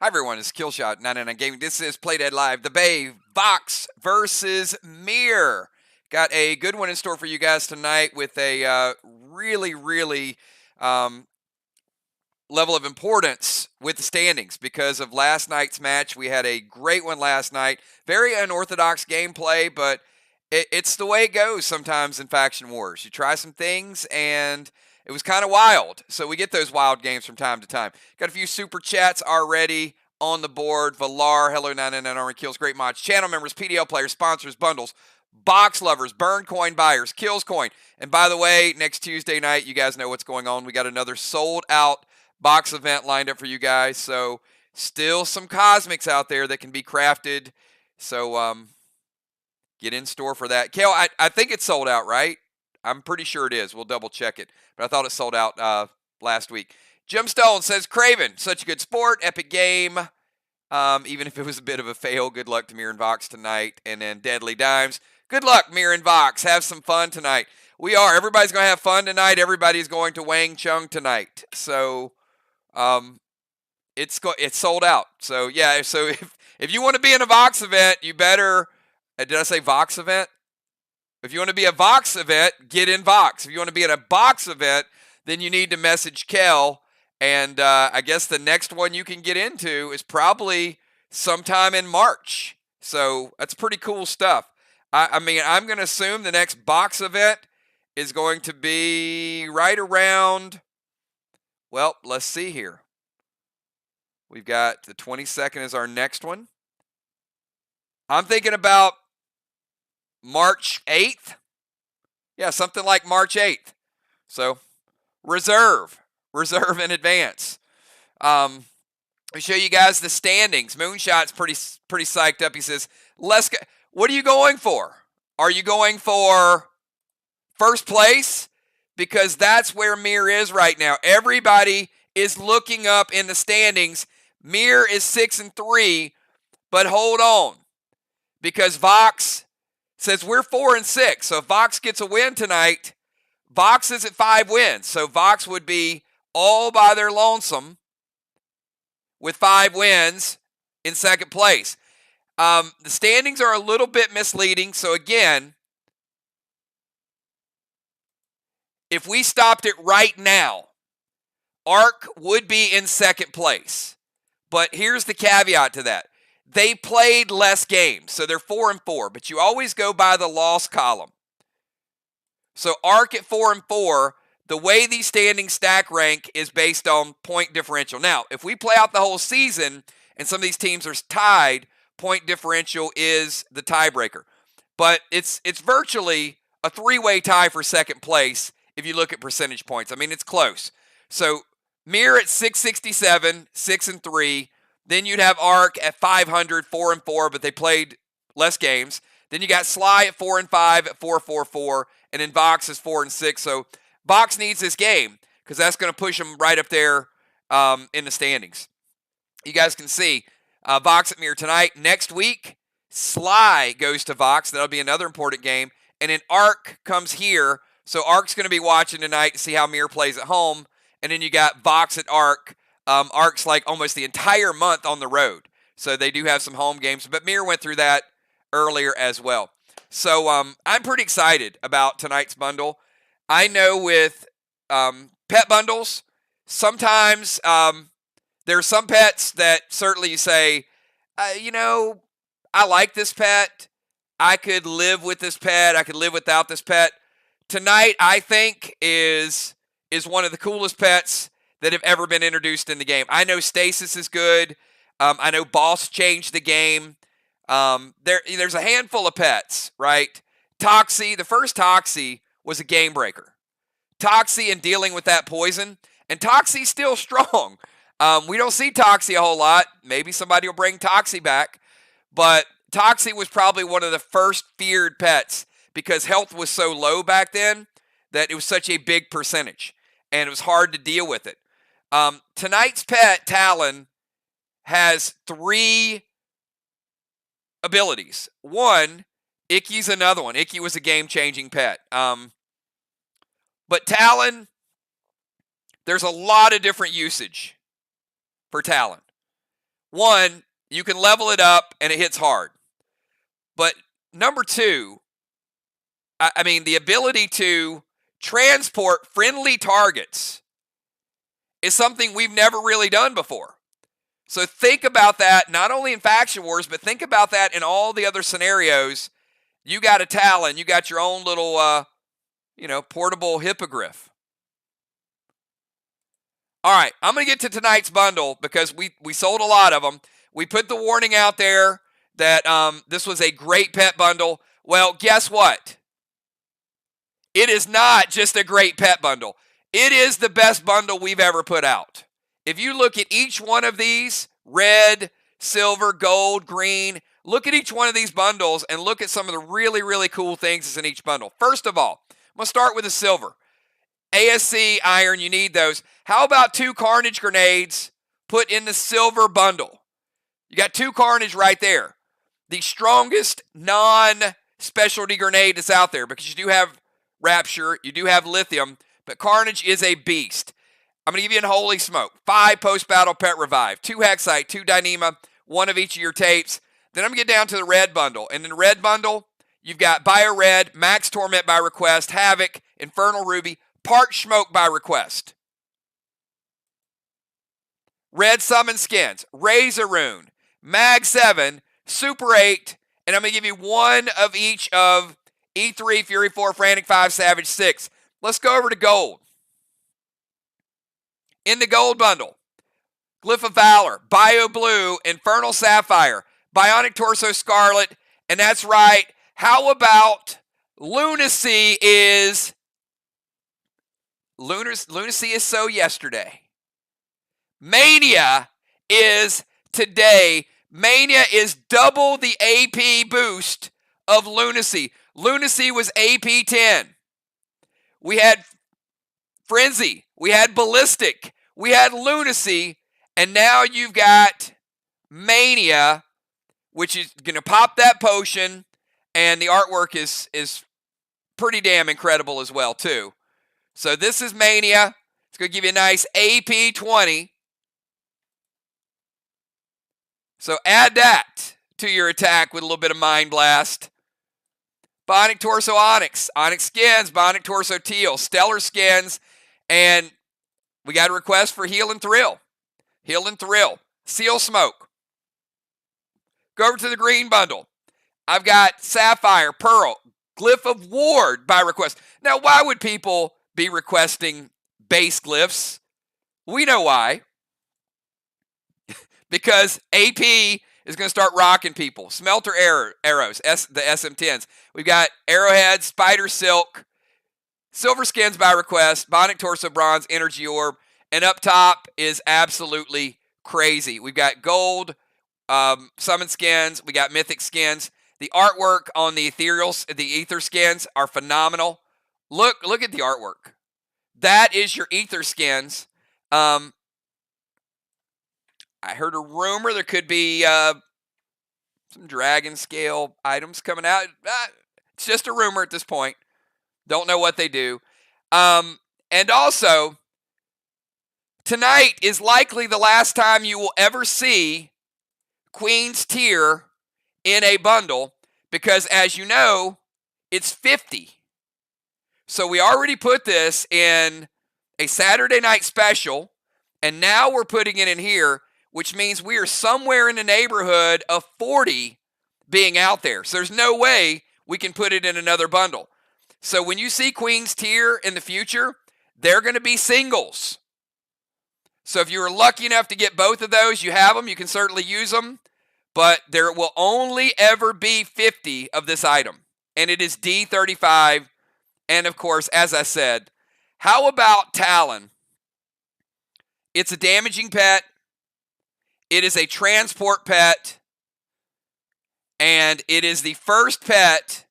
Hi everyone, it's Killshot 99 Gaming. This is Play Dead Live, the Bay VOX versus MIR. Got a good one in store for you guys tonight with a really level of importance with the standings because of last night's match. We had a great one last night. Very unorthodox gameplay, but it's the way it goes sometimes in Faction Wars. You try some things and it was kind of wild. So we get those wild games from time to time. Got a few super chats already on the board. Valar, hello 99 Armor Kills, great mods. Channel members, PDL players, sponsors, bundles, box lovers, burn coin buyers, kills coin. And by the way, next Tuesday night, you guys know what's going on. We got another sold out box event lined up for you guys. So still some cosmics out there that can be crafted. So get in store for that. Kale, I think it's sold out, right? I'm pretty sure it is. We'll double check it. But I thought it sold out last week. Jim Stone says, Craven, such a good sport, epic game. Even if it was a bit of a fail, good luck to MIR and VOX tonight. And then Deadly Dimes, good luck, MIR and VOX. Have some fun tonight. We are. Everybody's going to have fun tonight. Everybody's going to Wang Chung tonight. So it's sold out. So, yeah, so if you want to be in a VOX event, you better, did I say VOX event? If you want to be a VOX event, get in VOX. If you want to be in a box event, then you need to message Kel. And I guess the next one you can get into is probably sometime in March. So that's pretty cool stuff. I mean, I'm going to assume the next box event is going to be right around, well, let's see here. We've got the 22nd is our next one. I'm thinking about March 8th. Yeah, something like March 8th. So reserve in advance. I'll show you guys the standings. Moonshot's pretty psyched up. He says, "Let's go." What are you going for? Are you going for first place? Because that's where MIR is right now. Everybody is looking up in the standings. MIR is 6-3, but hold on, because VOX says we're 4-6. So if VOX gets a win tonight, VOX is at 5 wins. So VOX would be all by their lonesome with 5 wins in second place. The standings are a little bit misleading. So again, if we stopped it right now, ARC would be in second place. But here's the caveat to that. They played less games, so they're 4-4, but you always go by the loss column. So ARC at 4-4, the way these standings stack rank is based on point differential. Now, if we play out the whole season and some of these teams are tied, point differential is the tiebreaker. But it's virtually a 3-way tie for second place if you look at percentage points. I mean, it's close. So MIR at 667, 6-3. Then you'd have ARC at 500, 4-4, but they played less games. Then you got Sly at 4-5 at 4-4-4, and then VOX is 4-6. So VOX needs this game because that's going to push them right up there in the standings. You guys can see VOX at MIR tonight. Next week, Sly goes to VOX. That'll be another important game. And then ARC comes here. So ARC's going to be watching tonight to see how MIR plays at home. And then you got VOX at ARC. ARC's like almost the entire month on the road. So they do have some home games. But MIR went through that earlier as well. So I'm pretty excited about tonight's bundle. I know with pet bundles, sometimes there are some pets that certainly you say, I like this pet. I could live with this pet. I could live without this pet. Tonight, I think, is one of the coolest pets that have ever been introduced in the game. I know Stasis is good. I know Boss changed the game. There's a handful of pets, right? Toxie, the first Toxie was a game breaker. Toxie and dealing with that poison, and Toxie's still strong. We don't see Toxie a whole lot. Maybe somebody will bring Toxie back, but Toxie was probably one of the first feared pets because health was so low back then that it was such a big percentage, and it was hard to deal with it. Tonight's pet, Talon, has 3 abilities. One, Icky's another one. Icky was a game-changing pet. But Talon, there's a lot of different usage for Talon. one, you can level it up and it hits hard. But number two, I mean, the ability to transport friendly targets is something we've never really done before. So think about that, not only in Faction Wars, but think about that in all the other scenarios. You got a Talon, you got your own little, portable hippogriff. All right, I'm going to get to tonight's bundle because we sold a lot of them. We put the warning out there that this was a great pet bundle. Well, guess what? It is not just a great pet bundle. It is the best bundle we've ever put out. If you look at each one of these, red, silver, gold, green, look at each one of these bundles and look at some of the really, really cool things that's in each bundle. First of all, I'm going to start with the silver. ASC, iron, you need those. How about 2 Carnage grenades put in the silver bundle? You got 2 Carnage right there. The strongest non-specialty grenade that's out there, because you do have Rapture, you do have Lithium, but Carnage is a beast. I'm going to give you an Holy Smoke. 5 post-battle pet revive, 2 Hexite, 2 Dyneema, 1 of each of your tapes. Then I'm going to get down to the red bundle. And in the red bundle, you've got Bio Red, Max Torment by request, Havoc, Infernal Ruby, Park Smoke by request. Red Summon Skins, Razor Rune, Mag 7, Super 8, and I'm going to give you 1 of each of E3, Fury 4, Frantic 5, Savage 6. Let's go over to gold. In the gold bundle, Glyph of Valor, Bio Blue, Infernal Sapphire, Bionic Torso Scarlet, and that's right, how about Lunacy is so yesterday. Mania is today. Mania is double the AP boost of Lunacy. Lunacy was AP 10. We had Frenzy. We had Ballistic. We had Lunacy. And now you've got Mania, which is going to pop that potion. And the artwork is pretty damn incredible as well, too. So this is Mania. It's going to give you a nice AP 20. So add that to your attack with a little bit of Mind Blast. Bionic Torso Onyx, Onyx Skins, Bionic Torso Teal, Stellar Skins, and we got a request for Heal and Thrill. Heal and Thrill, Seal Smoke. Go over to the green bundle. I've got Sapphire, Pearl, Glyph of Ward by request. Now, why would people be requesting base glyphs? We know why. Because AP is going to start rocking people. Smelter arrows, the SM10s. We've got Arrowhead, Spider Silk, Silver Skins by request, Bionic Torso Bronze, Energy Orb, and up top is absolutely crazy. We've got gold, Summon Skins, we got Mythic Skins. The artwork on the Ether Skins are phenomenal. Look at the artwork. That is your Ether Skins. I heard a rumor there could be some dragon scale items coming out. It's just a rumor at this point. Don't know what they do. And also, tonight is likely the last time you will ever see Queen's Tier in a bundle because, as you know, it's 50. So we already put this in a Saturday night special, and now we're putting it in here, which means we are somewhere in the neighborhood of 40 being out there. So there's no way we can put it in another bundle. So when you see Queen's Tier in the future, they're going to be singles. So if you were lucky enough to get both of those, you have them. You can certainly use them. But there will only ever be 50 of this item. And it is D35. And of course, as I said, how about Talon? It's a damaging pet. It is a transport pet, and it is the first pet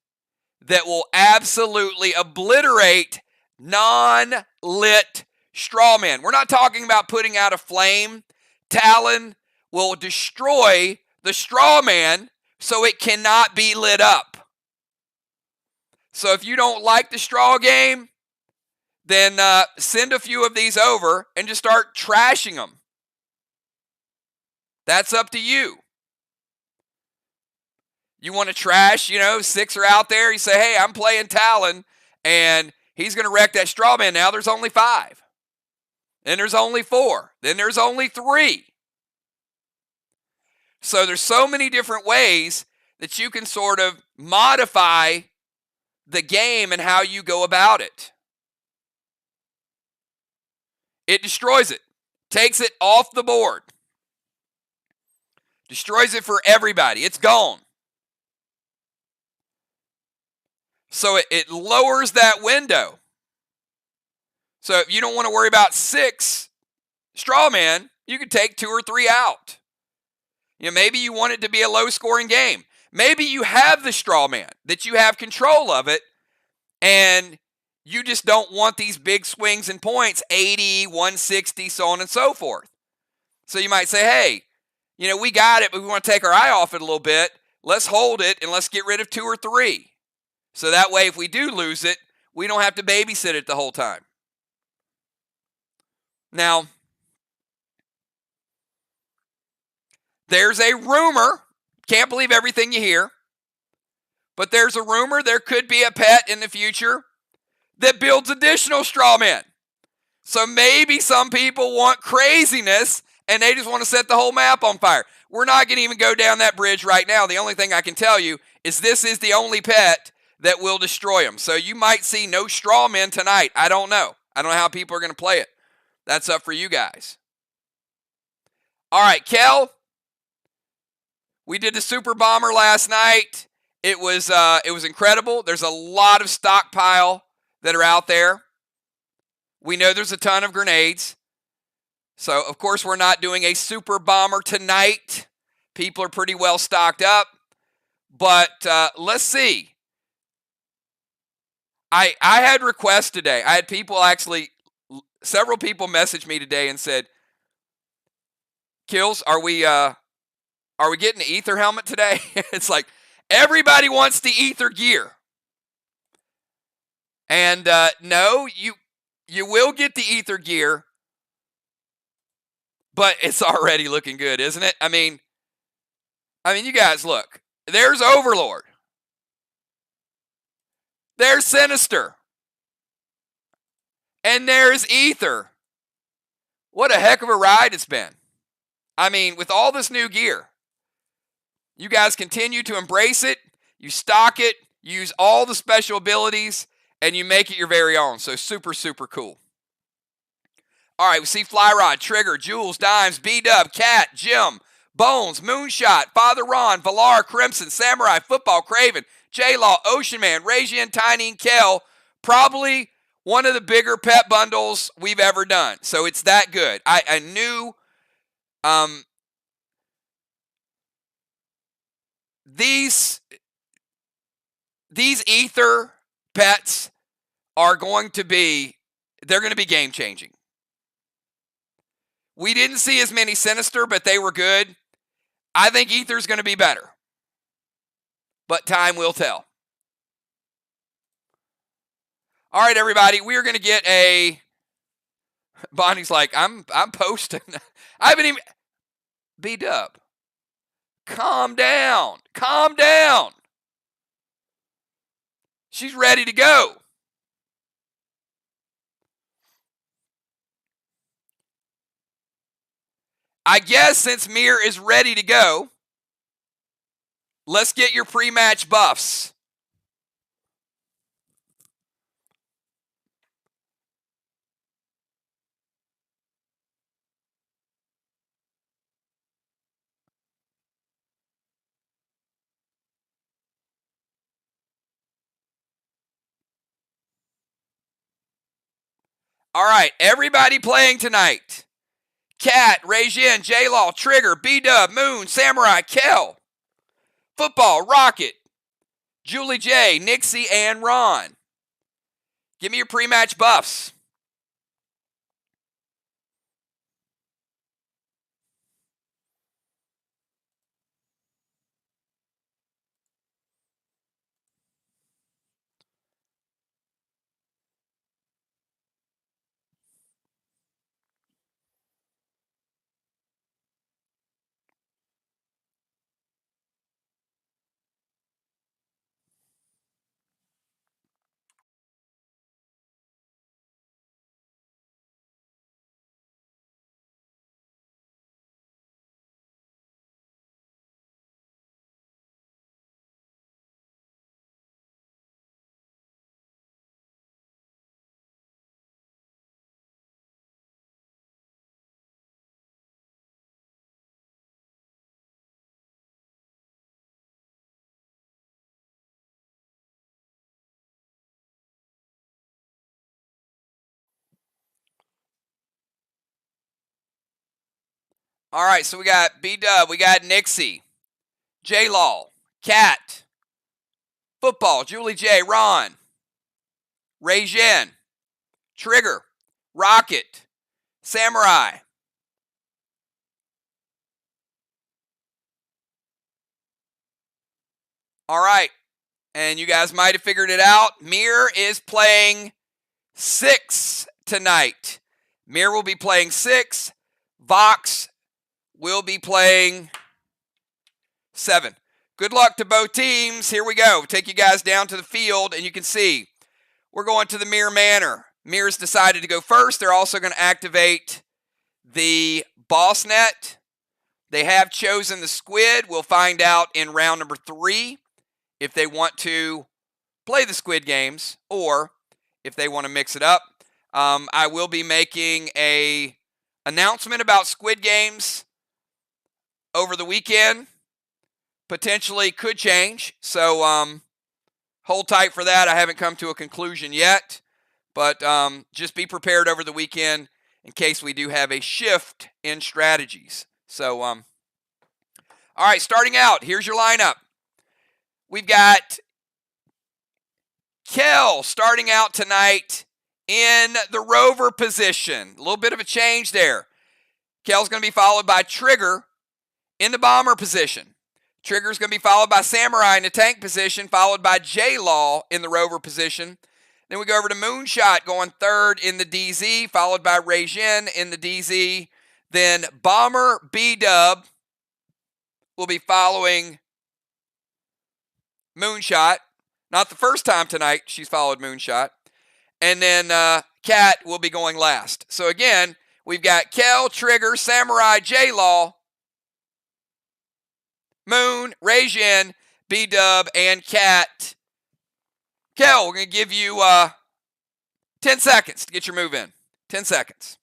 that will absolutely obliterate non-lit strawmen. We're not talking about putting out a flame. Talon will destroy the strawman so it cannot be lit up. So if you don't like the straw game, then send a few of these over and just start trashing them. That's up to you. You want to trash, 6 are out there. You say, hey, I'm playing Talon, and he's going to wreck that straw man. Now there's only 5. Then there's only 4. Then there's only 3. So there's so many different ways that you can sort of modify the game and how you go about it. It destroys it. Takes it off the board. Destroys it for everybody. It's gone. So it lowers that window. So if you don't want to worry about 6 straw man, you could take 2 or 3 out. Maybe you want it to be a low-scoring game. Maybe you have the straw man, that you have control of it, and you just don't want these big swings in points, 80, 160, so on and so forth. So you might say, hey, we got it, but we want to take our eye off it a little bit. Let's hold it, and let's get rid of 2 or 3. So that way, if we do lose it, we don't have to babysit it the whole time. Now, there's a rumor. Can't believe everything you hear. But there's a rumor there could be a pet in the future that builds additional straw men. So maybe some people want craziness and they just want to set the whole map on fire. We're not going to even go down that bridge right now. The only thing I can tell you is this is the only pet that will destroy them. So you might see no straw men tonight. I don't know. I don't know how people are going to play it. That's up for you guys. All right, Kel. We did the Super Bomber last night. It was incredible. There's a lot of stockpile that are out there. We know there's a ton of grenades. So, of course, we're not doing a Super Bomber tonight. People are pretty well stocked up. But let's see. I had requests today. I had several people message me today and said, Kills, are we getting the Ether helmet today? It's like everybody wants the Ether gear. And no, you will get the Ether gear, but it's already looking good, isn't it? I mean, you guys look. There's Overlord. There's Sinister. And there's Ether. What a heck of a ride it's been. I mean, with all this new gear, you guys continue to embrace it. You stock it. Use all the special abilities. And you make it your very own. So super, super cool. All right, we see Fly Rod, Trigger, Jules, Dimes, B-Dub, Cat, Jim, Bones, Moonshot, Father Ron, Valar, Crimson, Samurai, Football, Craven, J-Law, Ocean Man, Rajian, Tiny, and Kel. Probably one of the bigger pet bundles we've ever done. So it's that good. I knew these Ether pets are going to be game changing. We didn't see as many Sinister, but they were good. I think Ether's going to be better. But time will tell. All right, everybody, we are going to get a... Bonnie's like, I'm posting. I haven't even... B-Dub. Calm down. Calm down. She's ready to go. I guess since MIR is ready to go, let's get your pre-match buffs. All right, everybody playing tonight. Cat, Raijin, J-Law, Trigger, B-Dub, Moon, Samurai, Kel. Football, Rocket, Julie J, Nixie, and Ron. Give me your pre-match buffs. All right, so we got B-Dub, we got Nixie, J-Law, Cat, Football, Julie J, Ron, Ray Jen, Trigger, Rocket, Samurai. All right, and you guys might have figured it out. MIR is playing 6 tonight. MIR will be playing 6. Vox will be playing 7. Good luck to both teams. Here we go. Take you guys down to the field, and you can see we're going to the MIR Manor. MIR's decided to go first. They're also going to activate the boss net. They have chosen the squid. We'll find out in round number 3 if they want to play the squid games or if they want to mix it up. I will be making a announcement about squid games over the weekend. Potentially could change, so hold tight for that. I haven't come to a conclusion yet, but just be prepared over the weekend in case we do have a shift in strategies. So, all right, starting out, here's your lineup. We've got Kel starting out tonight in the rover position. A little bit of a change there. Kel's going to be followed by Trigger in the bomber position. Trigger's going to be followed by Samurai in the tank position, followed by J-Law in the rover position. Then we go over to Moonshot going third in the DZ, followed by Rajin in the DZ. Then Bomber B-Dub will be following Moonshot. Not the first time tonight she's followed Moonshot. And then Cat will be going last. So again, we've got Kel, Trigger, Samurai, J-Law, Moon, Rajin, B-Dub, and Cat. Kel, we're going to give you 10 seconds to get your move in. 10 seconds.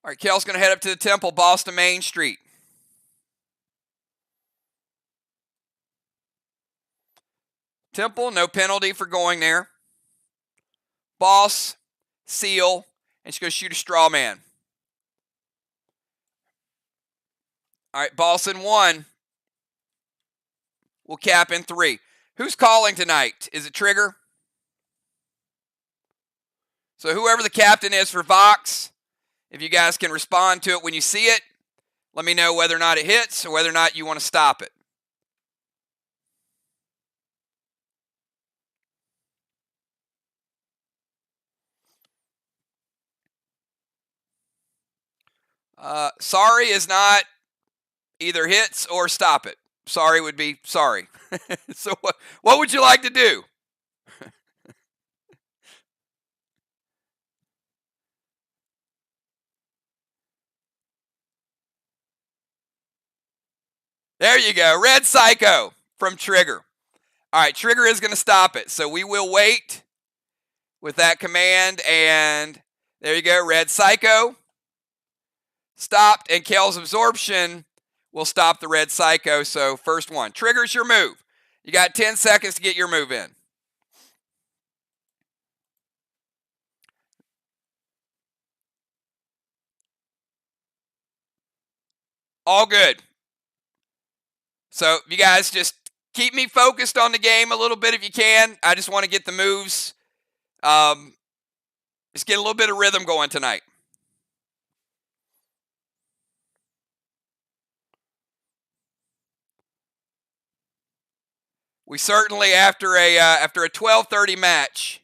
All right, Kel's going to head up to the temple, Boston Main Street. Temple, no penalty for going there. Boss, seal, and she's going to shoot a straw man. All right, boss in 1. We'll cap in 3. Who's calling tonight? Is it Trigger? So whoever the captain is for Vox, if you guys can respond to it when you see it, let me know whether or not it hits or whether or not you want to stop it. Sorry is not either hits or stop it. Sorry would be sorry. So what would you like to do? There you go. Red Psycho from Trigger. All right, Trigger is going to stop it. So we will wait with that command. And there you go. Red Psycho stopped. And Kel's absorption will stop the Red Psycho. So first one. Trigger's your move. You got 10 seconds to get your move in. All good. So you guys just keep me focused on the game a little bit if you can. I just want to get the moves. Just get a little bit of rhythm going tonight. We certainly, after a 12:30 match,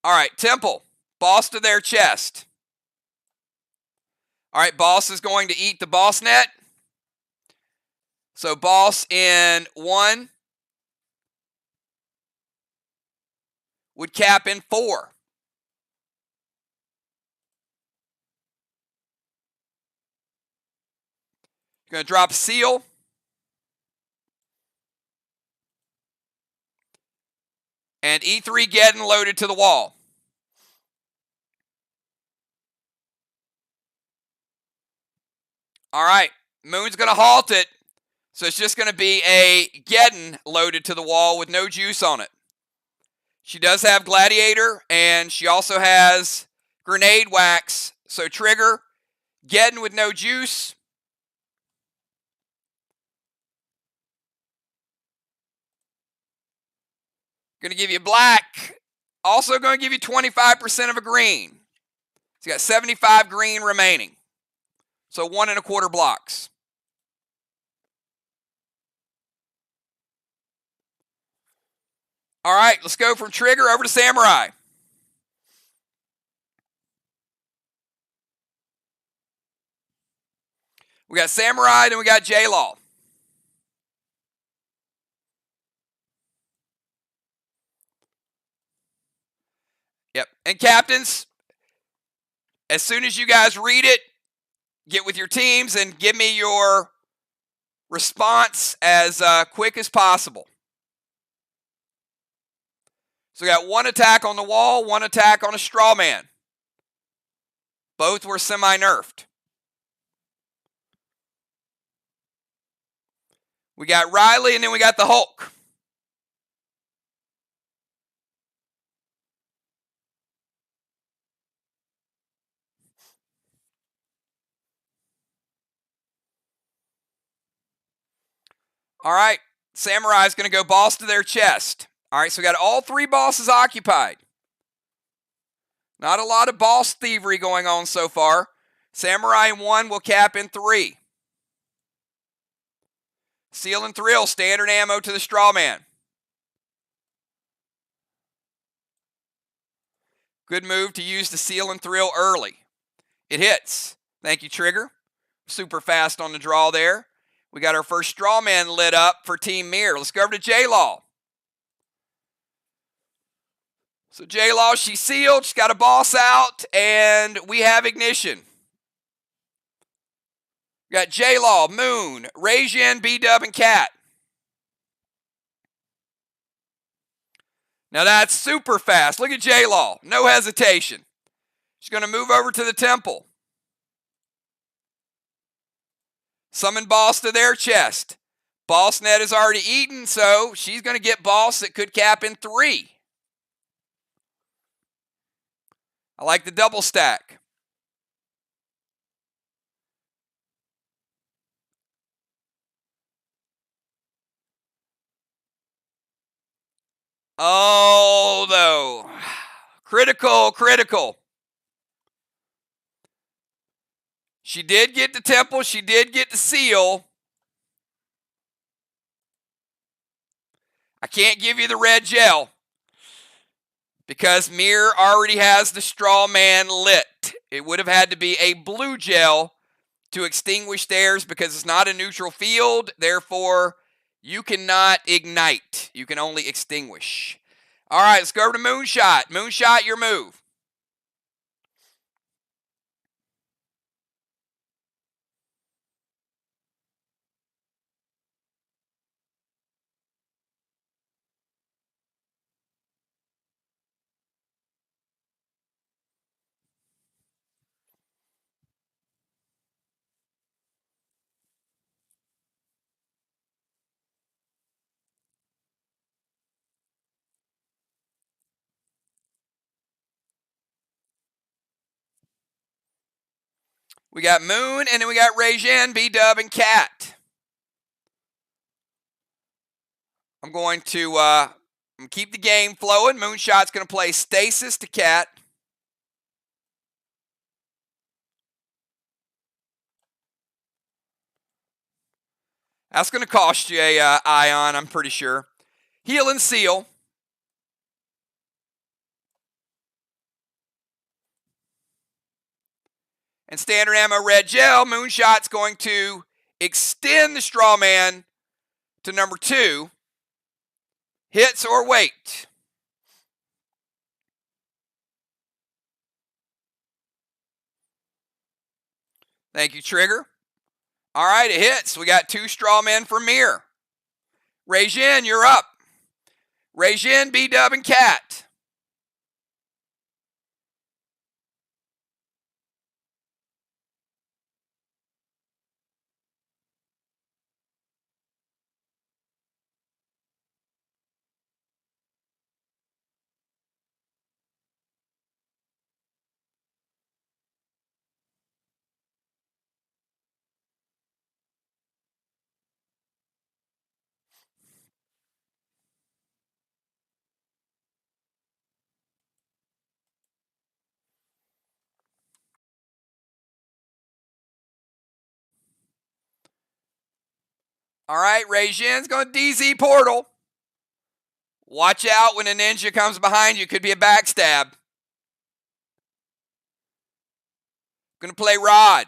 all right, Temple, boss to their chest. All right, boss is going to eat the boss net. So boss in 1 would cap in 4. Going to drop a seal. And E3 Geddon loaded to the wall. All right, Moon's going to halt it. So it's just going to be a Geddon loaded to the wall with no juice on it. She does have Gladiator, and she also has Grenade Wax. So trigger, Geddon with no juice. Going to give you black. Also going to give you 25% of a green. So you got 75 green remaining. So 1 1/4 blocks. All right, let's go from Trigger over to Samurai. We got Samurai, then we got J-Law. Yep. And captains, as soon as you guys read it, get with your teams and give me your response as quick as possible. So we got 1 attack on the wall, 1 attack on a straw man. Both were semi-nerfed. We got Riley, and then we got the Hulk. All right, Samurai's going to go boss to their chest. All right, so we got all 3 bosses occupied. Not a lot of boss thievery going on so far. Samurai in 1 will cap in 3. Seal and Thrill, standard ammo to the straw man. Good move to use the Seal and Thrill early. It hits. Thank you, Trigger. Super fast on the draw there. We got our first straw man lit up for Team MIR. Let's go over to J-Law. So J-Law, she's sealed. She's got a boss out, and we have ignition. We got J-Law, Moon, Rajin, B-Dub, and Cat. Now that's super fast. Look at J-Law. No hesitation. She's going to move over to the temple. Summon boss to their chest. Boss net is already eaten, so she's going to get boss that could cap in 3. I like the double stack. Oh, though. Critical. She did get the temple. She did get the seal. I can't give you the red gel because MIR already has the straw man lit. It would have had to be a blue gel to extinguish theirs because it's not a neutral field. Therefore, you cannot ignite. You can only extinguish. All right, let's go over to Moonshot. Moonshot, your move. We got Moon, and then we got Rajin, B-Dub, and Cat. I'm going to keep the game flowing. Moonshot's going to play Stasis to Cat. That's going to cost you a Ion, I'm pretty sure. Heal and Seal. And standard ammo red gel. Moonshot's going to extend the straw man to number 2. Hits or wait. Thank you, Trigger. All right, it hits. We got 2 straw men for MIR. Rajin, you're up. Rajin, B-Dub, and Cat. All right, Rajin's going to DZ portal. Watch out when a ninja comes behind you. Could be a backstab. Going to play Rod.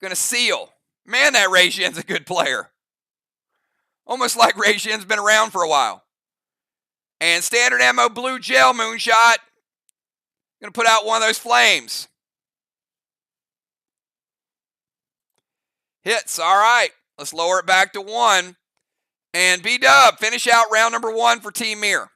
Going to seal. Man, that Rajin's a good player. Almost like Rajin's been around for a while. And standard ammo blue gel moonshot. Going to put out one of those flames. Hits. All right. Let's lower it back to 1. And B-Dub, finish out round number 1 for Team MIR.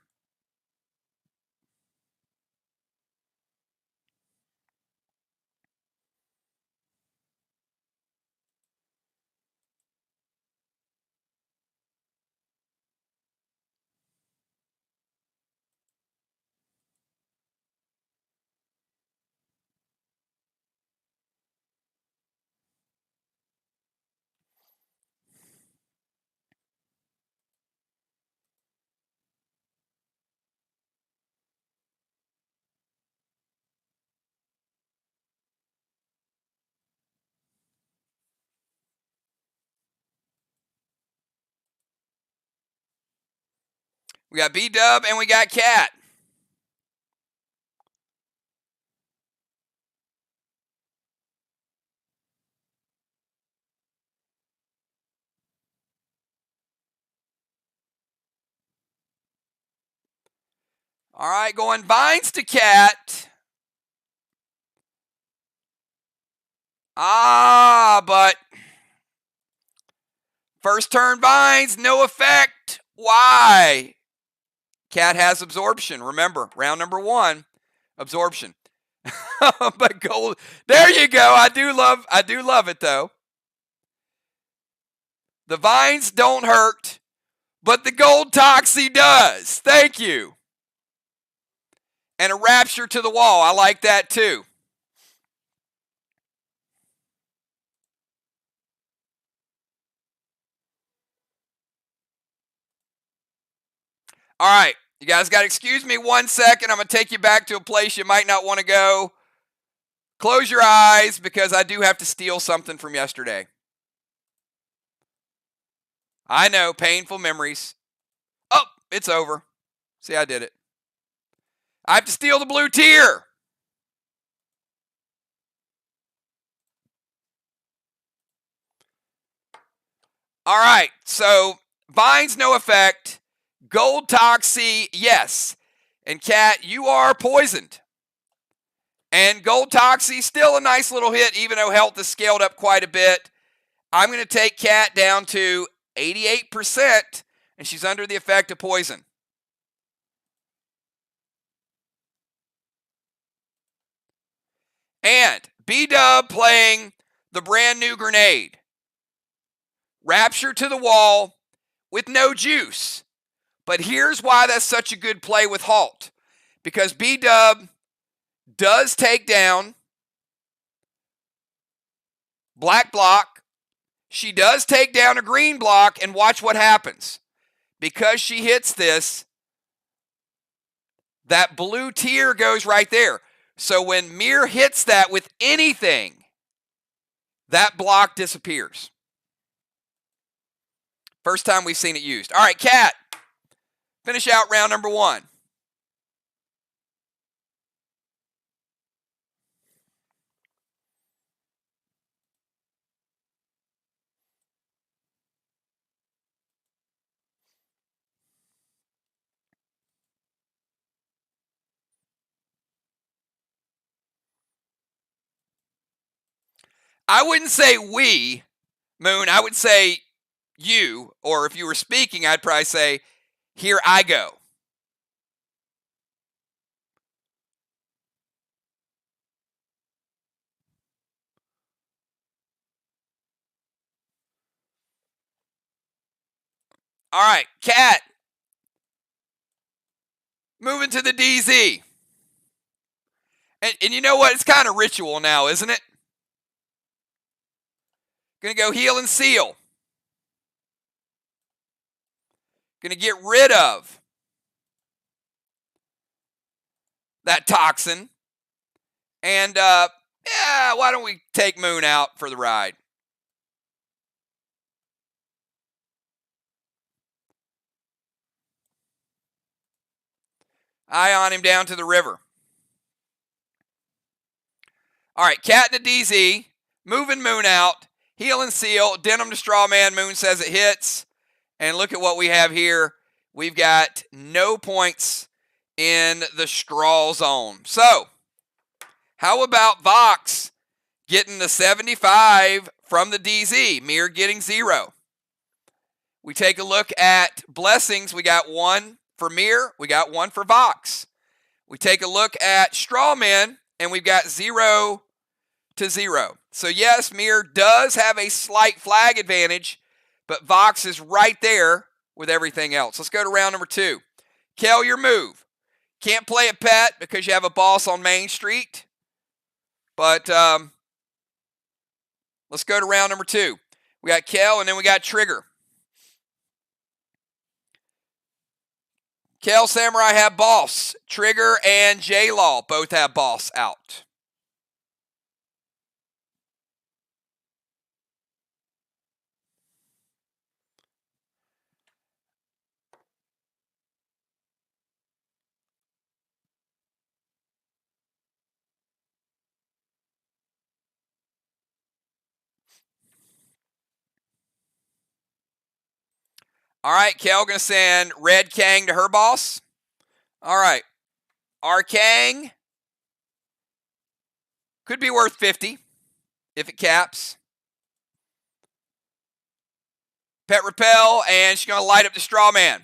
We got B-Dub and we got Cat. All right, going Vines to Cat. But first turn Vines, no effect. Why? Cat has absorption. Remember, round number 1, absorption. But gold, there you go. I do love it though. The Vines don't hurt, but the gold Toxie does. Thank you. And a rapture to the wall. I like that too. All right. You guys got to excuse me 1 second. I'm going to take you back to a place you might not want to go. Close your eyes because I do have to steal something from yesterday. I know, painful memories. Oh, it's over. See, I did it. I have to steal the blue tier. All right, so Vines, no effect. Gold Toxie, yes. And Cat, you are poisoned. And Gold Toxie, still a nice little hit, even though health is scaled up quite a bit. I'm going to take Cat down to 88%, and she's under the effect of poison. And B-Dub playing the brand new grenade. Rapture to the wall with no juice. But here's why that's such a good play with Halt. Because B-Dub does take down black block. She does take down a green block, and watch what happens. Because she hits this, that blue tier goes right there. So when MIR hits that with anything, that block disappears. First time we've seen it used. All right, Cat, finish out round number 1. I wouldn't say we, Moon. I would say you, or if you were speaking, I'd probably say, here I go. All right, Cat. Moving to the DZ. And you know what? It's kind of ritual now, isn't it? Going to go heal and seal. Going to get rid of that toxin. And, yeah, why don't we take Moon out for the ride? Ion him down to the river. All right, Cat in the DZ. Moving Moon out. Heal and seal. Denim to straw man. Moon says it hits. And look at what we have here. We've got no points in the straw zone. So, how about Vox getting the 75 from the DZ? MIR getting 0. We take a look at blessings. We got 1 for MIR. We got 1 for Vox. We take a look at strawmen, and we've got 0 to 0. So yes, MIR does have a slight flag advantage, but Vox is right there with everything else. Let's go to round number 2. Kel, your move. Can't play a pet because you have a boss on Main Street. But let's go to round number 2. We got Kel, and then we got Trigger. Kel, Samurai have boss. Trigger and J-Law both have boss out. All right, Kel going to send Red Kang to her boss. All right. Our Kang could be worth 50 if it caps. Pet Repel, and she's going to light up the straw man.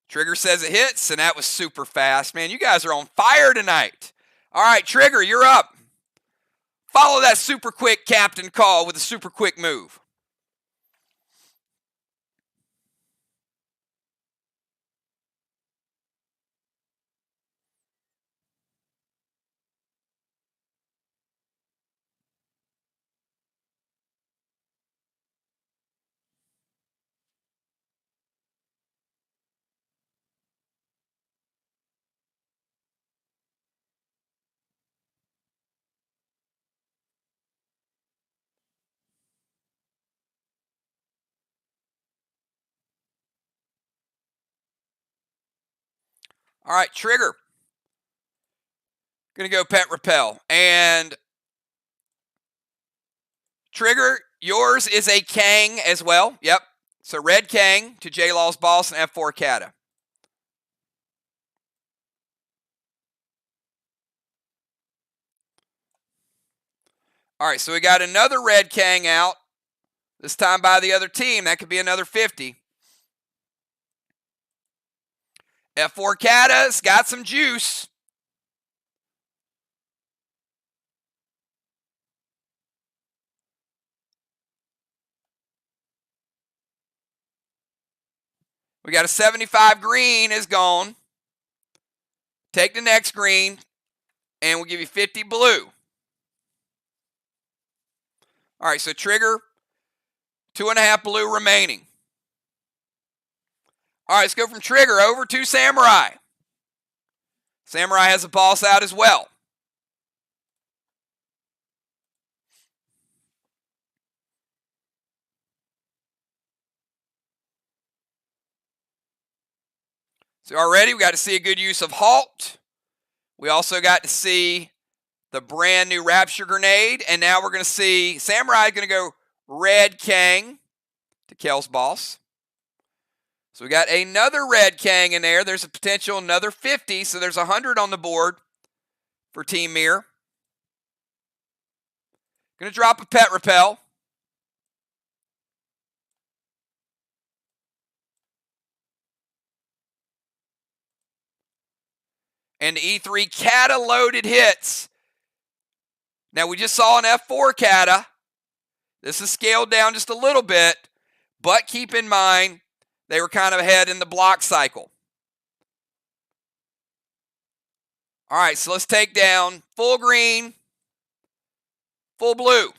Trigger says it hits, and that was super fast. Man, you guys are on fire tonight. All right, Trigger, you're up. Follow that super quick captain call with a super quick move. All right, Trigger. Going to go Pet Repel. And Trigger, yours is a Kang as well. Yep. So Red Kang to J-Law's boss and F4 Kata. All right, so we got another Red Kang out. This time by the other team. That could be another 50. F4 Kata's got some juice. We got a 75 green is gone. Take the next green, and we'll give you 50 blue. All right, so Trigger, 2.5 blue remaining. All right, let's go from Trigger over to Samurai. Samurai has a boss out as well. So already we got to see a good use of Halt. We also got to see the brand new Rapture Grenade. And now we're going to see Samurai going to go Red Kang to Kel's boss. So we got another Red Kang in there. There's a potential another 50. So there's 100 on the board for Team MIR. Going to drop a pet repel. And the E3 Kata loaded hits. Now, we just saw an F4 Kata. This is scaled down just a little bit, but keep in mind, they were kind of ahead in the block cycle. All right, so let's take down full green, full blue.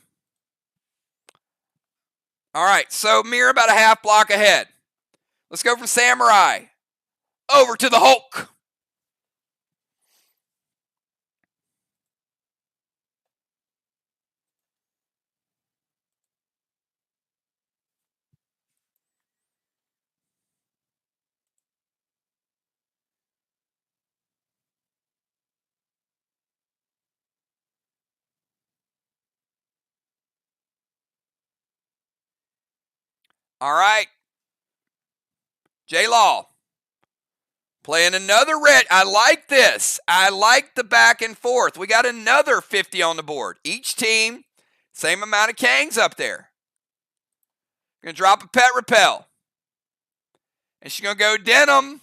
All right, so MIR about a half block ahead. Let's go from Samurai over to the Hulk. All right, J-Law playing another red. I like this. I like the back and forth. We got another 50 on the board. Each team, same amount of Kangs up there. Going to drop a pet repel. And she's going to go denim.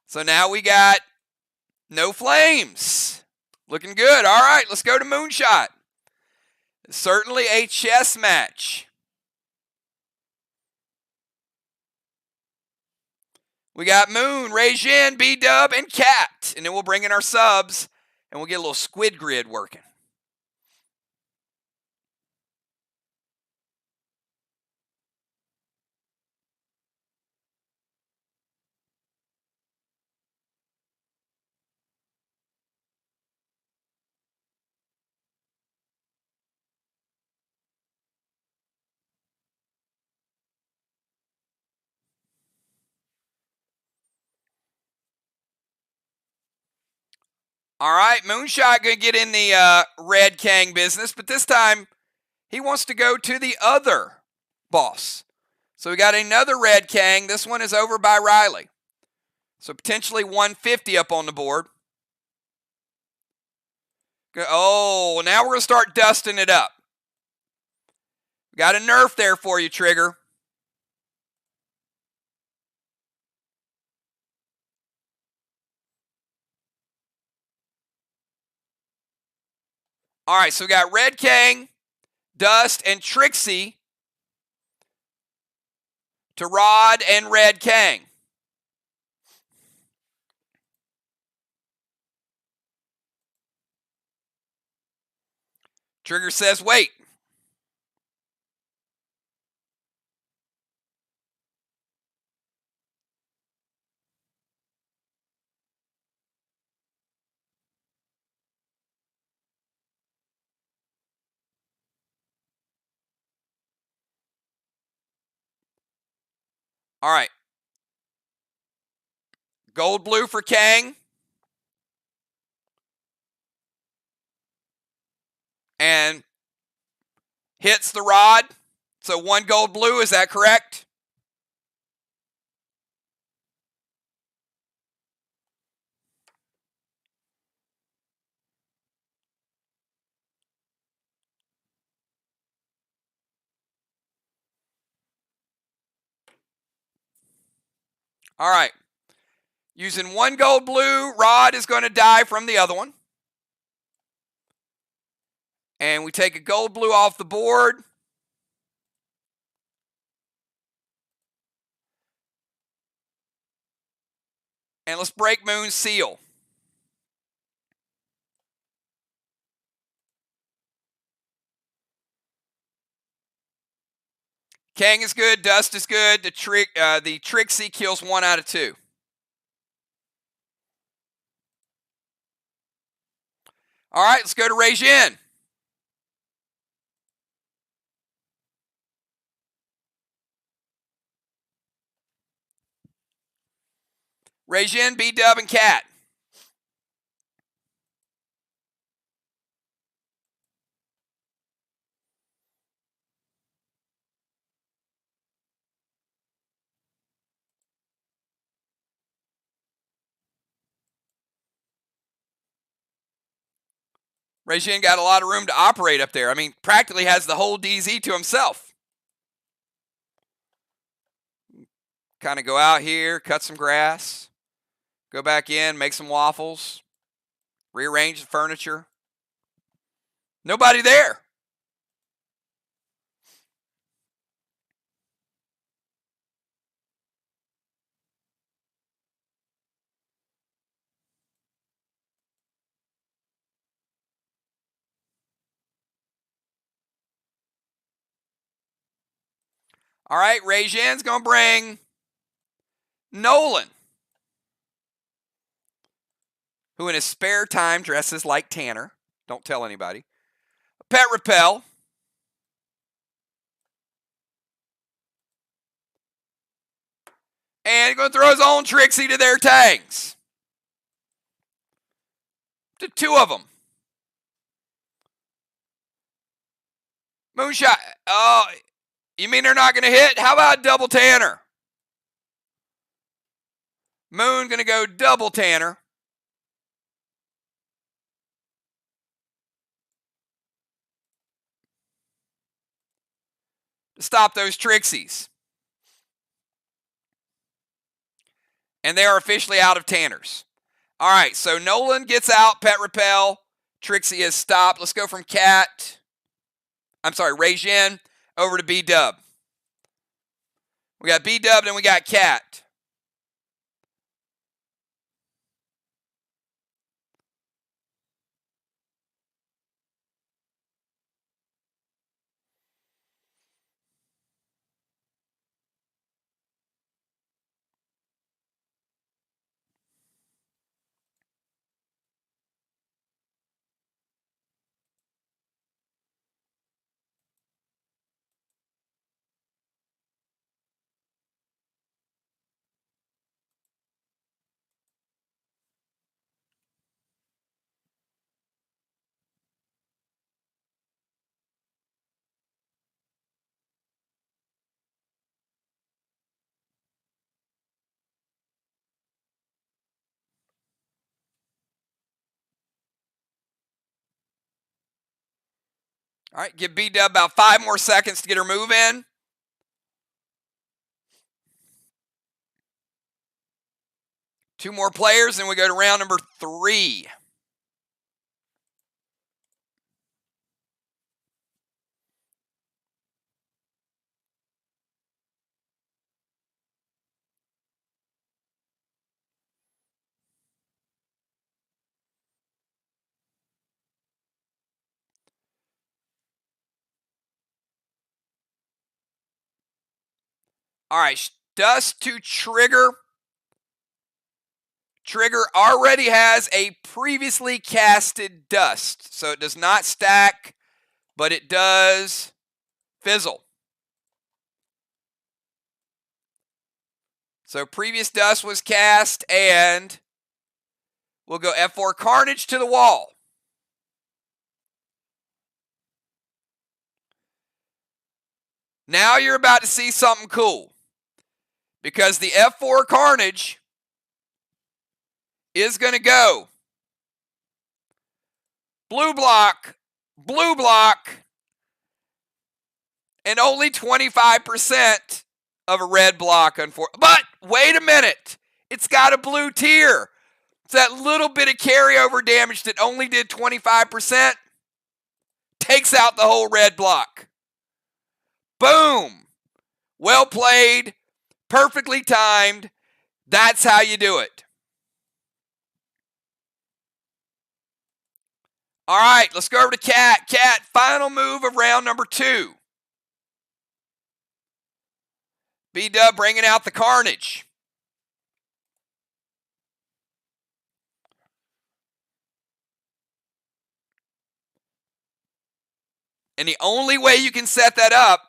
So now we got no flames. Looking good. All right, let's go to Moonshot. Certainly a chess match. We got Moon, Rejin, B-Dub, and Cat. And then we'll bring in our subs, and we'll get a little squid grid working. All right, Moonshot going to get in the red Kang business, but this time he wants to go to the other boss. So we got another red Kang. This one is over by Riley. So potentially 150 up on the board. Oh, now we're going to start dusting it up. Got a nerf there for you, Trigger. All right, so we got Red Kang, Dust, and Trixie to Rod and Red Kang. Trigger says wait. All right. Gold blue for Kang. And hits the rod. So one gold blue, is that correct? All right. Using one gold blue, Rod is going to die from the other one. And we take a gold blue off the board. And let's break Moon's seal. Kang is good. Dust is good. The Trixie kills 1 out of 2. All right, let's go to Rejin. Rejin, B-Dub, and Cat. Regine got a lot of room to operate up there. I mean, practically has the whole DZ to himself. Kind of go out here, cut some grass, go back in, make some waffles, rearrange the furniture. Nobody there. All right, Regine's going to bring Nolan, who in his spare time dresses like Tanner. Don't tell anybody. Pet Repel. And he's going to throw his own Trixie to their tanks. To two of them. Moonshot. Oh, you mean they're not going to hit? How about double Tanner? Moon going to go double Tanner. To stop those Trixies. And they are officially out of Tanners. All right, so Nolan gets out, Pet Repel. Trixie is stopped. Let's go from Regine over to B-Dub. We got B-Dub, and we got Cat. All right, give B-Dub about 5 more seconds to get her move in. Two more players, and we go to round number 3. All right, dust to trigger. Trigger already has a previously casted dust, so it does not stack, but it does fizzle. So previous dust was cast, and we'll go F4 Carnage to the wall. Now you're about to see something cool, because the F4 Carnage is going to go blue block, and only 25% of a red block. But wait a minute. It's got a blue tier. It's that little bit of carryover damage that only did 25%. Takes out the whole red block. Boom. Well played. Perfectly timed. That's how you do it. All right, let's go over to Cat. Cat, final move of round number 2. B-Dub bringing out the Carnage. And the only way you can set that up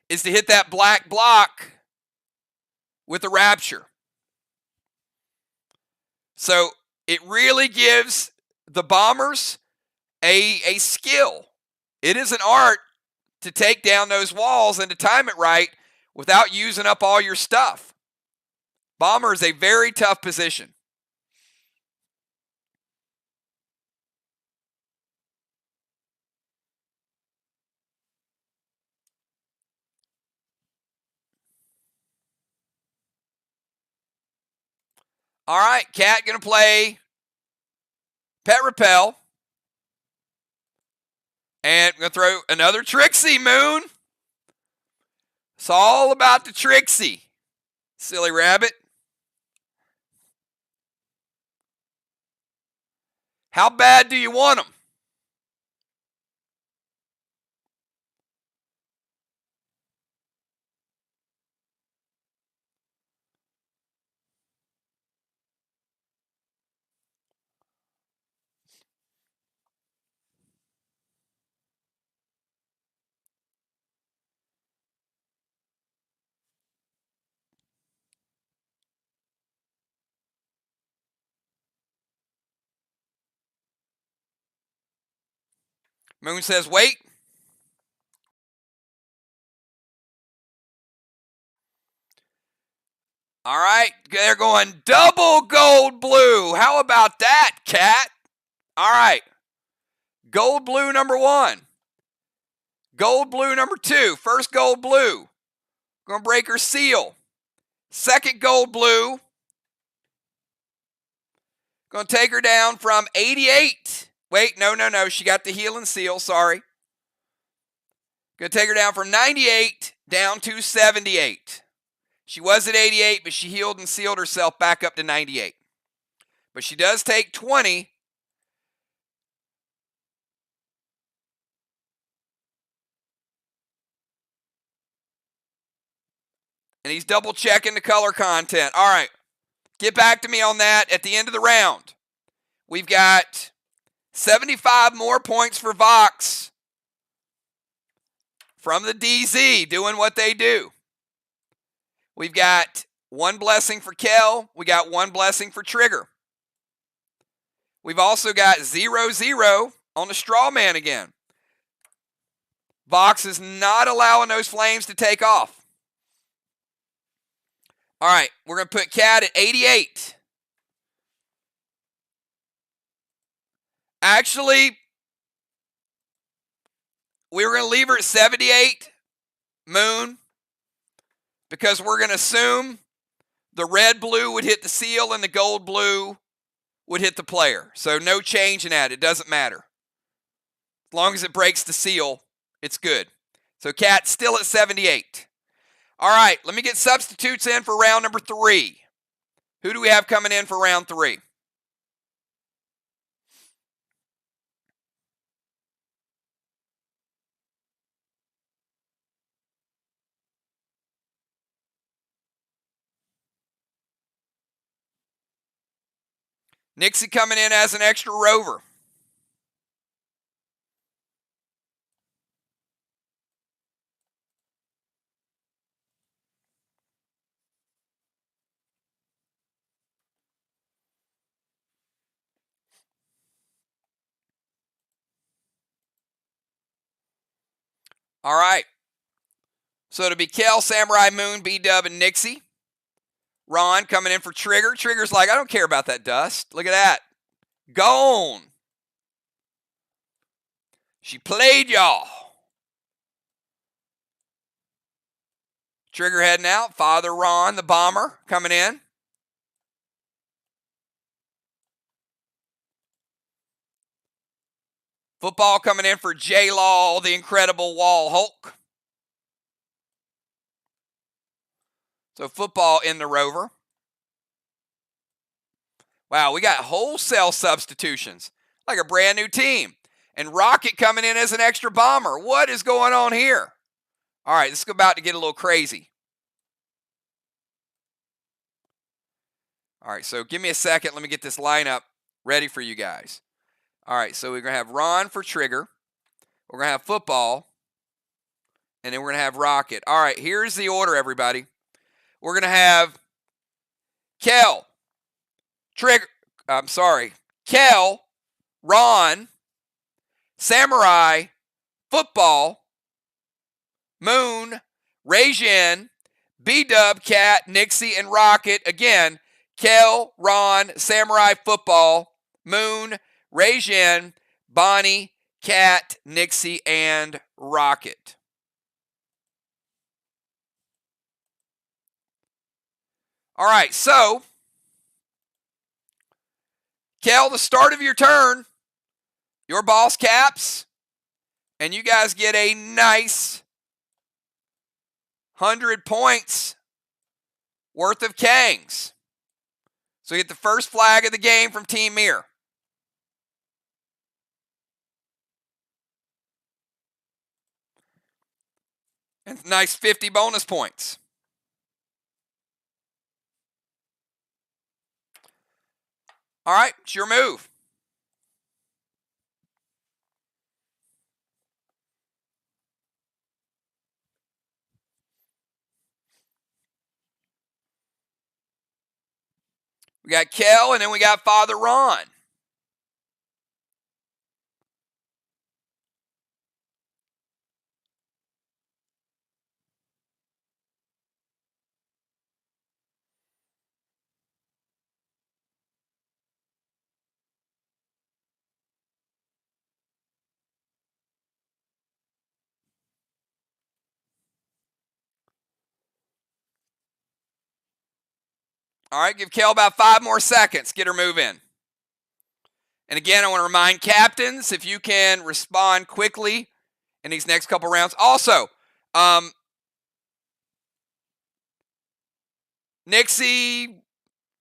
is to hit that black block with the Rapture. So it really gives the Bombers a skill. It is an art to take down those walls and to time it right without using up all your stuff. Bomber is a very tough position. All right, Cat going to play Pet Repel. And I'm going to throw another Trixie, Moon. It's all about the Trixie. Silly rabbit. How bad do you want them? Moon says, wait. All right, they're going double gold blue. How about that, Cat? All right. Gold blue number 1. Gold blue number 2. First gold blue. Going to break her seal. Second gold blue. Going to take her down from 88. Wait, no. She got the heel and seal. Sorry. Going to take her down from 98 down to 78. She was at 88, but she healed and sealed herself back up to 98. But she does take 20. And he's double checking the color content. All right. Get back to me on that at the end of the round. We've got 75 more points for Vox from the DZ doing what they do. We've got 1 blessing for Kel. We got 1 blessing for Trigger. We've also got 0-0 on the straw man again. Vox is not allowing those flames to take off. All right, we're going to put Cat at 88. Actually, we were going to leave her at 78, Moon, because we're going to assume the red blue would hit the seal and the gold blue would hit the player. So no change in that. It doesn't matter. As long as it breaks the seal, it's good. So Cat's still at 78. All right, let me get substitutes in for round number 3. Who do we have coming in for round 3? Nixie coming in as an extra rover. All right. So it'll be Kel, Samurai, Moon, B-Dub, and Nixie. Ron coming in for Trigger. Trigger's like, I don't care about that dust. Look at that. Gone. She played y'all. Trigger heading out. Father Ron, the bomber, coming in. Football coming in for J-Law, the Incredible Wall Hulk. So football in the rover. Wow, we got wholesale substitutions. Like a brand new team. And Rocket coming in as an extra bomber. What is going on here? All right, this is about to get a little crazy. All right, so give me a second. Let me get this lineup ready for you guys. All right, so we're going to have Ron for Trigger. We're going to have football. And then we're going to have Rocket. All right, here's the order, everybody. We're going to have Kel, Kel, Ron, Samurai, Football, Moon, Rajin, B-Dub, Cat, Nixie, and Rocket. Again, Kel, Ron, Samurai, Football, Moon, Rajin, Bonnie, Cat, Nixie, and Rocket. All right, so Kel, the start of your turn, your boss caps, and you guys get a nice 100 points worth of Kangs. So you get the first flag of the game from Team MIR. And nice 50 bonus points. All right, it's your move. We got Kel, and then we got Father Ron. All right, give Kel about 5 more seconds. Get her move in. And again, I want to remind captains, if you can respond quickly in these next couple rounds. Also, Nixie,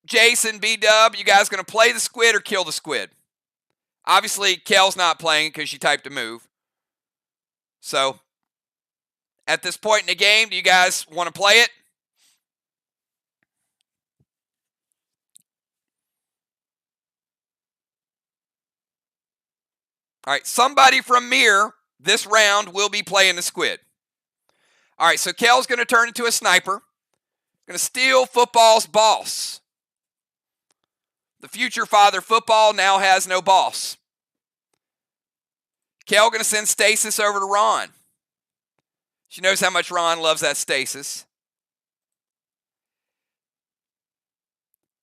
Jason, B-Dub, you guys going to play the squid or kill the squid? Obviously, Kel's not playing because she typed a move. So, at this point in the game, do you guys want to play it? All right, somebody from MIR this round will be playing the squid. All right, so Kel's going to turn into a sniper. Going to steal football's boss. The future father football now has no boss. Kel going to send stasis over to Ron. She knows how much Ron loves that stasis.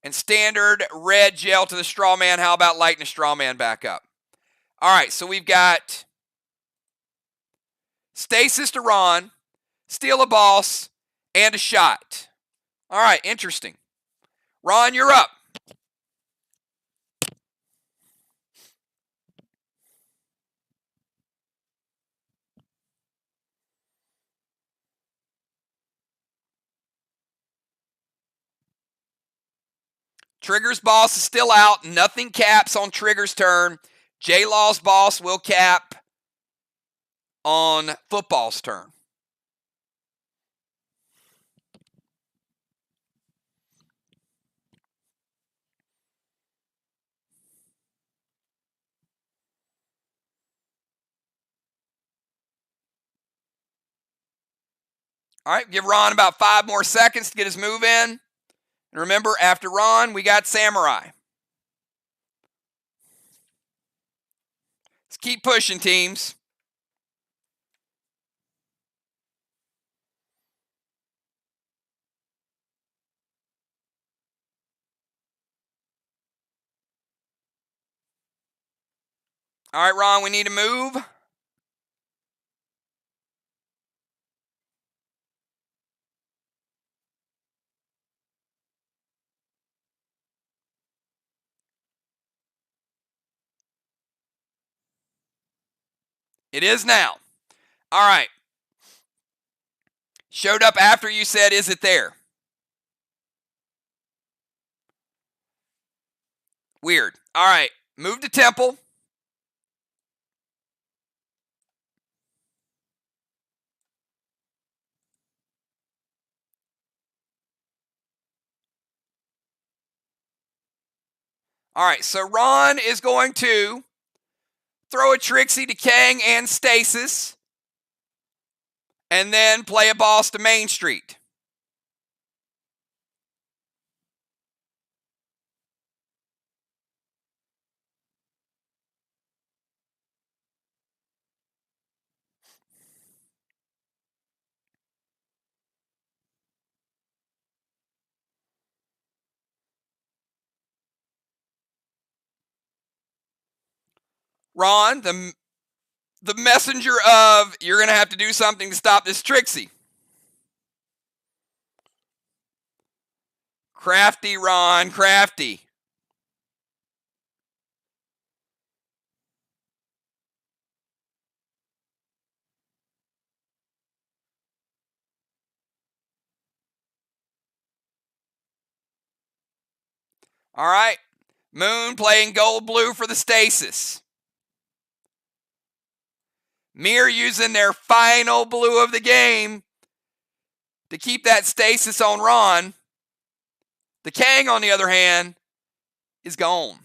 And standard red gel to the straw man. How about lighting the straw man back up? All right, so we've got stasis to Ron, steal a boss, and a shot. All right, interesting. Ron, you're up. Trigger's boss is still out. Nothing caps on Trigger's turn. J-Law's boss will cap on football's turn. All right, give Ron about 5 more seconds to get his move in. And remember, after Ron, we got Samurai. Let's keep pushing, teams. All right, Ron, we need to move. It is now. All right. Showed up after you said, is it there? Weird. All right. Move to Temple. All right. So Ron is going to throw a Trixie to Kang and Stasis. And then play a boss to Main Street. Ron, the messenger of, you're going to have to do something to stop this Trixie. Crafty, Ron, crafty. All right. Moon playing gold blue for the stasis. MIR using their final blue of the game to keep that stasis on Ron. The Kang, on the other hand, is gone.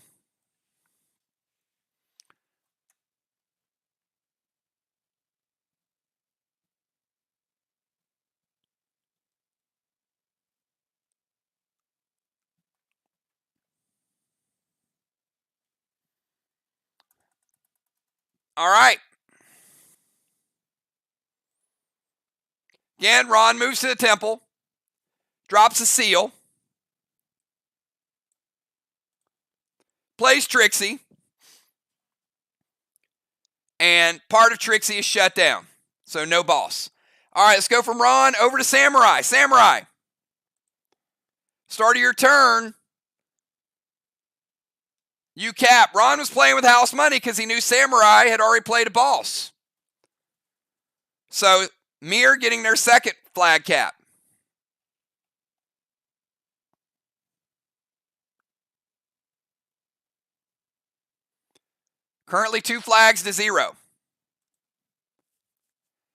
All right. Again, Ron moves to the temple, drops a seal, plays Trixie, and part of Trixie is shut down. So no boss. All right, let's go from Ron over to Samurai. Samurai. Start of your turn. You cap. Ron was playing with house money because he knew Samurai had already played a boss. So MIR getting their second flag cap. Currently 2 flags to 0.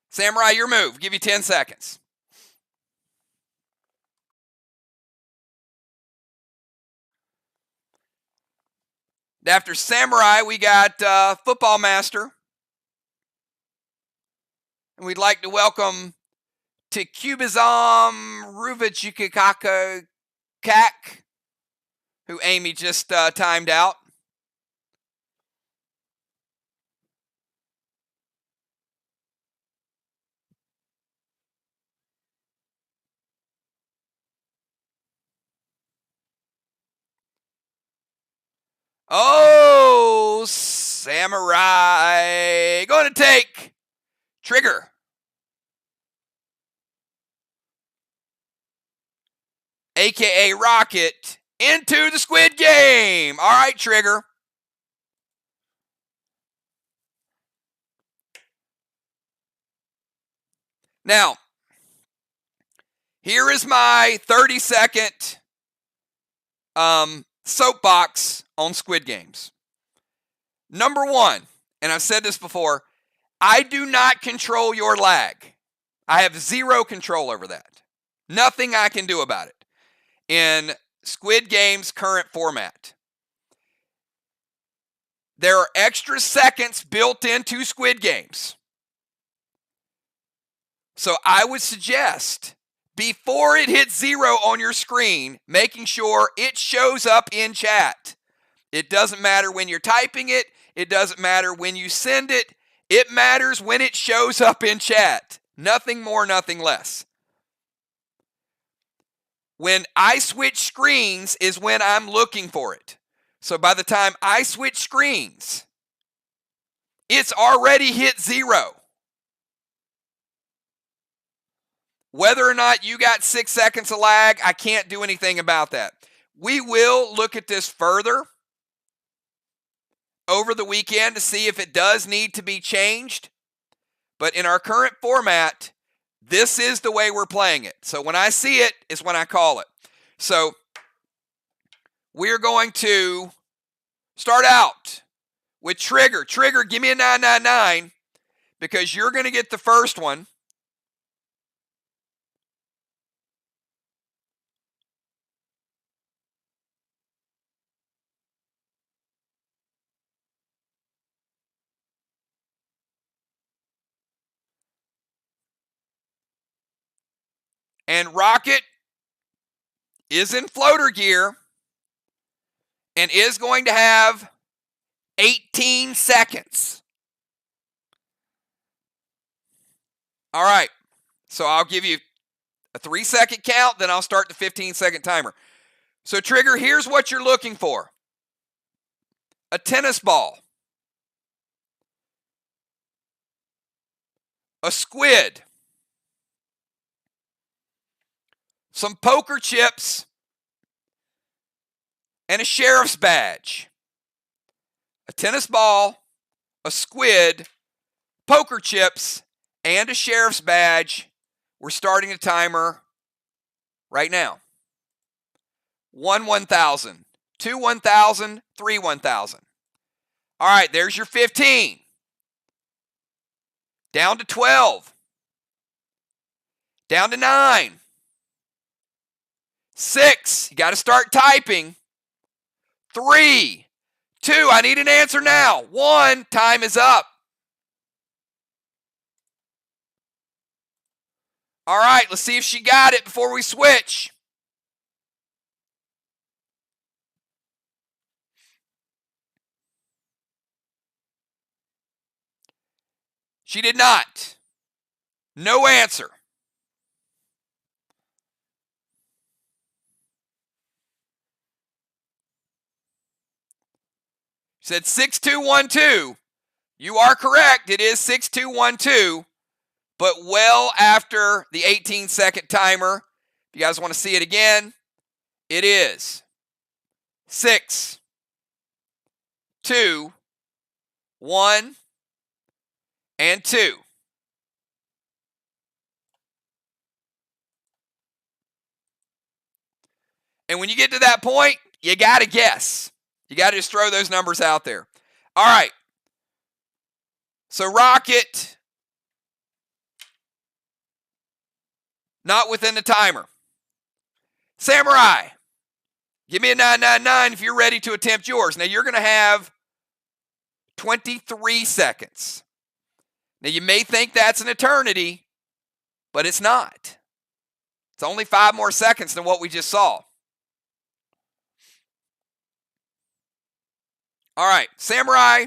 Samurai, your move. Give you 10 seconds. After Samurai, we got Football Master. And we'd like to welcome to Cubizom Ruvajikaka Kak, who Amy just timed out. Oh, Samurai. Going to take Trigger. AKA Rocket into the Squid Game. All right, Trigger. Now, here is my 30-second soapbox on Squid Games. Number 1, and I've said this before, I do not control your lag. I have 0 control over that. Nothing I can do about it in Squid Game's current format. There are extra seconds built into Squid Games. So I would suggest, before it hits 0 on your screen, making sure it shows up in chat. It doesn't matter when you're typing it. It doesn't matter when you send it. It matters when it shows up in chat. Nothing more, nothing less. When I switch screens is when I'm looking for it. So by the time I switch screens, it's already hit 0. Whether or not you got 6 seconds of lag, I can't do anything about that. We will look at this further over the weekend to see if it does need to be changed. But in our current format, this is the way we're playing it. So when I see it is when I call it. So we're going to start out with Trigger. Trigger, give me a 999 because you're going to get the first one. And Rocket is in floater gear and is going to have 18 seconds. All right. So I'll give you a 3-second count, then I'll start the 15-second timer. So Trigger, here's what you're looking for. A tennis ball. A squid. Some poker chips, and a sheriff's badge. A tennis ball, a squid, poker chips, and a sheriff's badge. We're starting the timer right now. 1,000, 2 1,000, 3 1,000. All right, there's your 15. Down to 12. Down to 9. 6. You got to start typing. 3, 2. I need an answer now. 1. Time is up. All right, let's see if she got it before we switch. She did not. No answer. She said 6212. You are correct. It is 6212, but well after the 18-second timer. If you guys want to see it again, it is 6, 2, 1, and 2. And when you get to that point, you got to guess. You got to just throw those numbers out there. All right. So Rocket, not within the timer. Samurai, give me a 999 if you're ready to attempt yours. Now you're going to have 23 seconds. Now you may think that's an eternity, but it's not. It's only 5 more seconds than what we just saw. All right, Samurai,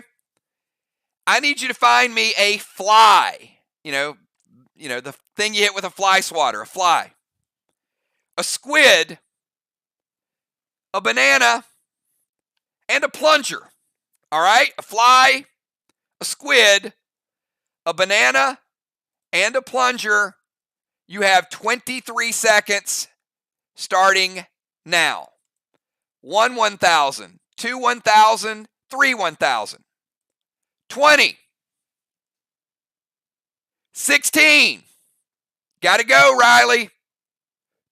I need you to find me a fly. You know, the thing you hit with a fly swatter, a fly. A squid, a banana, and a plunger. All right, a fly, a squid, a banana, and a plunger. You have 23 seconds starting now. 1 1,000, 2 1,000, 3 1,000. 20. 16. Got to go, Riley.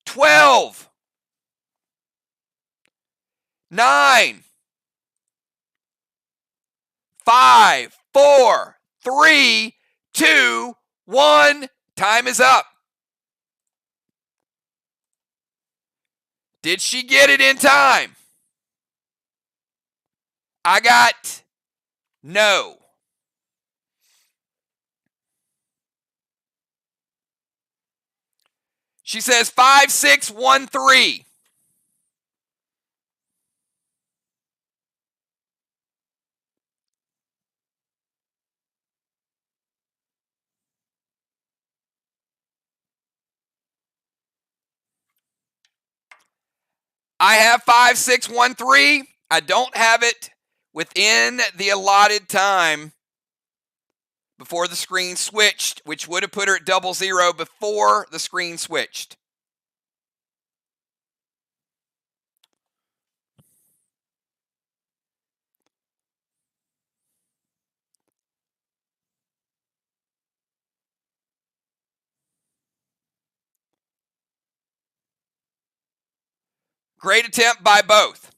12. 9. 5, 4, 3, 2, 1. Time is up. Did she get it in time? I got no. She says 5613. I have 5613. I don't have it within the allotted time before the screen switched, which would have put her at 00 before the screen switched. Great attempt by both.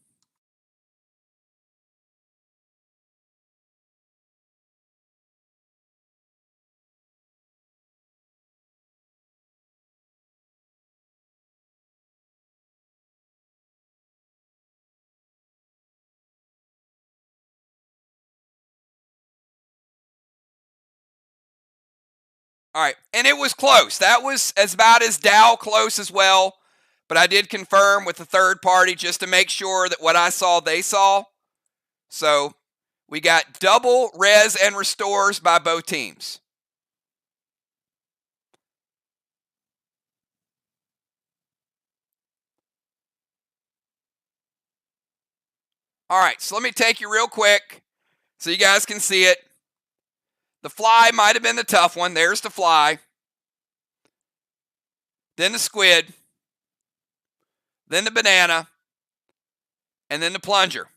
All right, and it was close. That was about as Dow close as well, but I did confirm with the third party just to make sure that what I saw, they saw. So we got double res and restores by both teams. All right, so let me take you real quick so you guys can see it. The fly might have been the tough one. There's the fly. Then the squid. Then the banana. And then the plunger.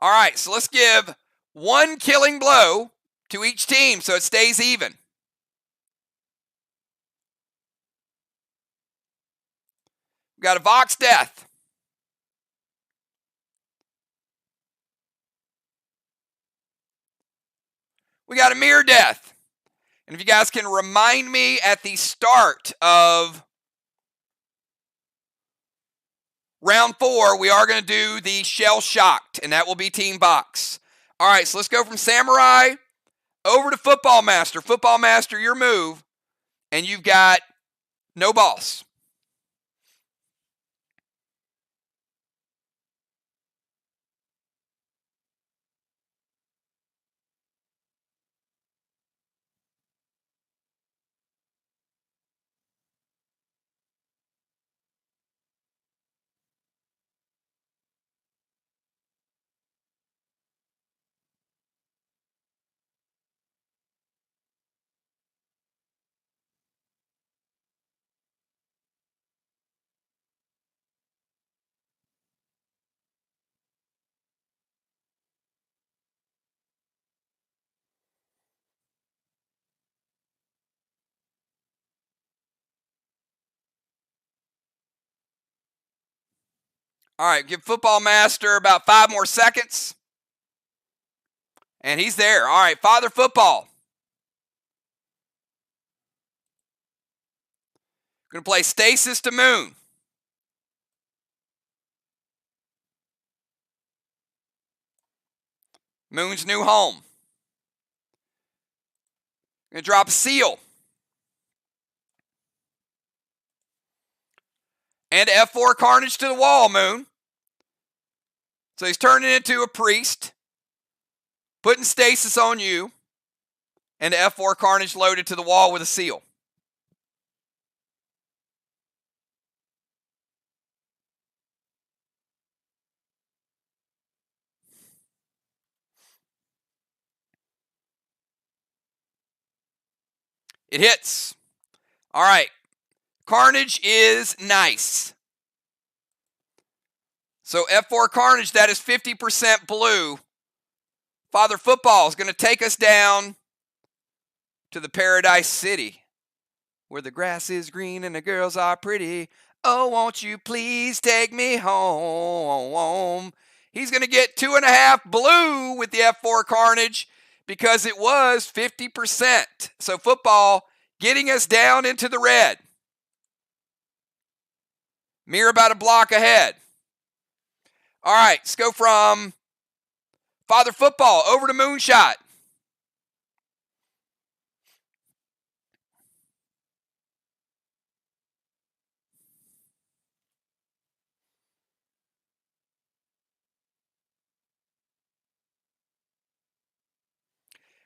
All right, so let's give one killing blow to each team so it stays even. We got a Vox death. We got a MIR death. And if you guys can remind me at the start of round 4, we are going to do the Shell Shocked, and that will be Team Vox. All right, so let's go from Samurai over to Football Master. Football Master, your move, and you've got no boss. All right, give Football Master about 5 more seconds. And he's there. All right, Father Football. Going to play Stasis to Moon. Moon's new home. Going to drop a Seal. And F4 Carnage to the wall, Moon. So he's turning into a priest. Putting Stasis on you. And F4 Carnage loaded to the wall with a Seal. It hits. All right. Carnage is nice. So F4 Carnage, that is 50% blue. Father Football is going to take us down to the Paradise City, where the grass is green and the girls are pretty. Oh, won't you please take me home? He's going to get 2.5 blue with the F4 Carnage because it was 50%. So Football getting us down into the red. MIR about a block ahead. All right, let's go from Father Football over to Moonshot.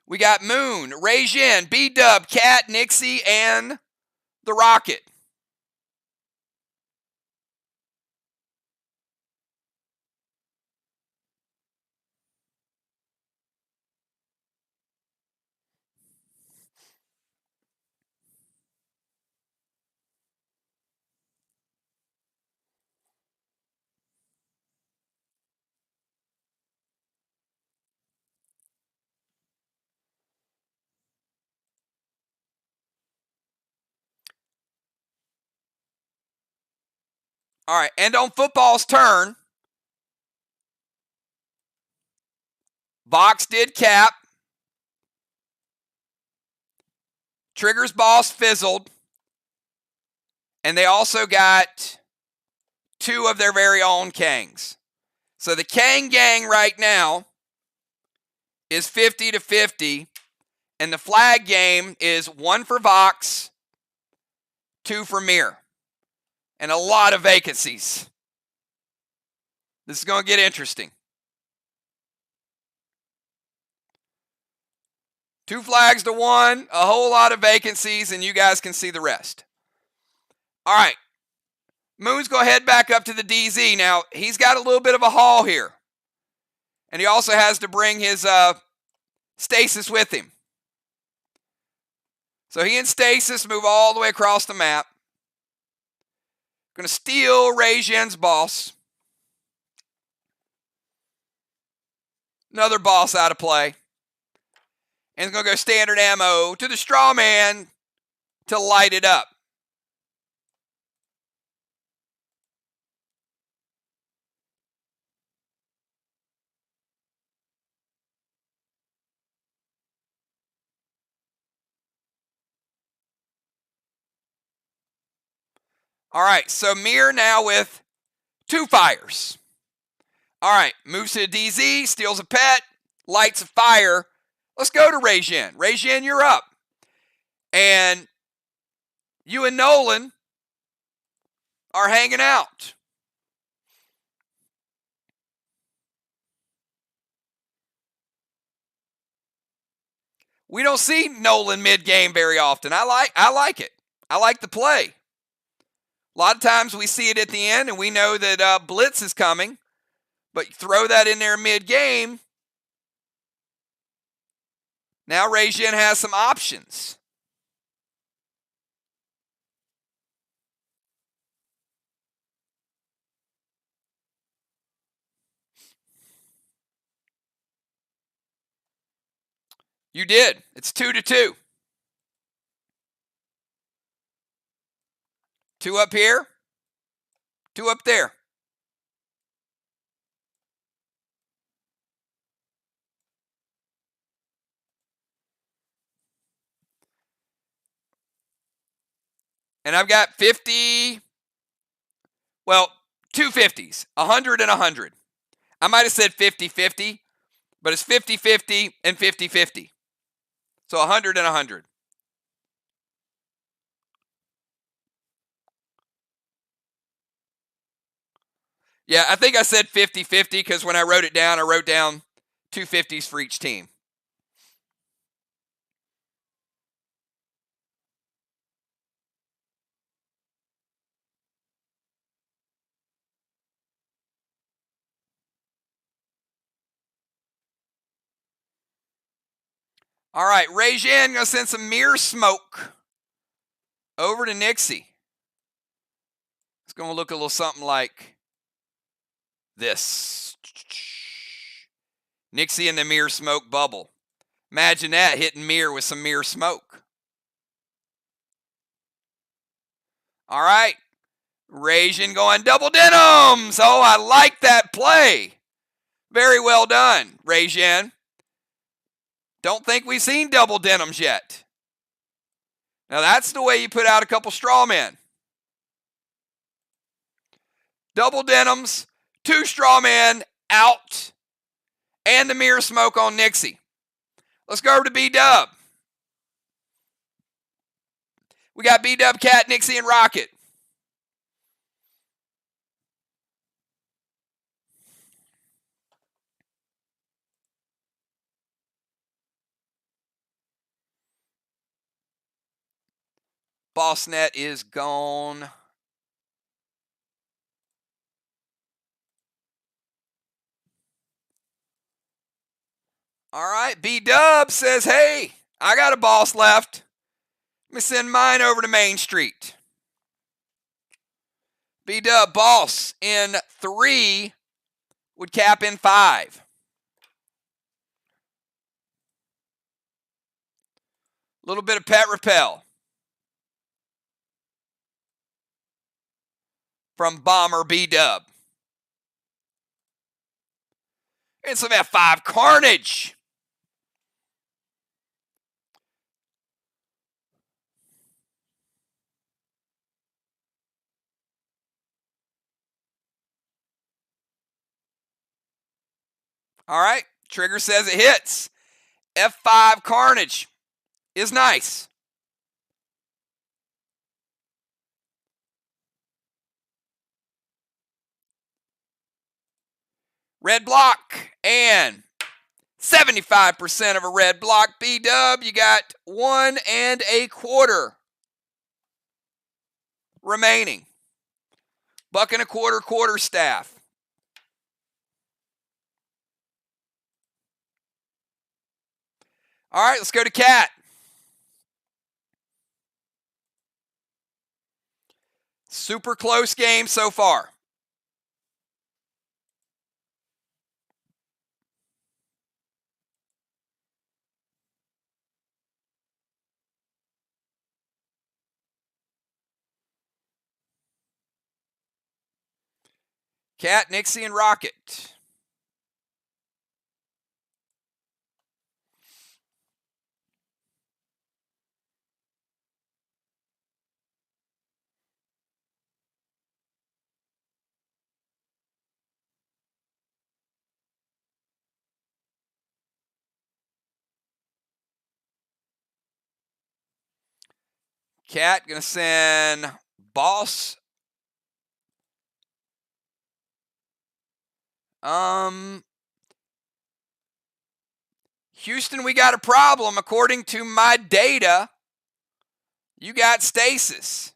We got Moon, Ray Jin, B-Dub, Cat, Nixie, and the Rocket. All right, and on Football's turn, Vox did cap. Trigger's boss fizzled. And they also got 2 of their very own Kangs. So the Kang gang right now is 50-50. And the flag game is 1 for Vox, 2 for MIR. And a lot of vacancies. This is going to get interesting. 2 flags to 1, a whole lot of vacancies, and you guys can see the rest. All right. Moon's going to head back up to the DZ. Now, he's got a little bit of a haul here. And he also has to bring his Stasis with him. So he and Stasis move all the way across the map. Going to steal Ray Jin's boss. Another boss out of play. And it's going to go standard ammo to the straw man to light it up. All right, so MIR now with 2 fires. All right, moves to the DZ, steals a pet, lights a fire. Let's go to Rejin. Rejin, you're up. And you and Nolan are hanging out. We don't see Nolan mid-game very often. I like it. I like the play. A lot of times we see it at the end, and we know that Blitz is coming. But throw that in there mid-game. Now Rejin has some options. You did. It's 2-2. 2 up here, 2 up there. And I've got 50, well, 2 50s, 100 and 100. I might have said 50-50, but it's 50-50 and 50-50. So 100 and 100. Yeah, I think I said 50-50 because when I wrote it down, I wrote down 2 50s for each team. All right, Rejin going to send some MIR smoke over to Nixie. It's going to look a little something like this. Nixie in the MIR smoke bubble. Imagine that, hitting MIR with some MIR smoke. All right, Rejin going double denims. Oh, I like that play. Very well done, Rejin. Don't think we've seen double denims yet. Now that's the way you put out a couple straw men. Double denims, 2 straw men out, and the MIR smoke on Nixie. Let's go over to B-Dub. We got B-Dub, Cat, Nixie, and Rocket. BossNet is gone. All right, B-Dub says, hey, I got a boss left. Let me send mine over to Main Street. B-Dub, boss in 3 would cap in 5. A little bit of pet repel from Bomber B-Dub. And some F5 carnage. All right, Trigger says it hits. F5 carnage is nice. Red block and 75% of a red block. B-Dub, you got 1 1/4 remaining. $1.25 quarterstaff. All right, let's go to Cat. Super close game so far. Cat, Nixie, and Rocket. Cat gonna send Boss. Houston, we got a problem. According to my data, you got stasis.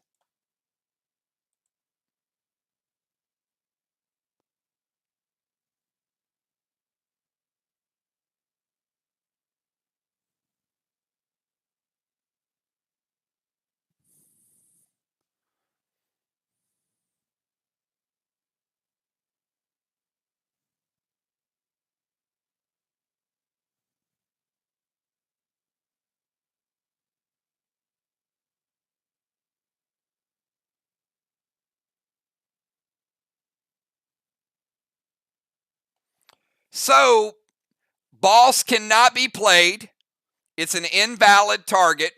So, Boss cannot be played. It's an invalid target.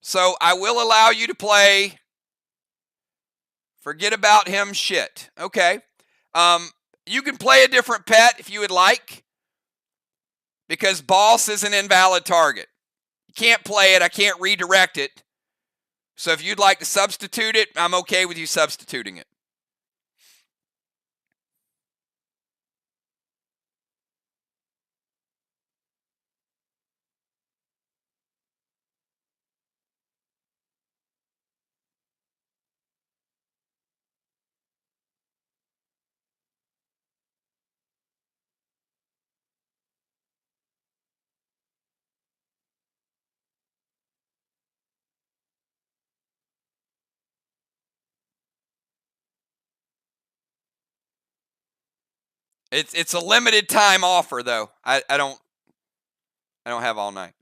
So, I will allow you to play. Forget about him shit. Okay. You can play a different pet if you would like, because Boss is an invalid target. You can't play it. I can't redirect it. So if you'd like to substitute it, I'm okay with you substituting it. It's a limited time offer though. I don't have all night.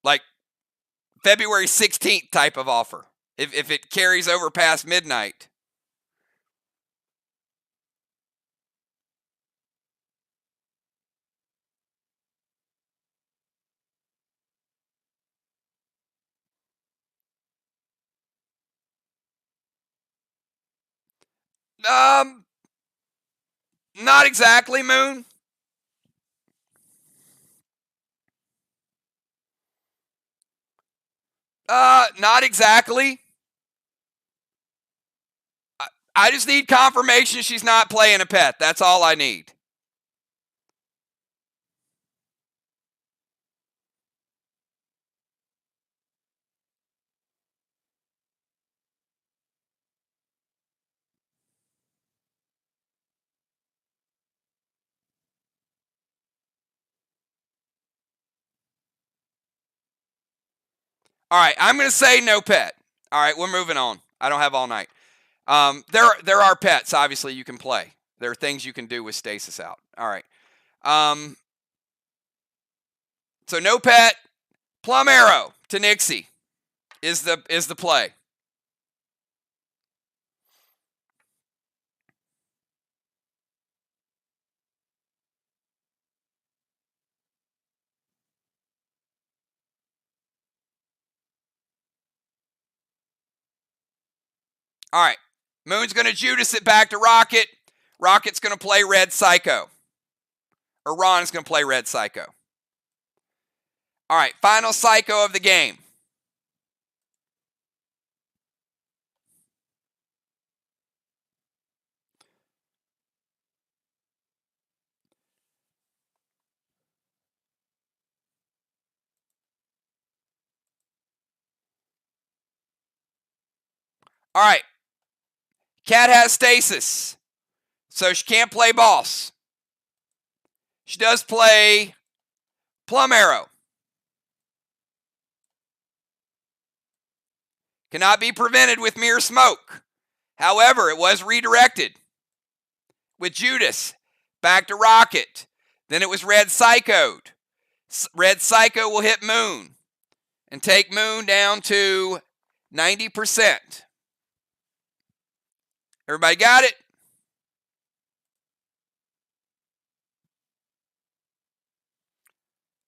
Like February 16th type of offer. If it carries over past midnight. Not exactly, Moon. Not exactly. I just need confirmation she's not playing a pet. That's all I need. All right, I'm going to say no pet. All right, we're moving on. I don't have all night. There are pets, obviously, you can play. There are things you can do with stasis out. All right. So no pet. Plum Arrow to Nixie is the play. All right. Moon's going to Judas it back to Rocket. Rocket's going to play Red Psycho. Or Ron's going to play Red Psycho. All right. Final Psycho of the game. All right. Cat has stasis, so she can't play Boss. She does play Plum Arrow. Cannot be prevented with MIR smoke. However, it was redirected with Judas back to Rocket. Then it was Red Psychoed. Red Psycho will hit Moon and take Moon down to 90%. Everybody got it?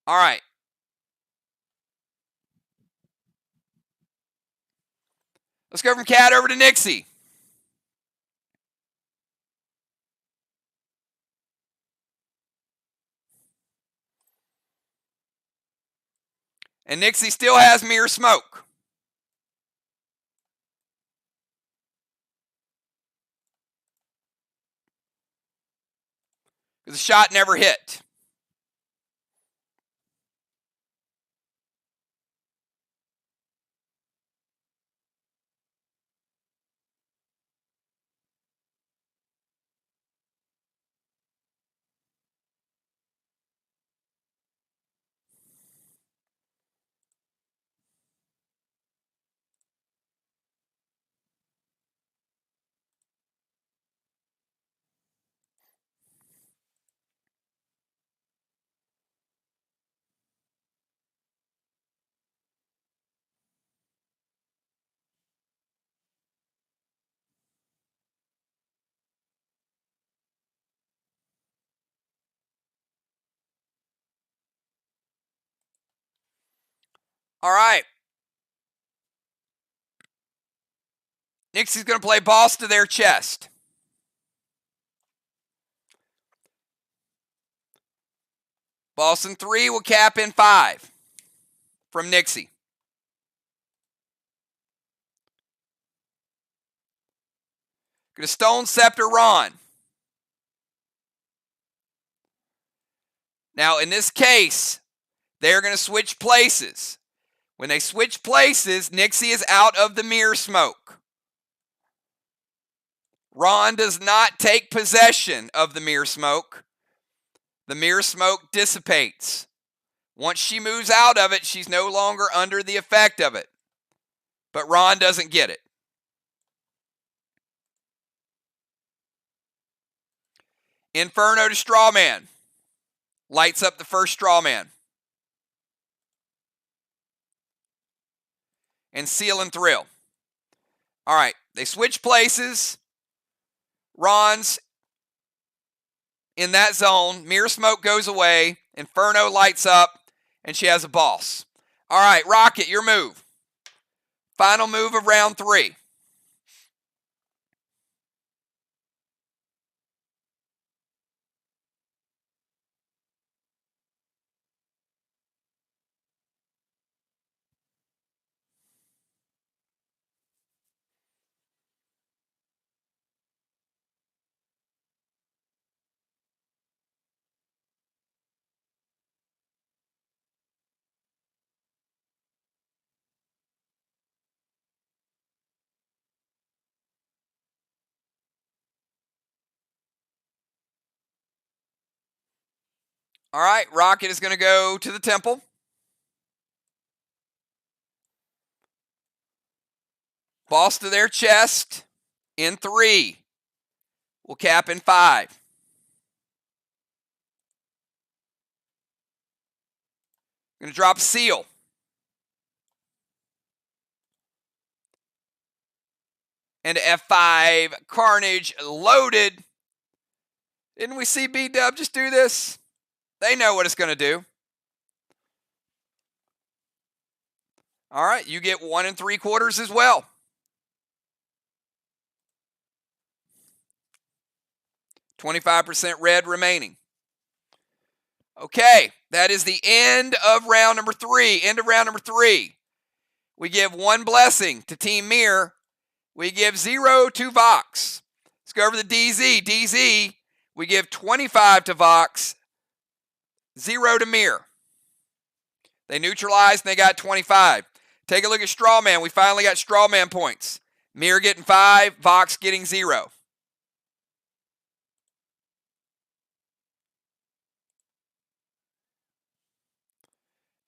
All right. Let's go from Cat over to Nixie. And Nixie still has MIR smoke. Because the shot never hit. All right. Nixie's going to play balls to their chest. Boston 3 will cap in 5 from Nixie. Going to Stone Scepter Ron. Now, in this case, they're going to switch places. When they switch places, Nixie is out of the MIR smoke. Ron does not take possession of the MIR smoke. The MIR smoke dissipates. Once she moves out of it, she's no longer under the effect of it. But Ron doesn't get it. Inferno to Strawman. Lights up the first Strawman. And Seal and Thrill. All right, they switch places. Ron's in that zone. MIR smoke goes away. Inferno lights up, and she has a boss. All right, Rocket, your move. Final move of round 3. All right, Rocket is going to go to the temple. Boss to their chest in 3. We'll cap in 5. Going to drop Seal. And F5, Carnage loaded. Didn't we see B-Dub just do this? They know what it's going to do. All right, you get 1 3/4 as well. $25% red remaining. Okay, that is the end of round number 3. End of round number 3. We give 1 blessing to Team MIR. We give 0 to Vox. Let's go over to DZ. DZ, we give 25 to Vox, 0 to MIR. They neutralized and they got 25. Take a look at Strawman. We finally got Strawman points. MIR getting 5, Vox getting 0.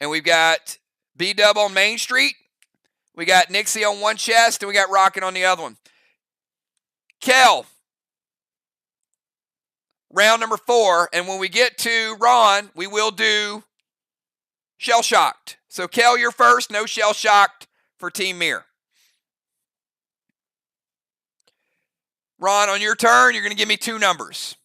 And we've got B-Dub on Main Street We got Nixie on one chest, and we got Rocket on the other one. Kel, round number 4, and when we get to Ron, we will do Shell Shocked. So, Kel, you're first. No Shell Shocked for Team MIR. Ron, on your turn, you're going to give me 2 numbers.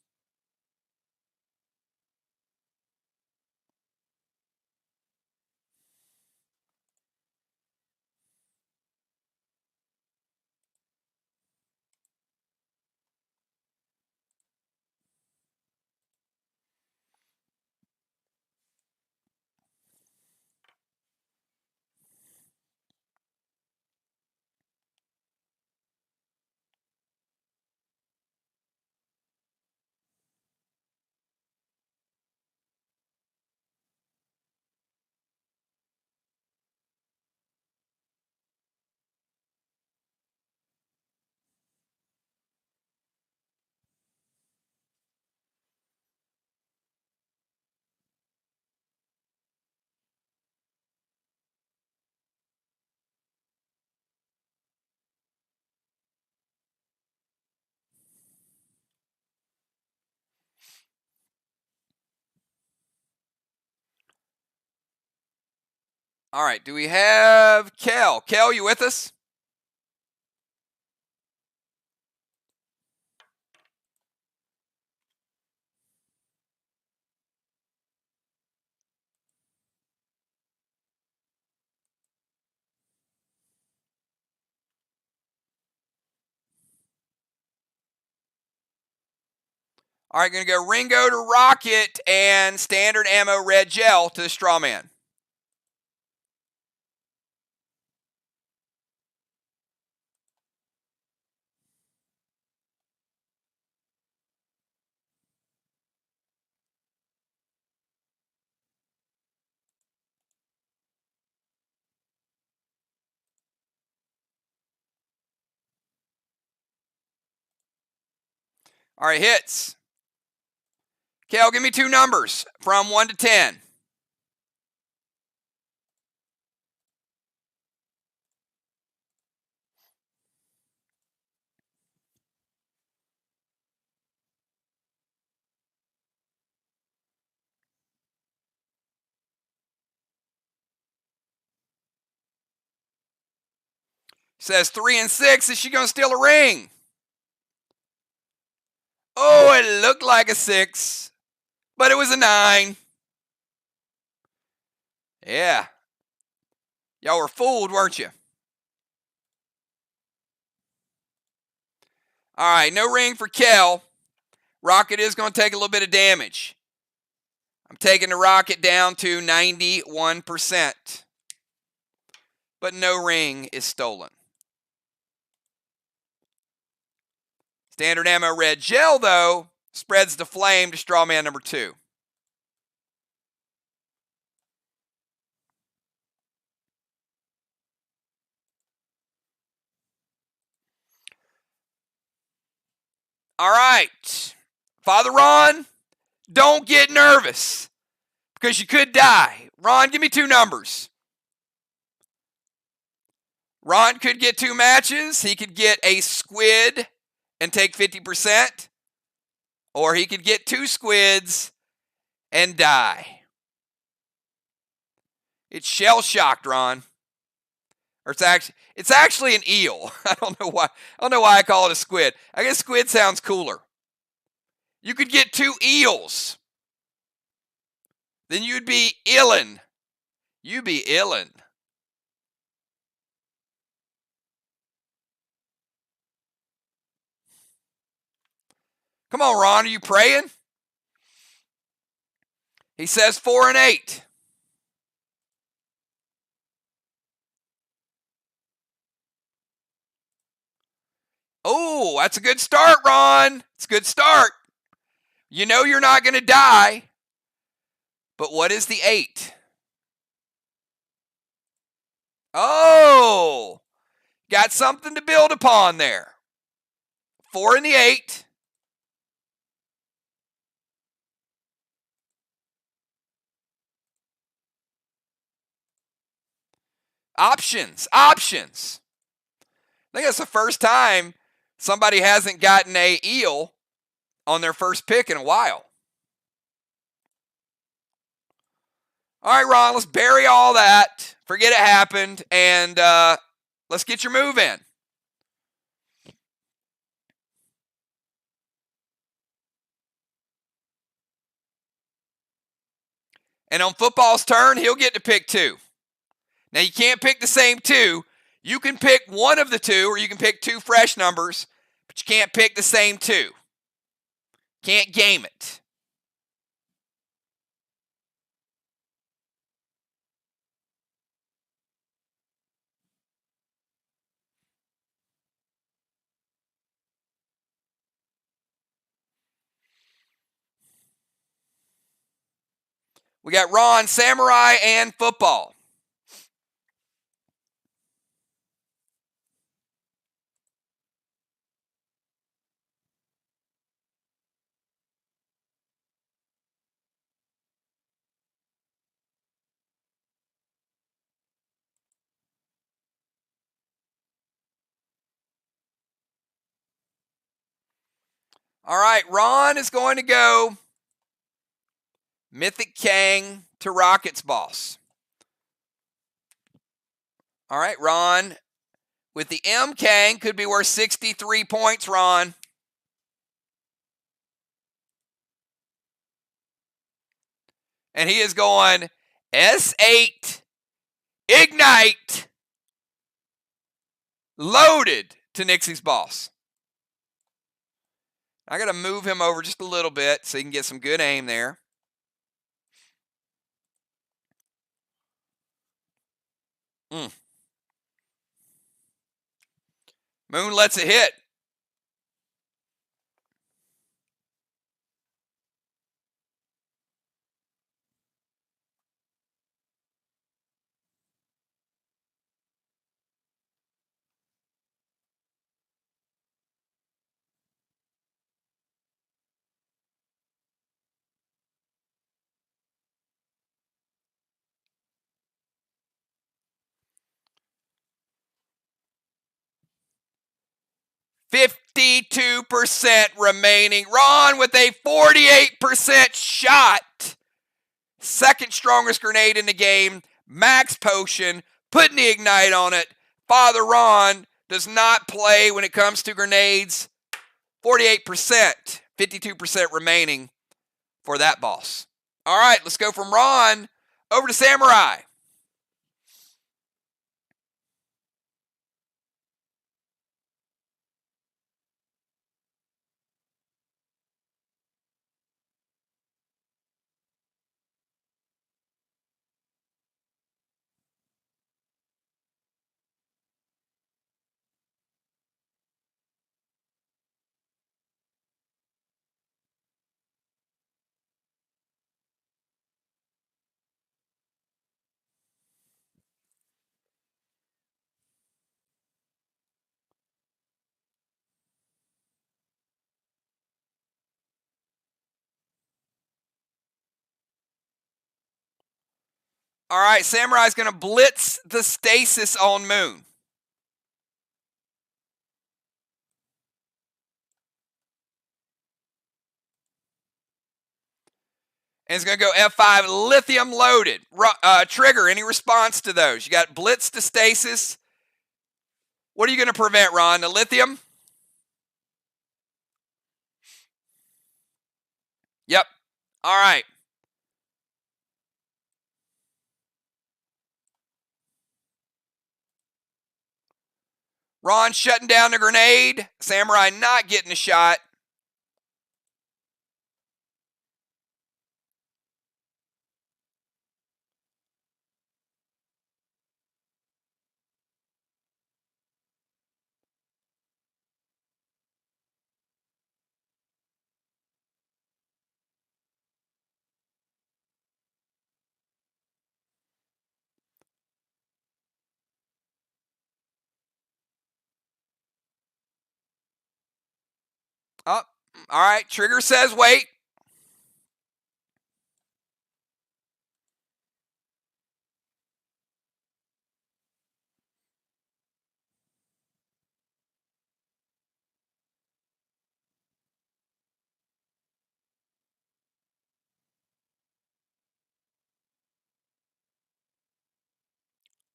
All right, do we have Kel? Kel, you with us? All right, going to go Ringo to Rocket and standard ammo red gel to the straw man. All right, hits. Kel, give me 2 numbers from 1 to 10. Says 3 and 6. Is she going to steal a ring? Oh, it looked like a 6, but it was a 9. Yeah. Y'all were fooled, weren't you? All right, no ring for Kel. Rocket is going to take a little bit of damage. I'm taking the Rocket down to 91%. But no ring is stolen. Standard ammo red gel, though, spreads the flame to straw man number 2. All right. Father Ron, don't get nervous because you could die. Ron, give me 2 numbers. Ron could get 2 matches. He could get a squid and take 50%. Or he could get 2 squids and die. It's shell shocked, Ron. Or it's actually an eel. I don't know why I call it a squid. I guess squid sounds cooler. You could get 2 eels. Then you'd be illin'. You'd be illin'. Come on, Ron, are you praying? He says 4 and 8. Oh, that's a good start, Ron. It's a good start. You know you're not going to die. But what is the 8? Oh, got something to build upon there. 4 and the 8. Options. I think that's the first time somebody hasn't gotten a eel on their first pick in a while. All right, Ron, let's bury all that. Forget it happened, and let's get your move in. And on football's turn, he'll get to pick 2. Now, you can't pick the same 2. You can pick one of the 2, or you can pick 2 fresh numbers, but you can't pick the same 2. Can't game it. We got Ron, Samurai, and football. All right, Ron is going to go Mythic Kang to Rockets Boss. All right, Ron, with the M Kang, could be worth 63 points, Ron. And he is going S8 Ignite loaded to Nixie's Boss. I got to move him over just a little bit so he can get some good aim there. Moon lets it hit. %52 remaining. Ron with a 48% shot. Second strongest grenade in the game. Max potion. Putting the ignite on it. Father Ron does not play when it comes to grenades. 48%. 52% remaining for that boss. All right, let's go from Ron over to Samurai. All right, Samurai's going to blitz the stasis on Moon. And it's going to go F5 lithium loaded. Trigger, any response to those? You got blitz to stasis. What are you going to prevent, Ron? The lithium? Yep. All right. Ron shutting down the grenade. Samurai not getting a shot. Oh, all right. Trigger says wait.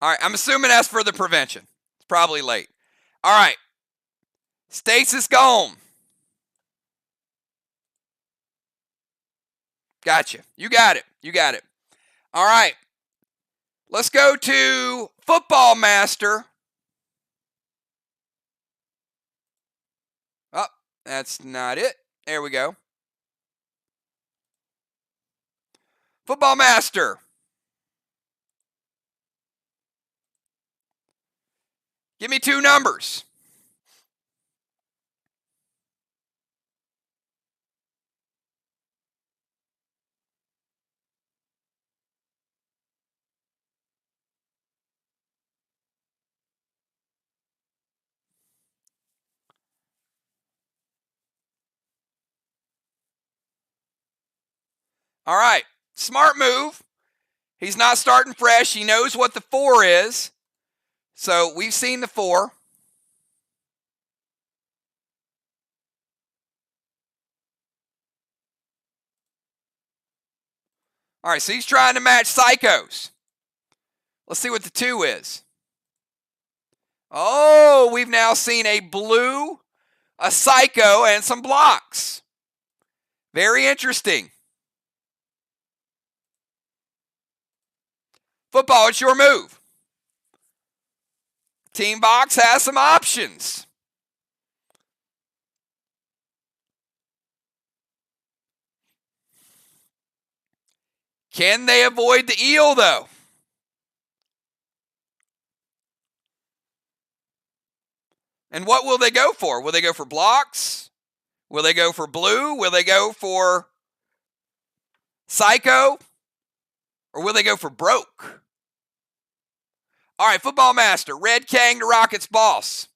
All right, I'm assuming that's for the prevention. It's probably late. All right. Stasis gone. Gotcha. You got it. You got it. All right. Let's go to Football Master. Oh, that's not it. There we go. Football Master. Give me two numbers. All right. Smart move. He's not starting fresh. He knows what the 4 is. So we've seen the 4. All right, so he's trying to match Psychos. Let's see what the 2 is. Oh, we've now seen a blue, a Psycho, and some blocks. Very interesting. Football, it's your move. Team VOX has some options. Can they avoid the eel, though? And what will they go for? Will they go for blocks? Will they go for blue? Will they go for Psycho? Or will they go for broke? All right, Football Master. Red Kang to Rockets Boss.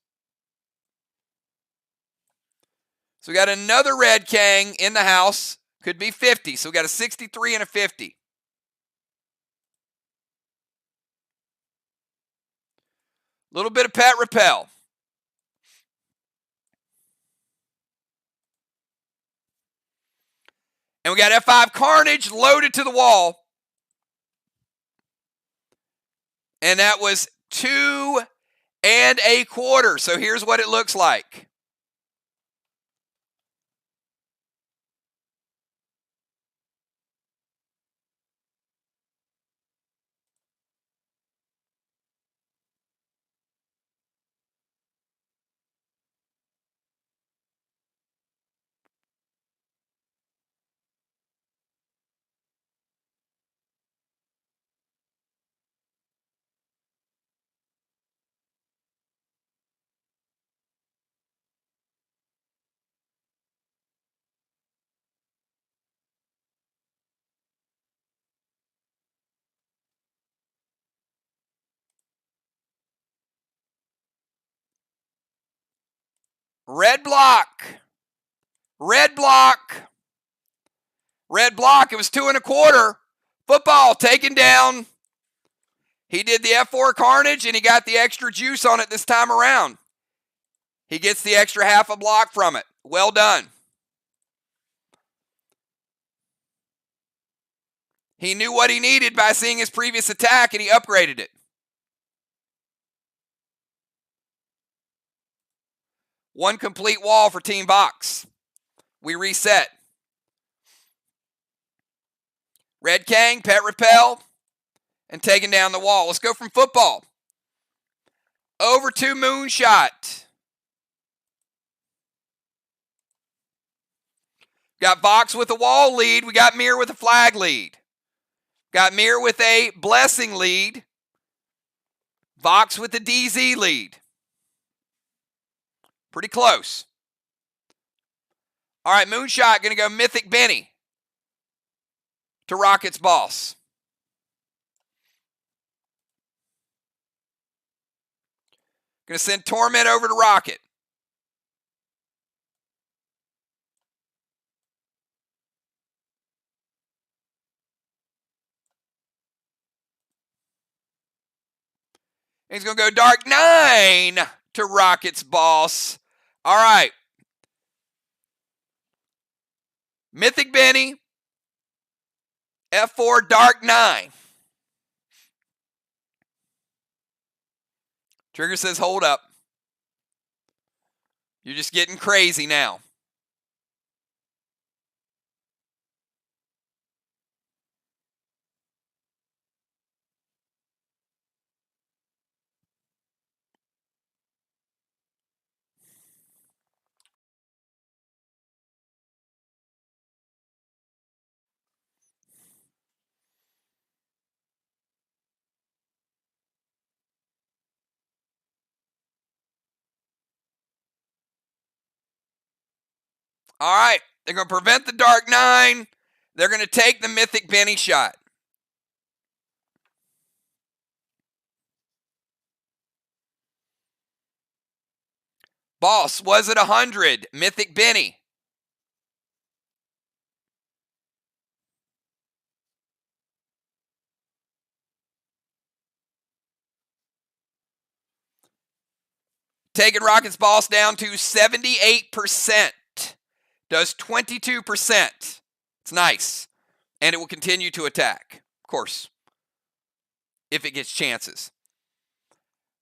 So we got another Red Kang in the house. Could be 50. So we got a 63 and a 50. Little bit of pet repel. And we got F5 Carnage loaded to the wall. And that was 2 1/4. So here's what it looks like. Red block. Red block. Red block. It was 2 1/4. Football taken down. He did the F4 Carnage, and he got the extra juice on it this time around. He gets the extra half a block from it. Well done. He knew what he needed by seeing his previous attack, and he upgraded it. One complete wall for Team VOX. We reset. Red Kang, pet repel, and taking down the wall. Let's go from football. Over to Moonshot. Got VOX with a wall lead. We got MIR with a flag lead. Got MIR with a blessing lead. VOX with the DZ lead. Pretty close. All right, Moonshot going to go Mythic Benny to Rockets Boss. Going to send Torment over to Rocket. He's going to go Dark 9 to Rockets Boss. All right. Mythic Benny. F4 Dark 9. Trigger says hold up. You're just getting crazy now. All right. They're going to prevent the Dark 9. They're going to take the Mythic Benny shot. Boss, was it 100? Mythic Benny. Taking Rocket's Boss down to 78%. Does 22%. It's nice. And it will continue to attack, of course, if it gets chances.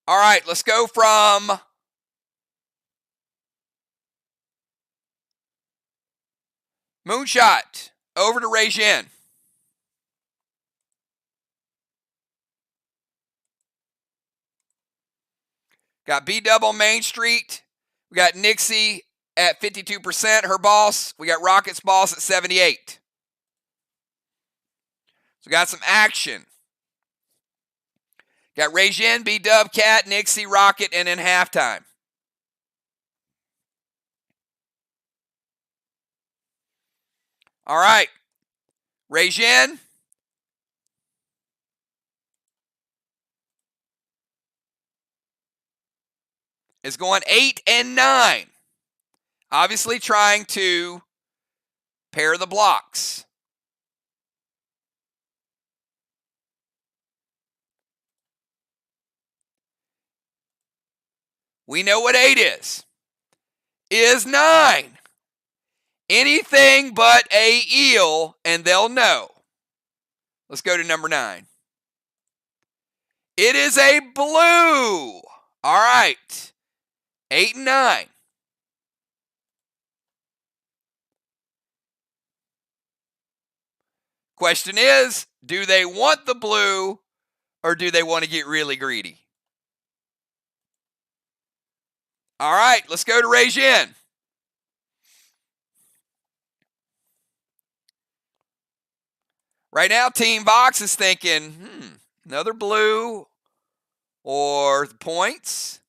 All right, let's go from Moonshot over to Regin. Got B-Dub on Main Street. We got Nixie at 52%, her boss. We got Rocket's boss at 78. So we got some action. Got Regin, B-Dub, Cat, Nixie, Rocket, and then halftime. All right. Regin. Is going 8 and 9. Obviously trying to pair the blocks. We know what 8 is. Is 9. Anything but a eel, and they'll know. Let's go to number 9. It is a blue. All right. 8 and 9. Question is, do they want the blue or do they want to get really greedy? All right, let's go to Regin. Right now, Team Vox is thinking, another blue or the points.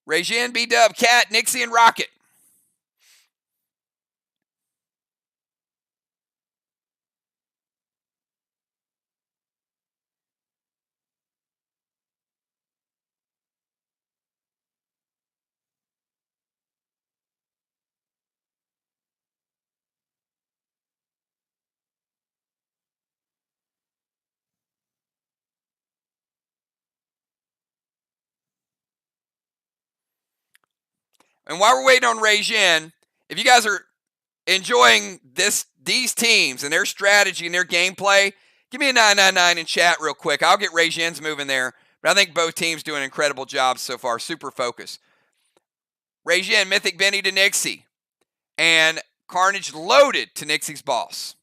Regin, B-Dub, Cat, Nixie, and Rocket. And while we're waiting on Regin, if you guys are enjoying these teams and their strategy and their gameplay, give me a 999 in chat real quick. I'll get Regin's moving there. But I think both teams do an incredible job so far. Super focused. Regin, Mythic Benny to Nixie. And Carnage loaded to Nixie's boss.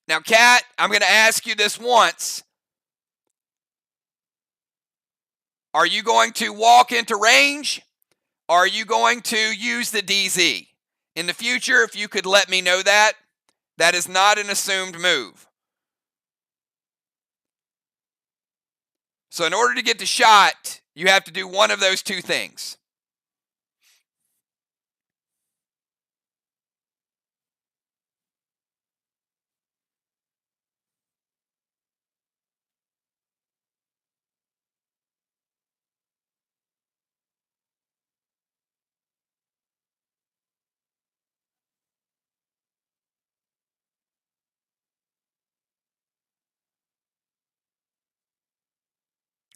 Now, Kat, I'm going to ask you this once. Are you going to walk into range? Or are you going to use the DZ? In the future, if you could let me know that, that is not an assumed move. So in order to get the shot, you have to do one of those two things.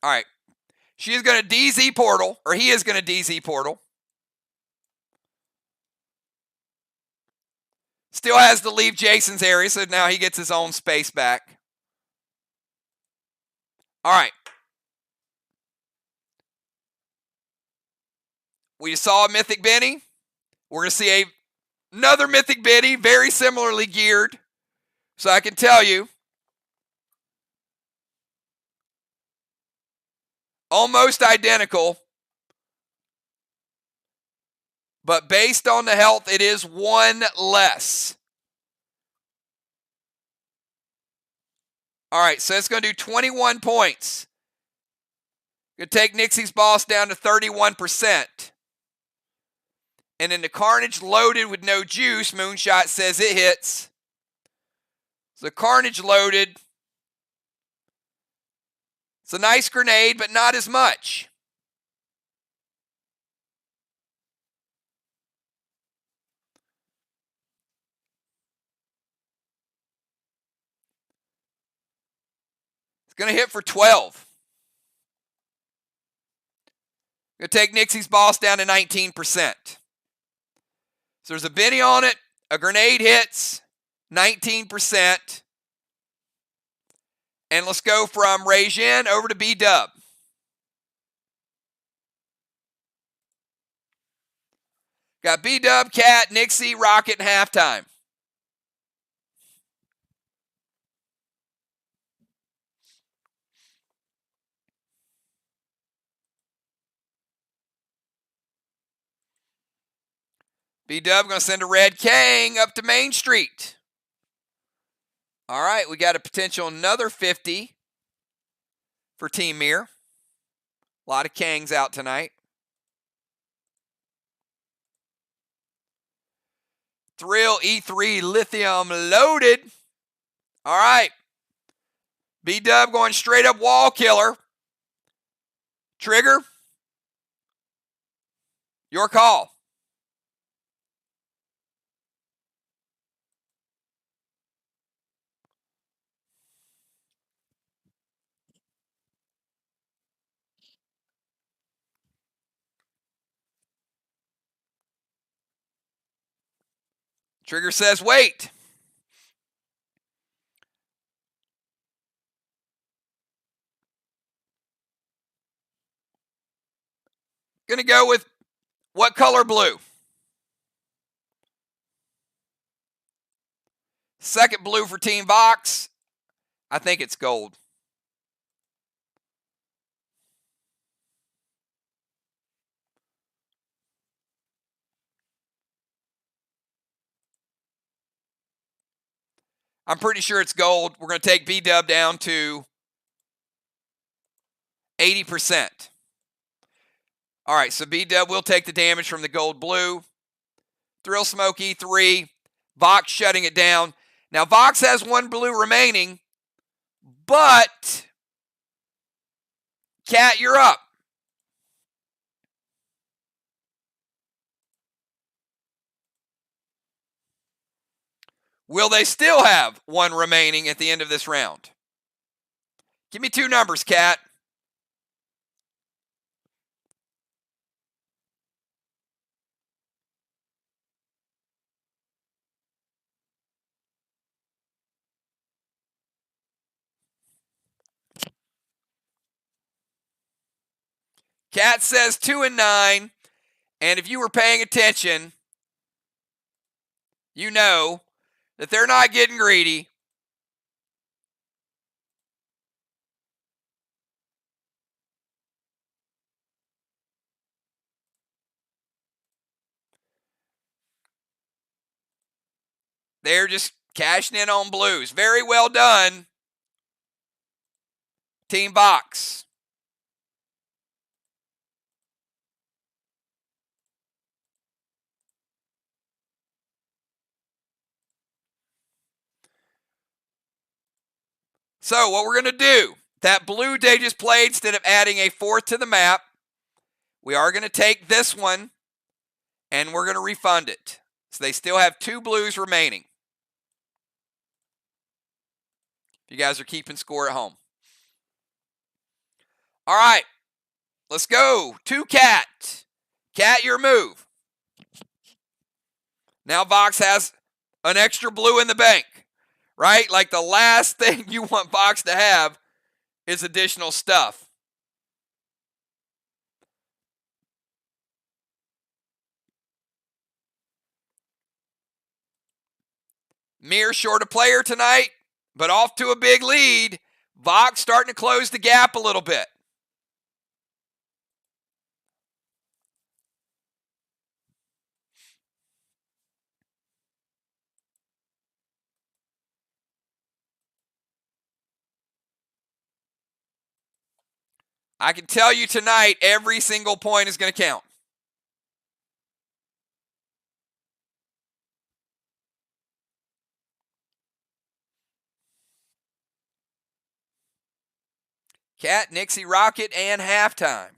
All right. She is going to DZ portal, or he is going to DZ portal. Still has to leave Jason's area, so now he gets his own space back. All right. We just saw a Mythic Benny. We're going to see another Mythic Benny, very similarly geared. So I can tell you, almost identical. But based on the health, it is one less. All right, so it's going to do 21 points. Going to take Nixie's boss down to 31%. And then the Carnage loaded with no juice. Moonshot says it hits. So Carnage loaded. It's a nice grenade, but not as much. It's going to hit for 12. Going to take Nixie's boss down to 19%. So there's a Benny on it. A grenade hits. 19%. And let's go from Rajin over to B-Dub. Got B-Dub, Cat, Nixie, Rocket, and halftime. B-Dub going to send a Red Kang up to Main Street. All right, we got a potential another 50 for Team MIR. A lot of Kangs out tonight. Thrill E3 Lithium loaded. All right. B-Dub going straight up wall killer. Trigger. Your call. Trigger says wait. Going to go with what color blue? Second blue for Team VOX. I think it's gold. I'm pretty sure it's gold. We're going to take B-Dub down to 80%. All right, so B-Dub will take the damage from the gold-blue. Thrill Smoke E3. VOX shutting it down. Now, VOX has one blue remaining, but Cat, you're up. Will they still have one remaining at the end of this round? Give me two numbers, Cat. Cat says 2 and 9. And if you were paying attention, you know that they're not getting greedy. They're just cashing in on blues. Very well done, Team VOX. So what we're going to do, that blue they just played, instead of adding a fourth to the map, we are going to take this one and we're going to refund it. So they still have two blues remaining. If you guys are keeping score at home. All right, let's go to Cat. Cat, your move. Now Vox has an extra blue in the bank, right? Like the last thing you want Vox to have is additional stuff. MIR short a player tonight, but off to a big lead. Vox starting to close the gap a little bit. I can tell you tonight, every single point is going to count. Cat, Nixie, Rocket, and halftime.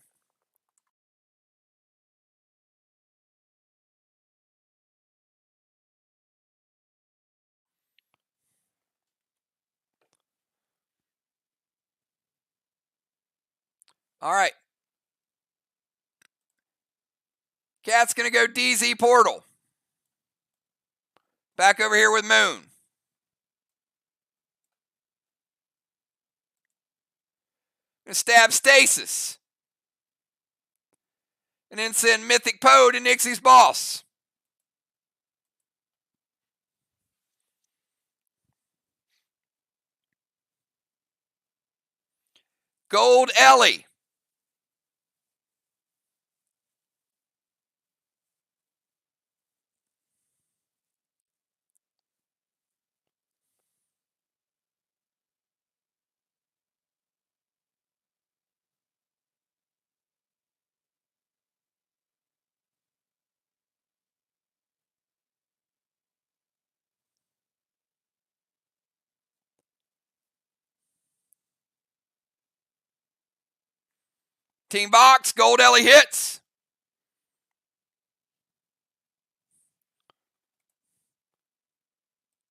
All right. Cat's going to go DZ Portal. Back over here with Moon. Going to stab Stasis. And then send Mythic Poe to Nixie's boss. Gold Ellie. Team Box, Gold Ellie hits.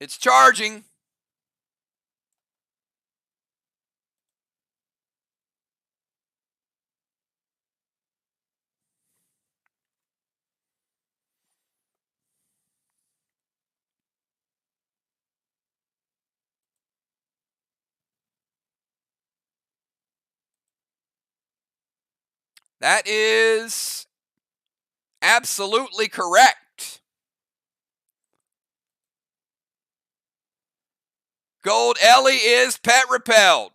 It's charging. That is absolutely correct. Gold Ellie is pet repelled.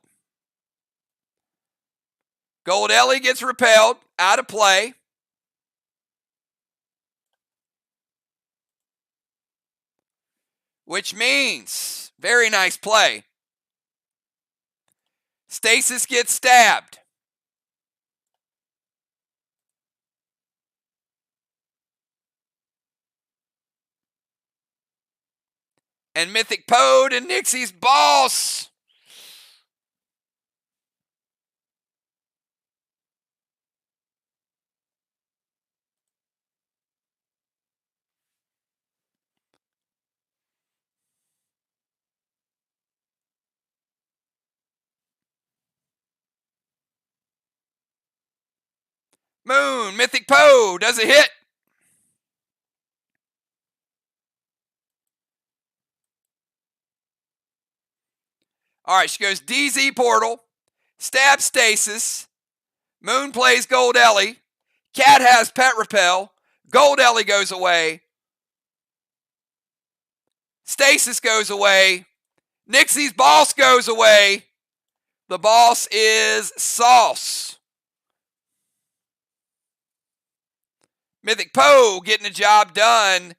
Gold Ellie gets repelled, out of play. Which means, very nice play. Stasis gets stabbed. And Mythic Poe to Nixie's boss. Moon, Mythic Poe does a hit. All right, she goes DZ Portal, stabs Stasis. Moon plays Gold Ellie. Cat has Pet Repel. Gold Ellie goes away. Stasis goes away. Nixie's boss goes away. The boss is Sauce. Mythic Poe getting the job done.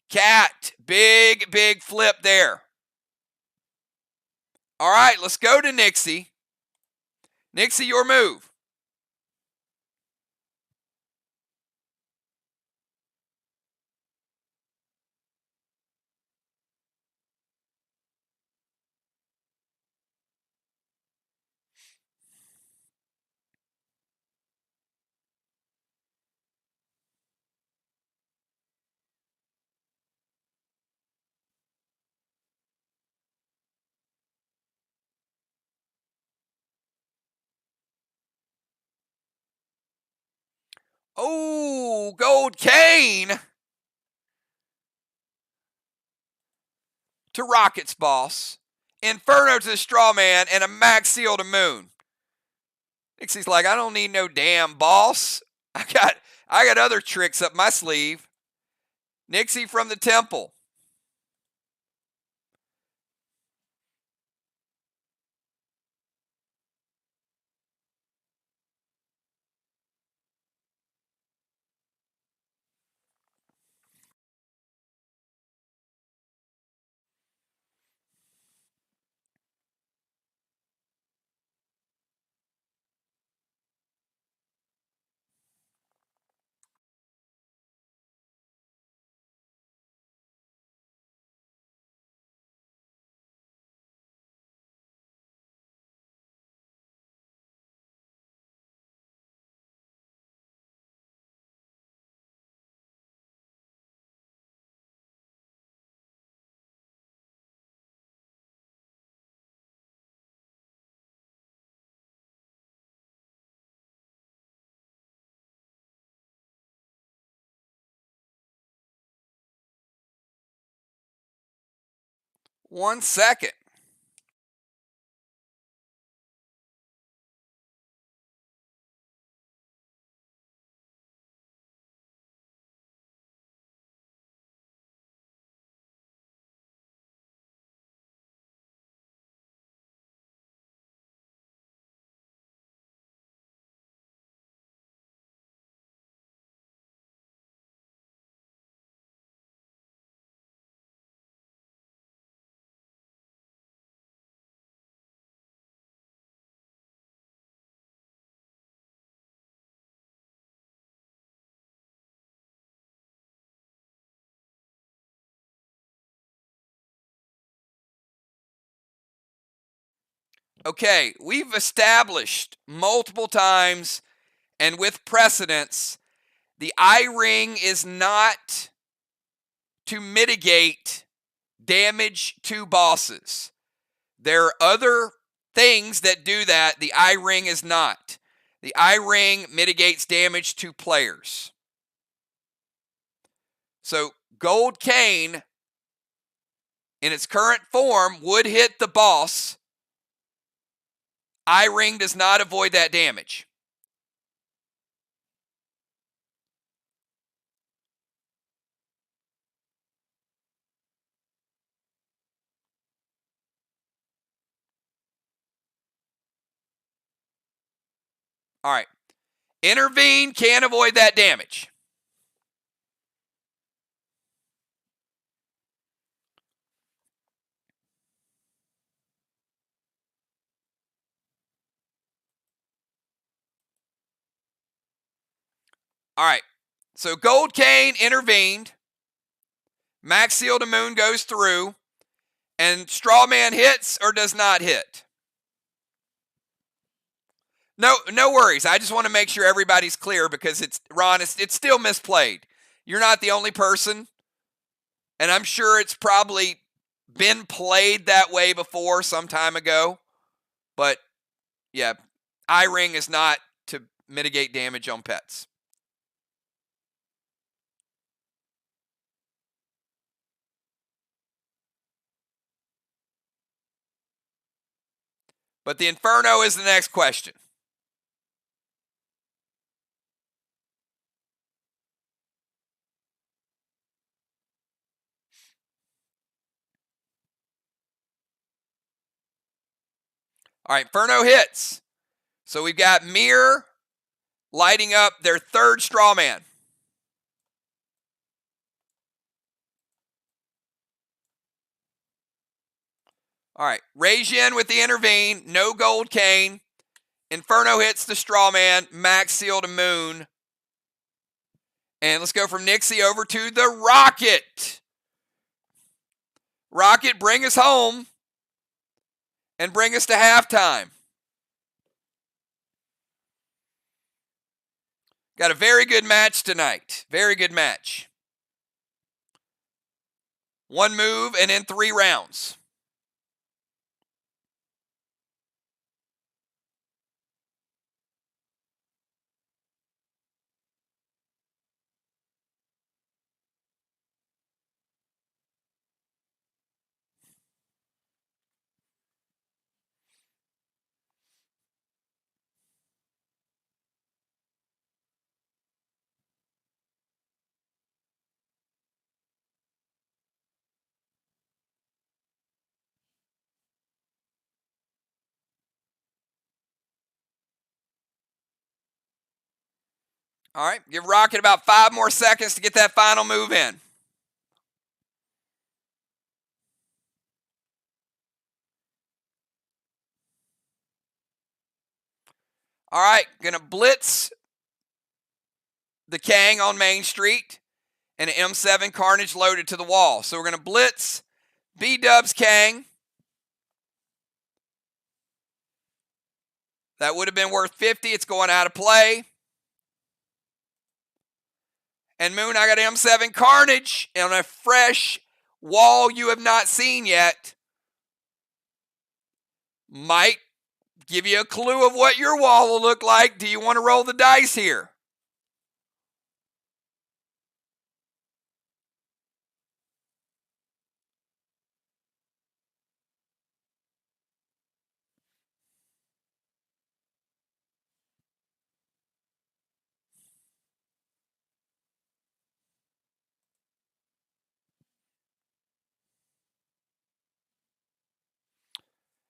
Cat, big flip there. All right, let's go to Nixie. Nixie, your move. Oh, Gold Cane to Rockets Boss. Inferno to the Straw Man, and a Max Seal to Moon. Nixie's like, I don't need no damn boss. I got other tricks up my sleeve. Nixie from the Temple. One second. Okay, we've established multiple times and with precedence, the eye ring is not to mitigate damage to bosses. There are other things that do that. The eye ring is not. The eye ring mitigates damage to players. So Gold Cane, in its current form, would hit the boss. Eye ring does not avoid that damage. All right. Intervene can avoid that damage. All right. So Gold Cane intervened. Max Seal to Moon goes through. And Strawman hits or does not hit. No worries. I just want to make sure everybody's clear because Ron, it's still misplayed. You're not the only person. And I'm sure it's probably been played that way before some time ago. But yeah, eye ring is not to mitigate damage on pets. But the Inferno is the next question. All right, Inferno hits. So we've got MIR lighting up their third Strawman. All right, Rajin with the intervene, no Gold Cane. Inferno hits the Strawman, Max Seal to Moon. And let's go from Nixie over to the Rocket. Rocket, bring us home and bring us to halftime. Got a very good match tonight. Very good match. One move and in 3 rounds. All right, give Rocket about 5 more seconds to get that final move in. All right, gonna blitz the Kang on Main Street and an M7 Carnage loaded to the wall. So we're gonna blitz B-Dub's Kang. That would have been worth 50. It's going out of play. And Moon, I got M7 Carnage on a fresh wall you have not seen yet. Might give you a clue of what your wall will look like. Do you want to roll the dice here?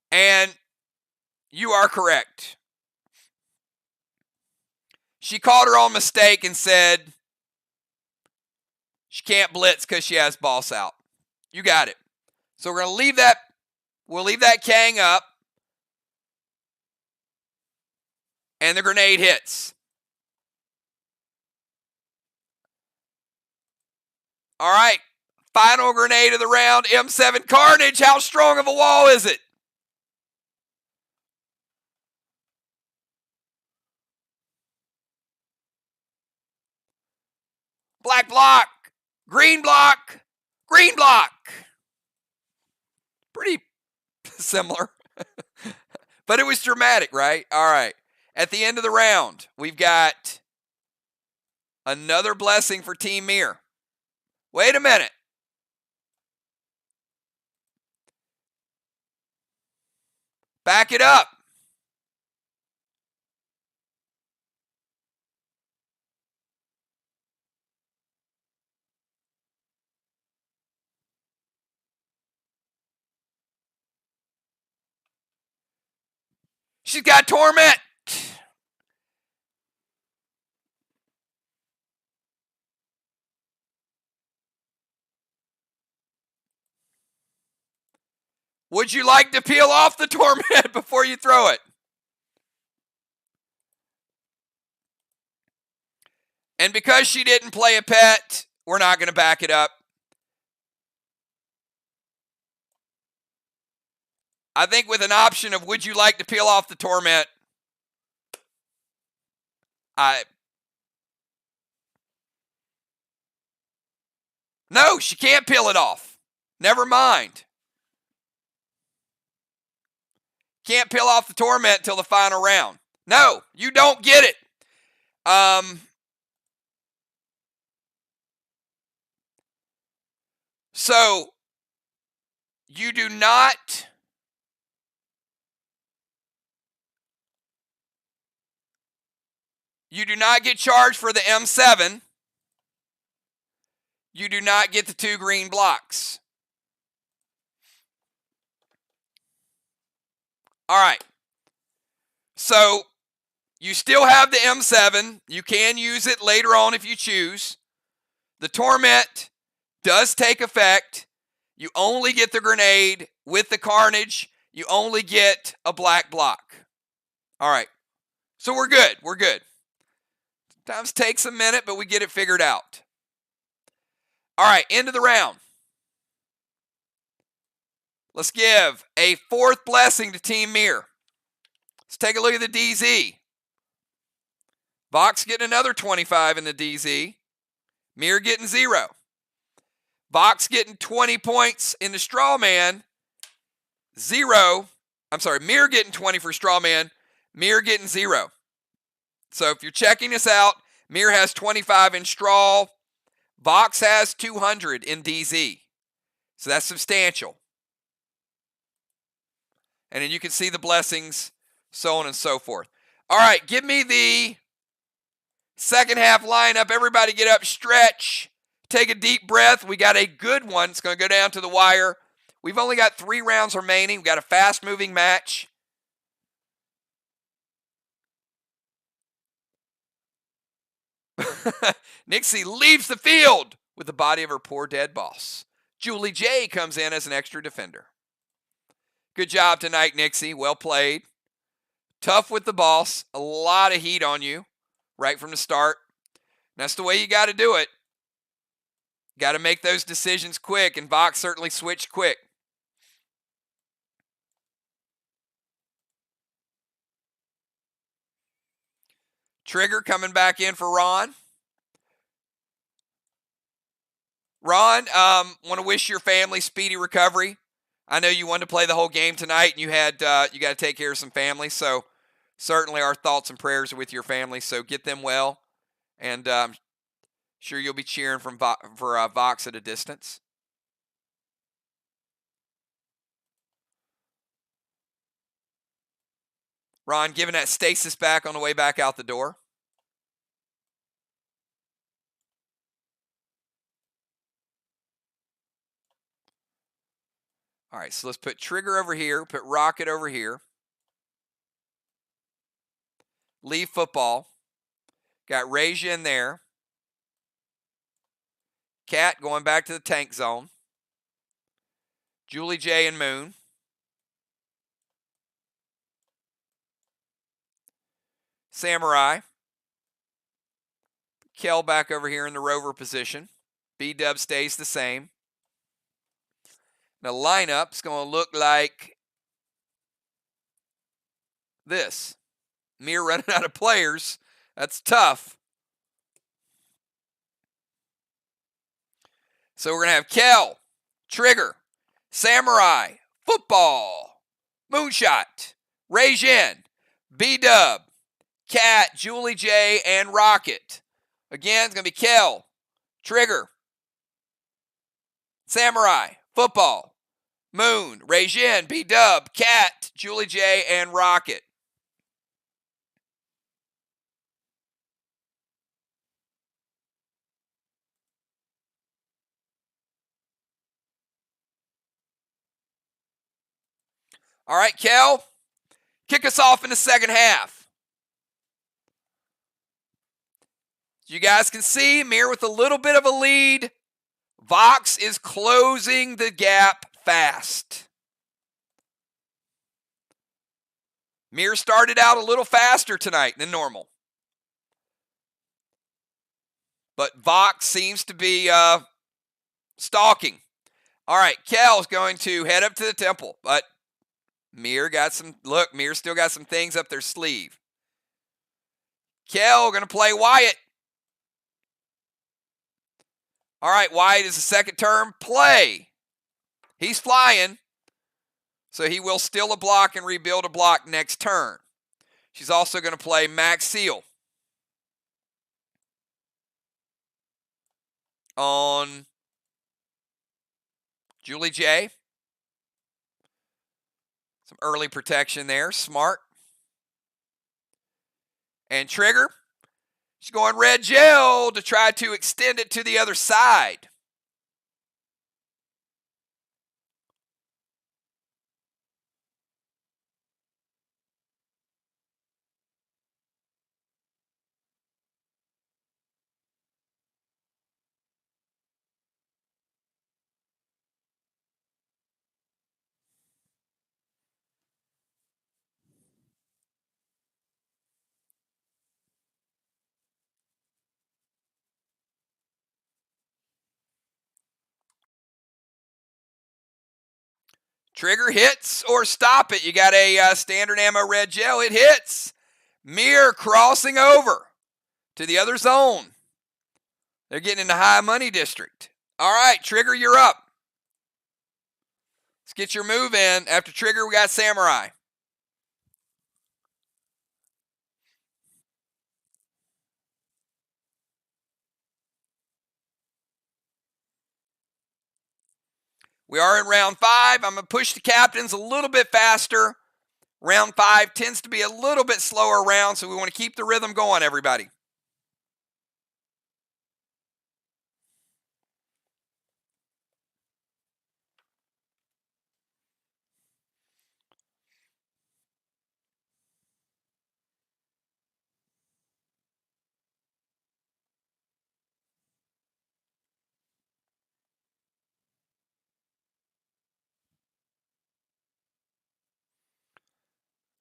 And you are correct. She called her own mistake and said she can't blitz because she has boss out. You got it. So we're going to leave that. We'll leave that Kang up. And the grenade hits. All right. Final grenade of the round. M7 Carnage. How strong of a wall is it? Black block. Green block. Green block. Pretty similar. But it was dramatic, right? All right. At the end of the round, we've got another blessing for Team MIR. Wait a minute. Back it up. She's got Torment. Would you like to peel off the Torment before you throw it? And because she didn't play a pet, we're not going to back it up. I think with an option of would you like to peel off the Torment, no, she can't peel it off. Never mind. Can't peel off the Torment till the final round. No, you don't get it. So you do not get charged for the M7. You do not get the 2 green blocks. All right. So you still have the M7. You can use it later on if you choose. The Torment does take effect. You only get the grenade with the Carnage. You only get a black block. All right. So we're good. We're good. Sometimes takes a minute, but we get it figured out. All right, end of the round. Let's give a 4th blessing to Team MIR. Let's take a look at the DZ. Vox getting another 25 in the DZ. MIR getting 0. Vox getting 20 points in the Strawman. 0. I'm sorry, MIR getting 20 for Strawman. MIR getting 0. So if you're checking this out, MIR has 25 in Straw. Vox has 200 in DZ. So that's substantial. And then you can see the blessings, so on and so forth. All right, give me the second half lineup. Everybody get up, stretch, take a deep breath. We got a good one. It's going to go down to the wire. We've only got 3 rounds remaining. We've got a fast-moving match. Nixie leaves the field with the body of her poor dead boss. Julie J comes in as an extra defender. Good job tonight, Nixie. Well played. Tough with the boss. A lot of heat on you right from the start. That's the way you got to do it. Got to make those decisions quick, and Vox certainly switched quick. Trigger coming back in for Ron. Ron, want to wish your family speedy recovery. I know you wanted to play the whole game tonight, and you got to take care of some family. So certainly our thoughts and prayers are with your family. So get them well, and I'm sure you'll be cheering for Vox at a distance. Ron giving that stasis back on the way back out the door. All right, so let's put Trigger over here, put Rocket over here. Leave football. Got Reja in there. Cat going back to the tank zone. Julie J and Moon. Samurai. Kel back over here in the rover position. B-Dub stays the same. The lineup's going to look like this. MIR running out of players. That's tough. So we're going to have Kel, Trigger, Samurai, Football, Moonshot, Rajin, B-Dub, Cat, Julie J, and Rocket. Again, it's going to be Kel, Trigger, Samurai, Football, Moon, Rajin, B-Dub, Cat, Julie J, and Rocket. All right, Kel, kick us off in the second half. You guys can see MIR with a little bit of a lead. Vox is closing the gap fast. MIR started out a little faster tonight than normal. But Vox seems to be stalking. All right, Kel's going to head up to the temple, but MIR still got some things up their sleeve. Kel going to play Wyatt. All right, Wyatt is a second term play. He's flying, so he will steal a block and rebuild a block next turn. She's also going to play Max Seal on Julie J. Some early protection there. Smart. And Trigger. She's going red gel to try to extend it to the other side. Trigger hits or stop it. You got a standard ammo red gel. It hits. MIR crossing over to the other zone. They're getting in the high money district. All right, Trigger, you're up. Let's get your move in. After Trigger, we got Samurai. We are in round 5. I'm going to push the captains a little bit faster. Round 5 tends to be a little bit slower round, so we want to keep the rhythm going, everybody.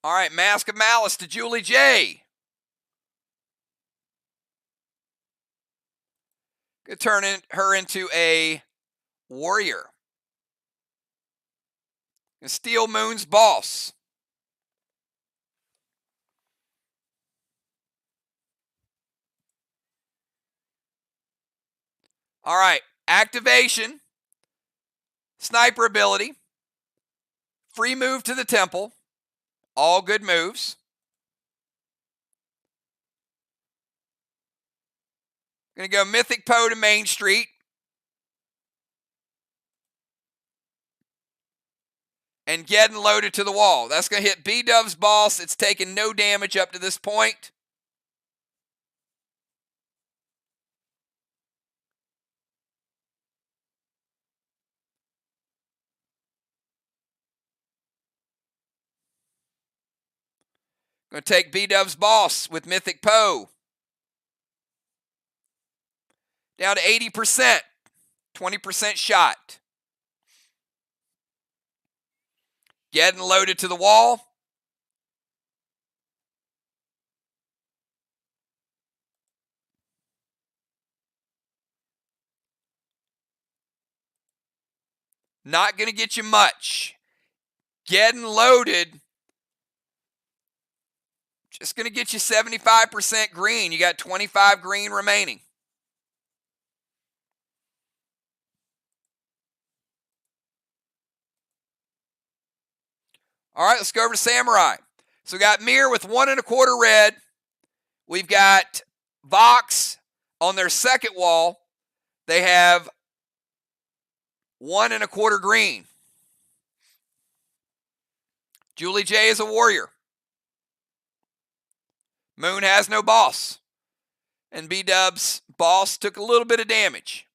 All right, Mask of Malice to Julie J. Gonna turn her into a warrior. Gonna steal Moon's boss. All right, activation, sniper ability, free move to the temple, all good moves. Gonna go Mythic Poe to Main Street. And getting loaded to the wall. That's gonna hit B-Dub's boss. It's taken no damage up to this point. Going to take B-Dub's boss with Mythic Poe. Down to 80%. 20% shot. Getting loaded to the wall. Not going to get you much. Getting loaded. Just going to get you 75% green. You got 25 green remaining. All right, let's go over to Samurai. So we got MIR with 1 1/4 red. We've got Vox on their second wall. They have 1 1/4 green. Julie J is a warrior. Moon has no boss. And B-Dub's boss took a little bit of damage.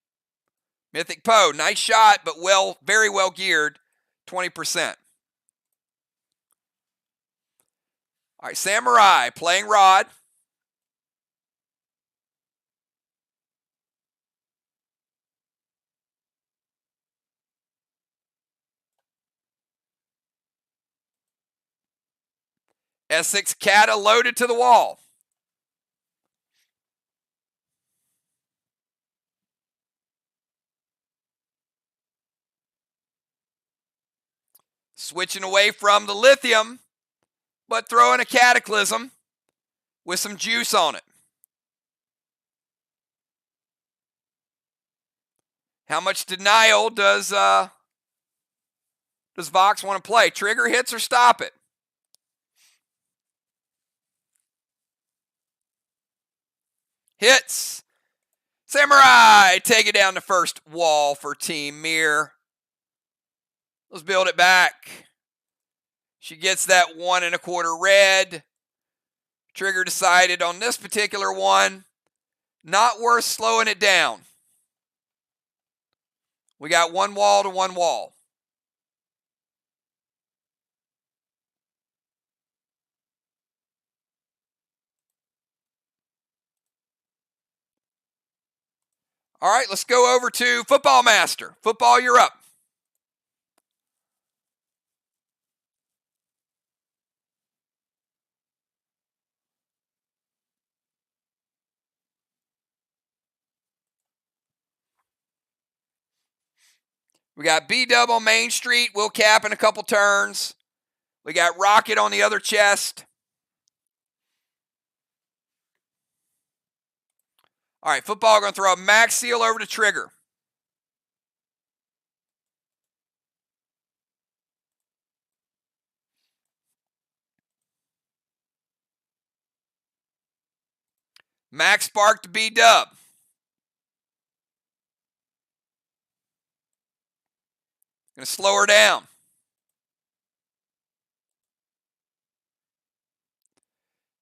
Mythic Poe, nice shot, but very well geared, 20%. All right, Samurai playing Rod. S6 Kata loaded to the wall. Switching away from the lithium, but throwing a Cataclysm with some juice on it. How much denial does Vox want to play? Trigger hits or stop it? Hits. Samurai take it down the first wall for Team MIR. Let's build it back. She gets that 1 1/4 red. Trigger decided on this particular one, not worth slowing it down. We got 1 wall to 1 wall. All right, let's go over to Football Master. Football, you're up. We got B-Dub on Main Street. We'll cap in a couple turns. We got Rocket on the other chest. All right, Football going to throw a Max Seal over to Trigger. Max Spark to B-Dub. Going to slow her down.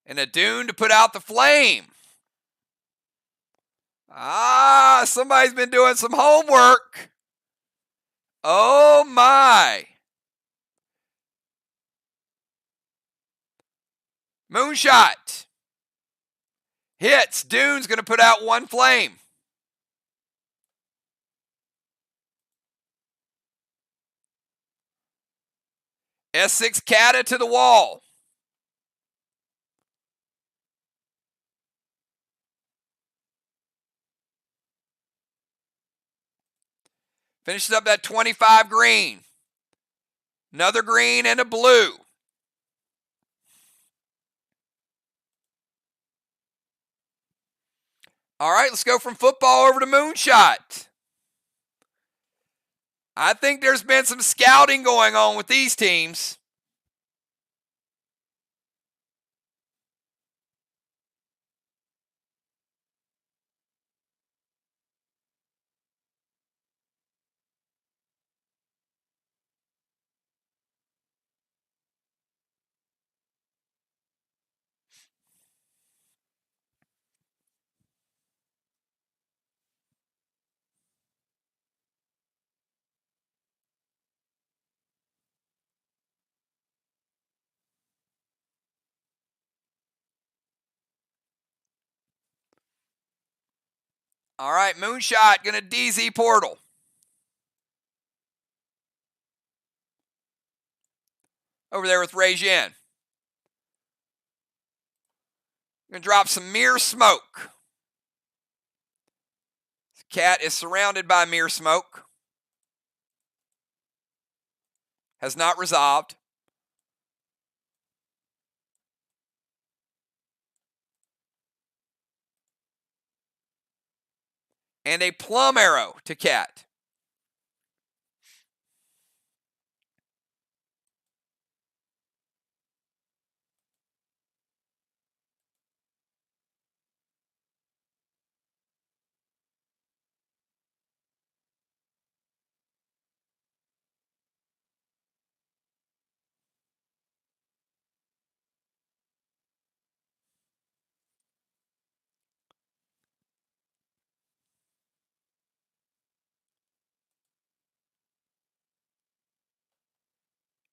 And a Dune to put out the flame. Somebody's been doing some homework. Oh my. Moonshot. Hits. Dune's going to put out 1 flame. S6 Kata to the wall. Finishes up that 25 green. Another green and a blue. All right, let's go from football over to moonshot. I think there's been some scouting going on with these teams. All right, moonshot going to DZ portal. Over there with Regin. Going to drop some MIR smoke. Cat is surrounded by MIR smoke. Has not resolved. And a plum arrow to Cat.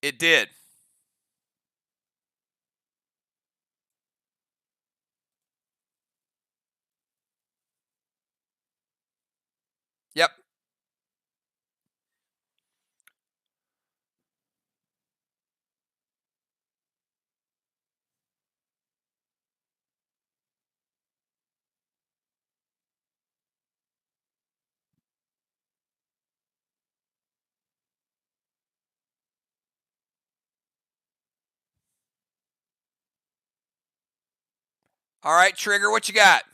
It did. Yep. All right, Trigger, what you got?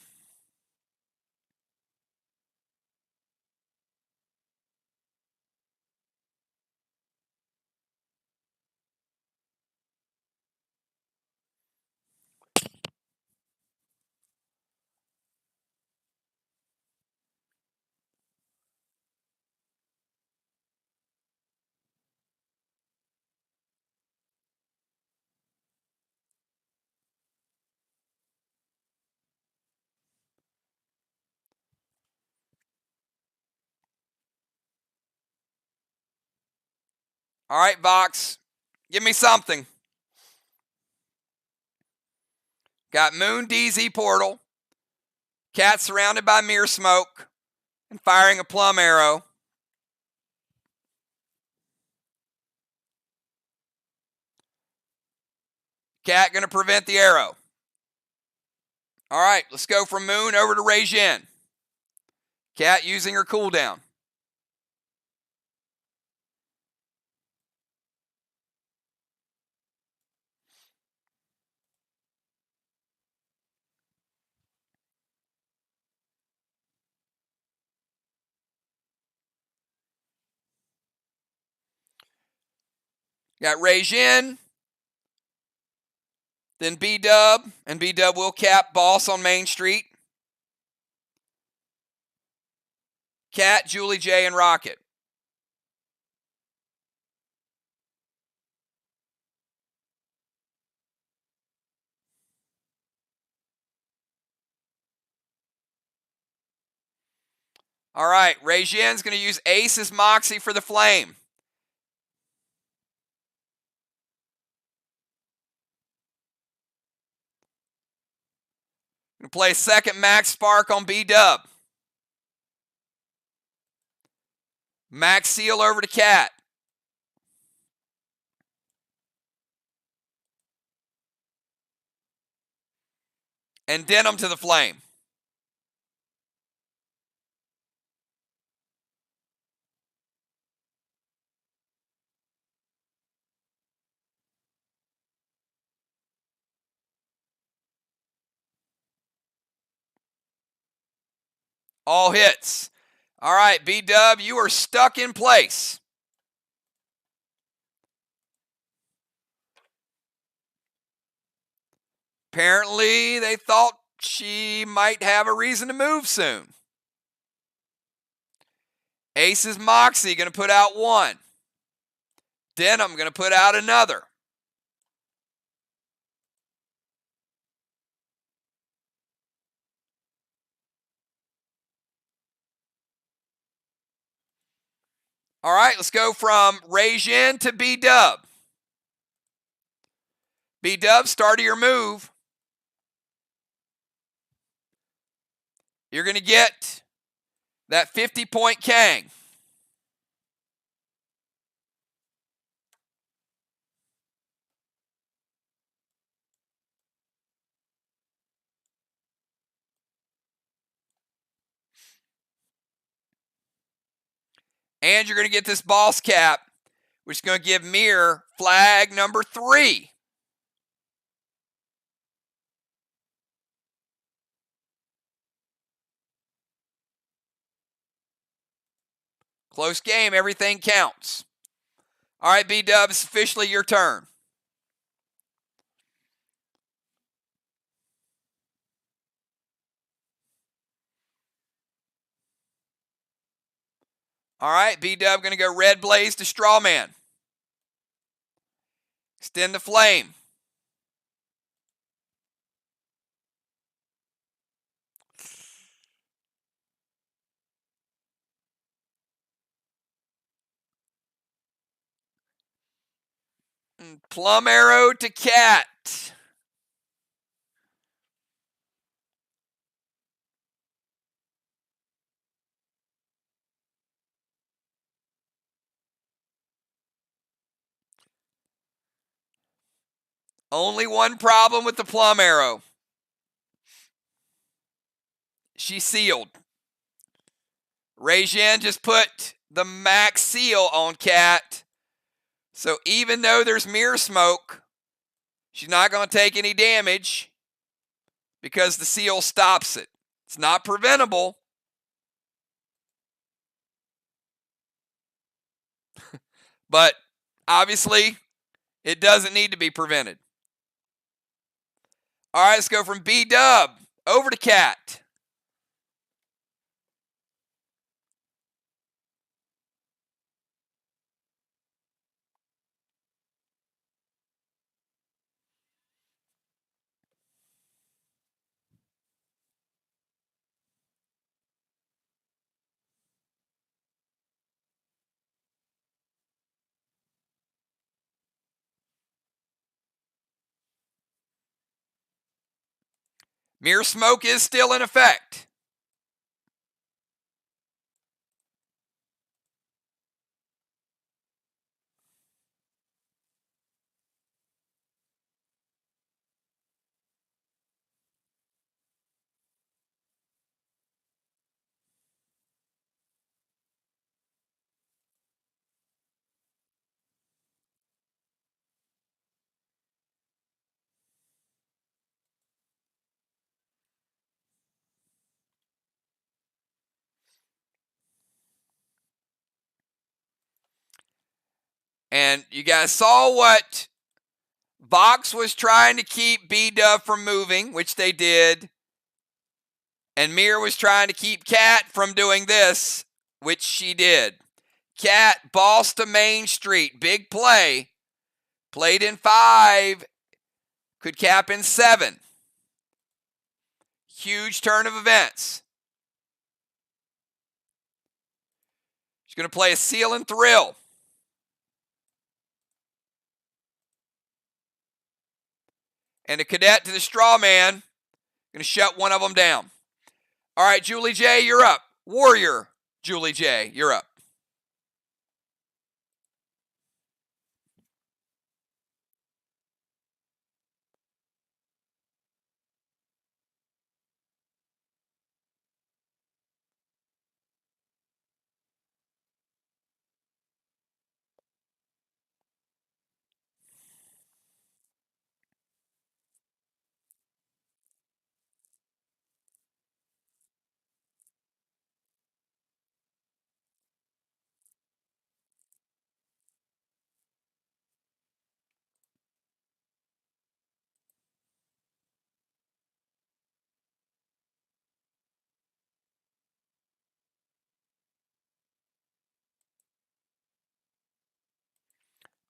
All right, Vox, give me something. Got Moon DZ portal. Cat surrounded by MIR smoke and firing a plum arrow. Cat going to prevent the arrow. All right, let's go from Moon over to Regin. Cat using her cooldown. Got Regin, then B-Dub, and B-Dub will cap Boss on Main Street. Cat, Julie J, and Rocket. All right, Regin's going to use Ace's Moxie for the flame. Going to play second Max Spark on B-Dub. Max Seal over to Cat. And Denim to the flame. All hits. All right, B-Dub, you are stuck in place. Apparently, they thought she might have a reason to move soon. Ace's Moxie going to put out one. Denham going to put out another. All right, let's go from Rajin to B-Dub. B-Dub, start of your move. You're going to get that 50-point Kang. And you're going to get this boss cap, which is going to give MIR flag number 3. Close game, everything counts. All right, B-Dub, it's officially your turn. All right, B-Dub going to go Red Blaze to Strawman. Extend the flame. Plum Arrow to Cat. Only one problem with the Plum Arrow. She's sealed. Rajin just put the max seal on Cat. So even though there's mirror smoke, she's not going to take any damage because the seal stops it. It's not preventable. But obviously, it doesn't need to be prevented. All right, let's go from B-Dub over to Cat. Mirror smoke is still in effect. And you guys saw what Vox was trying to keep B-Dub from moving, which they did. And MIR was trying to keep Cat from doing this, which she did. Cat, balls to Main Street. Big play. Played in 5. Could cap in 7. Huge turn of events. She's going to play a Seal and Thrill. And a Cadet to the Straw Man. Going to shut one of them down. All right, Julie J., you're up. Warrior, Julie J., you're up.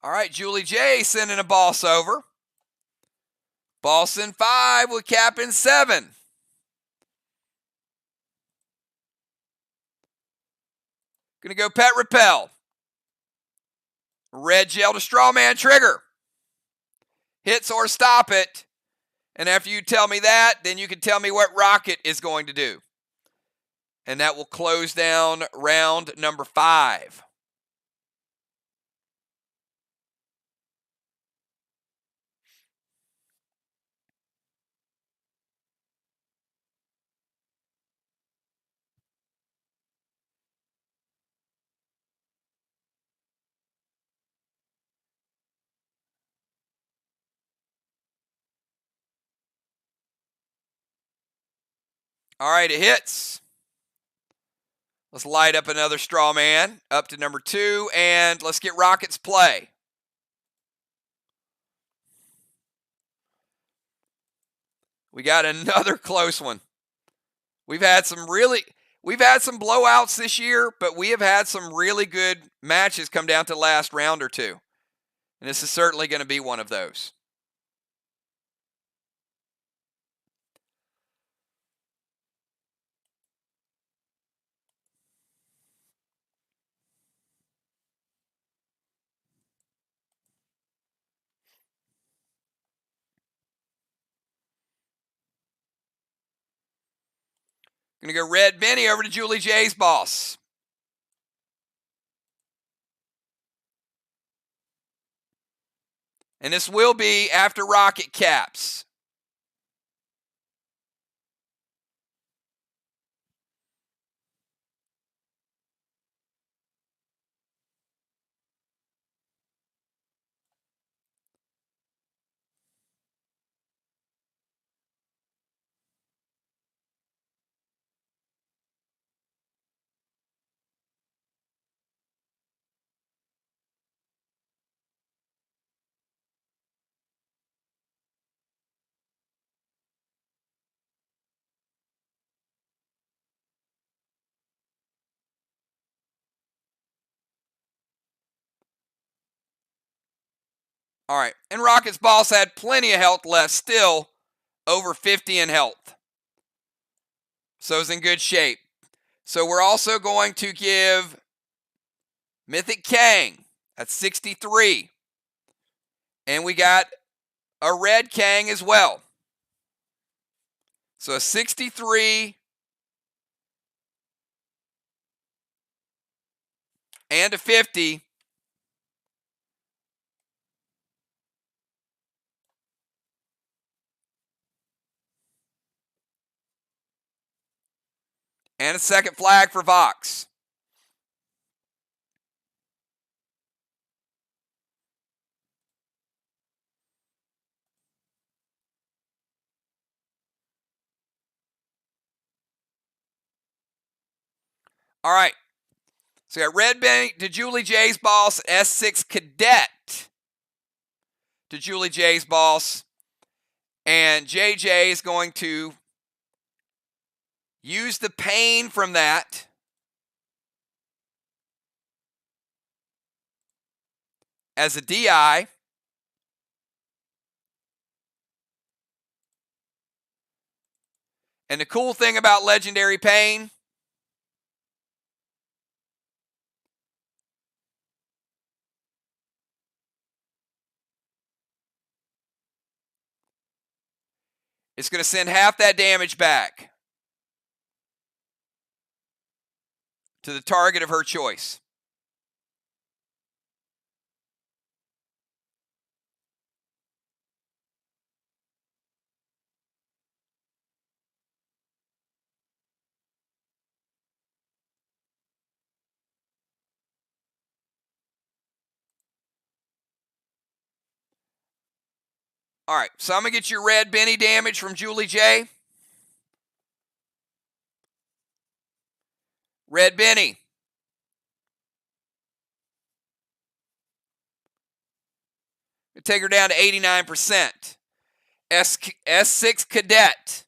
All right, Julie J sending a boss over. Boss in 5 with cap in 7. Gonna go Pet Repel. Red gel to Strawman trigger. Hits or stop it. And after you tell me that, then you can tell me what Rocket is going to do. And that will close down round number 5. All right, it hits. Let's light up another straw man up to number 2, and let's get Rocket's play. We got another close one. We've had some blowouts this year, but we have had some really good matches come down to the last round or two. And this is certainly going to be one of those. Going to go Red Benny over to Julie J's boss. And this will be after Rocket caps. All right, and Rocket's boss had plenty of health left, still over 50 in health. So it's in good shape. So we're also going to give Mythic Kang at 63. And we got a Red Kang as well. So a 63 and a 50. And a second flag for Vox. All right. So we got Red Benny to Julie J's boss, S6 Cadet to Julie J's boss. And JJ is going to use the pain from that as a DI. And the cool thing about Legendary Pain, it's going to send half that damage back to the target of her choice. All right, so I'm going to get your Red Benny damage from Julie J. Red Benny. Take her down to 89%. S6 Cadet.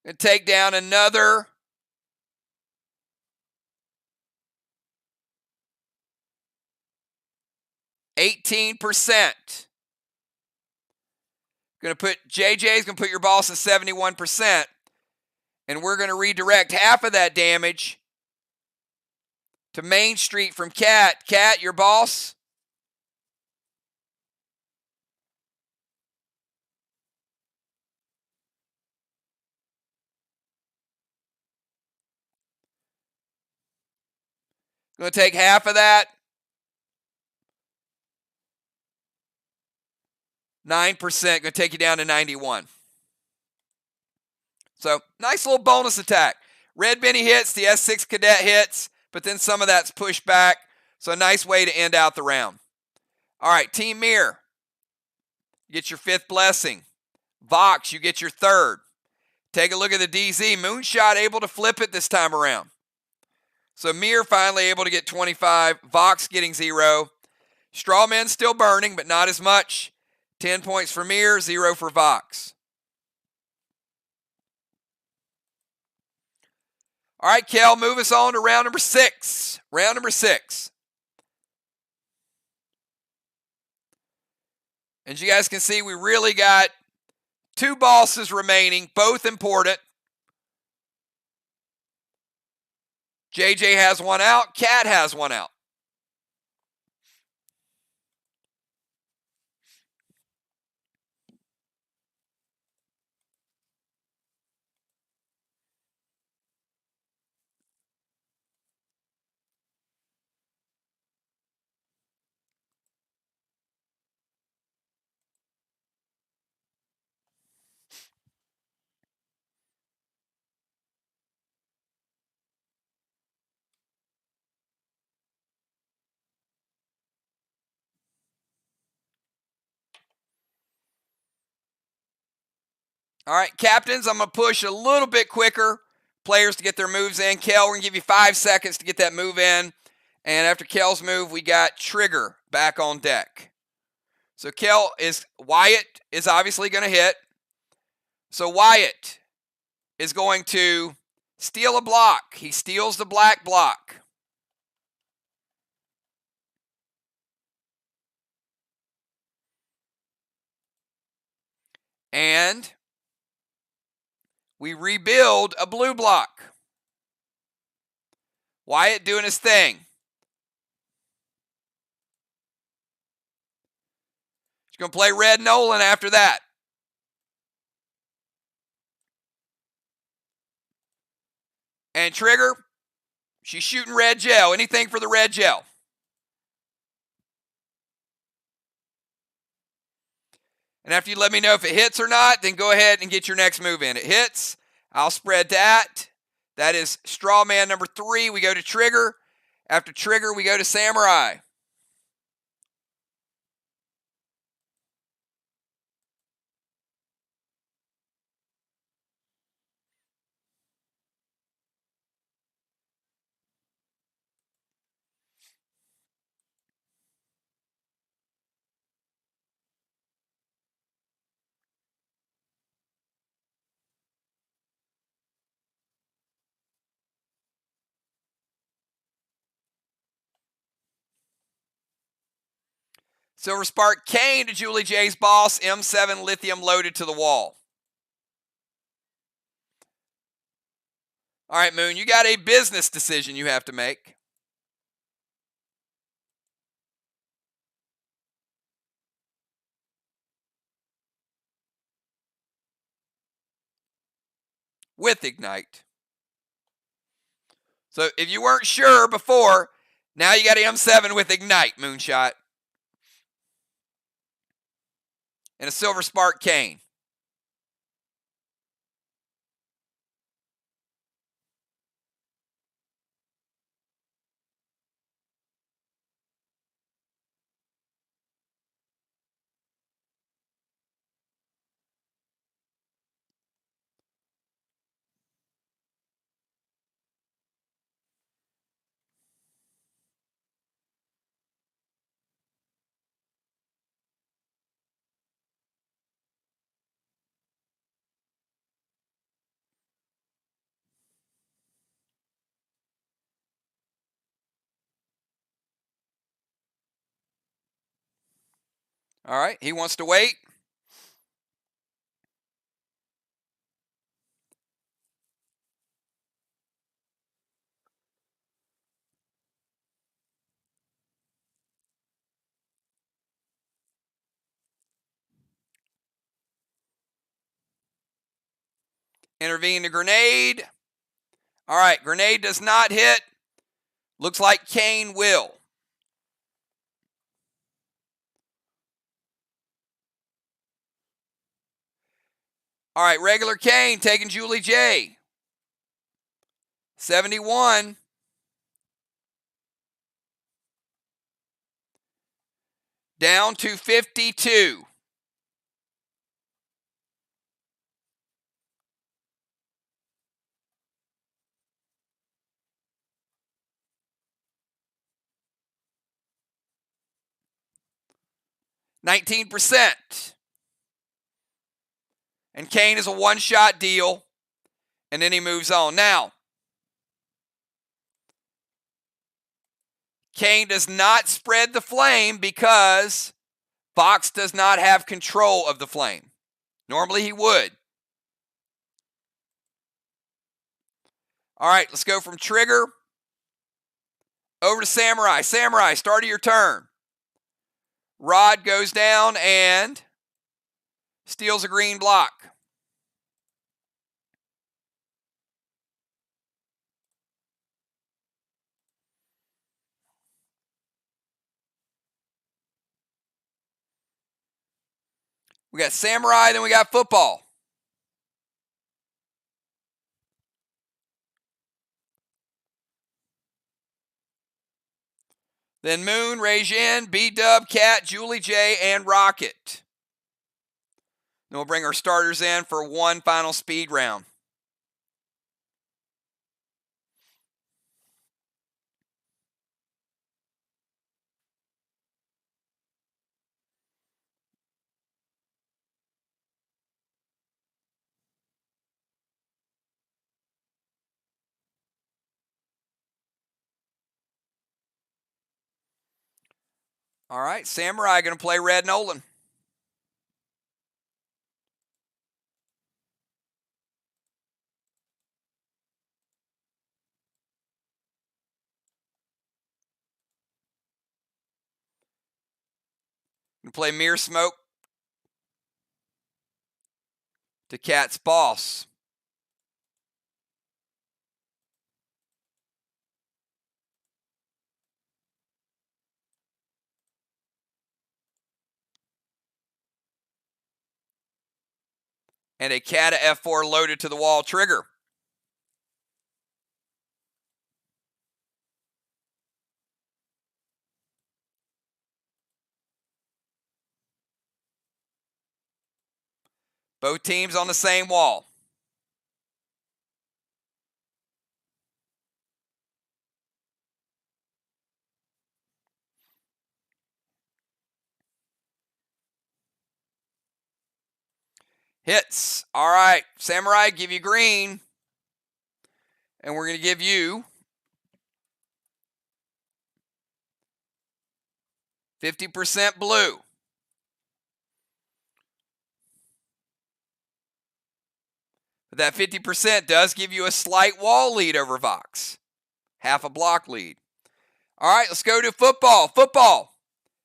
And take down another 18%. JJ's going to put your boss at 71%. And we're going to redirect half of that damage to Main Street from Cat. Cat, your boss. Going to take half of that. 9%. Going to take you down to 91. So, nice little bonus attack. Red Benny hits, the S6 Cadet hits, but then some of that's pushed back. So, a nice way to end out the round. All right, Team MIR. You get your 5th blessing. Vox, you get your 3rd. Take a look at the DZ. Moonshot able to flip it this time around. So MIR finally able to get 25. Vox getting 0. Strawman still burning, but not as much. 10 points for MIR, 0 for Vox. All right, Kel, move us on to round number 6. Round number 6. As you guys can see, we really got 2 bosses remaining, both important. JJ has one out. Cat has one out. All right, captains, I'm going to push a little bit quicker. Players to get their moves in. Kel, we're going to give you 5 seconds to get that move in. And after Kel's move, we got Trigger back on deck. So Wyatt is obviously going to hit. So Wyatt is going to steal a block. He steals the black block. And we rebuild a blue block. Wyatt doing his thing. He's going to play Red Nolan after that. And Trigger, she's shooting red gel. Anything for the red gel. And after you let me know if it hits or not, then go ahead and get your next move in. It hits. I'll spread that. That is straw man number 3. We go to Trigger. After Trigger, we go to Samurai. Silver Spark Kane to Julie J's boss. M7 lithium loaded to the wall. All right, Moon, you got a business decision you have to make. With Ignite. So if you weren't sure before, now you got an M7 with Ignite, Moonshot. And a Silver Spark Kane. All right, he wants to wait. Intervene the grenade. All right, grenade does not hit. Looks like Kane will. All right, regular Kane taking Julie J. 71. Down to 52. %. And Kane is a one-shot deal. And then he moves on. Now, Kane does not spread the flame because Vox does not have control of the flame. Normally he would. All right, let's go from trigger over to Samurai. Samurai, start of your turn. Rod goes down and steals a green block. We got Samurai, then we got football. Then Moon, Rajin, B-Dub, Cat, Julie J, and Rocket. Then we'll bring our starters in for one final speed round. All right, Samurai going to play Red Nolan. Going to play Mirror Smoke to Cat's Boss. And a Cat F4 loaded to the wall trigger. Both teams on the same wall. Hits. All right, Samurai, give you green. And we're going to give you 50% blue. But that 50% does give you a slight wall lead over Vox. Half a block lead. All right, let's go to football. Football,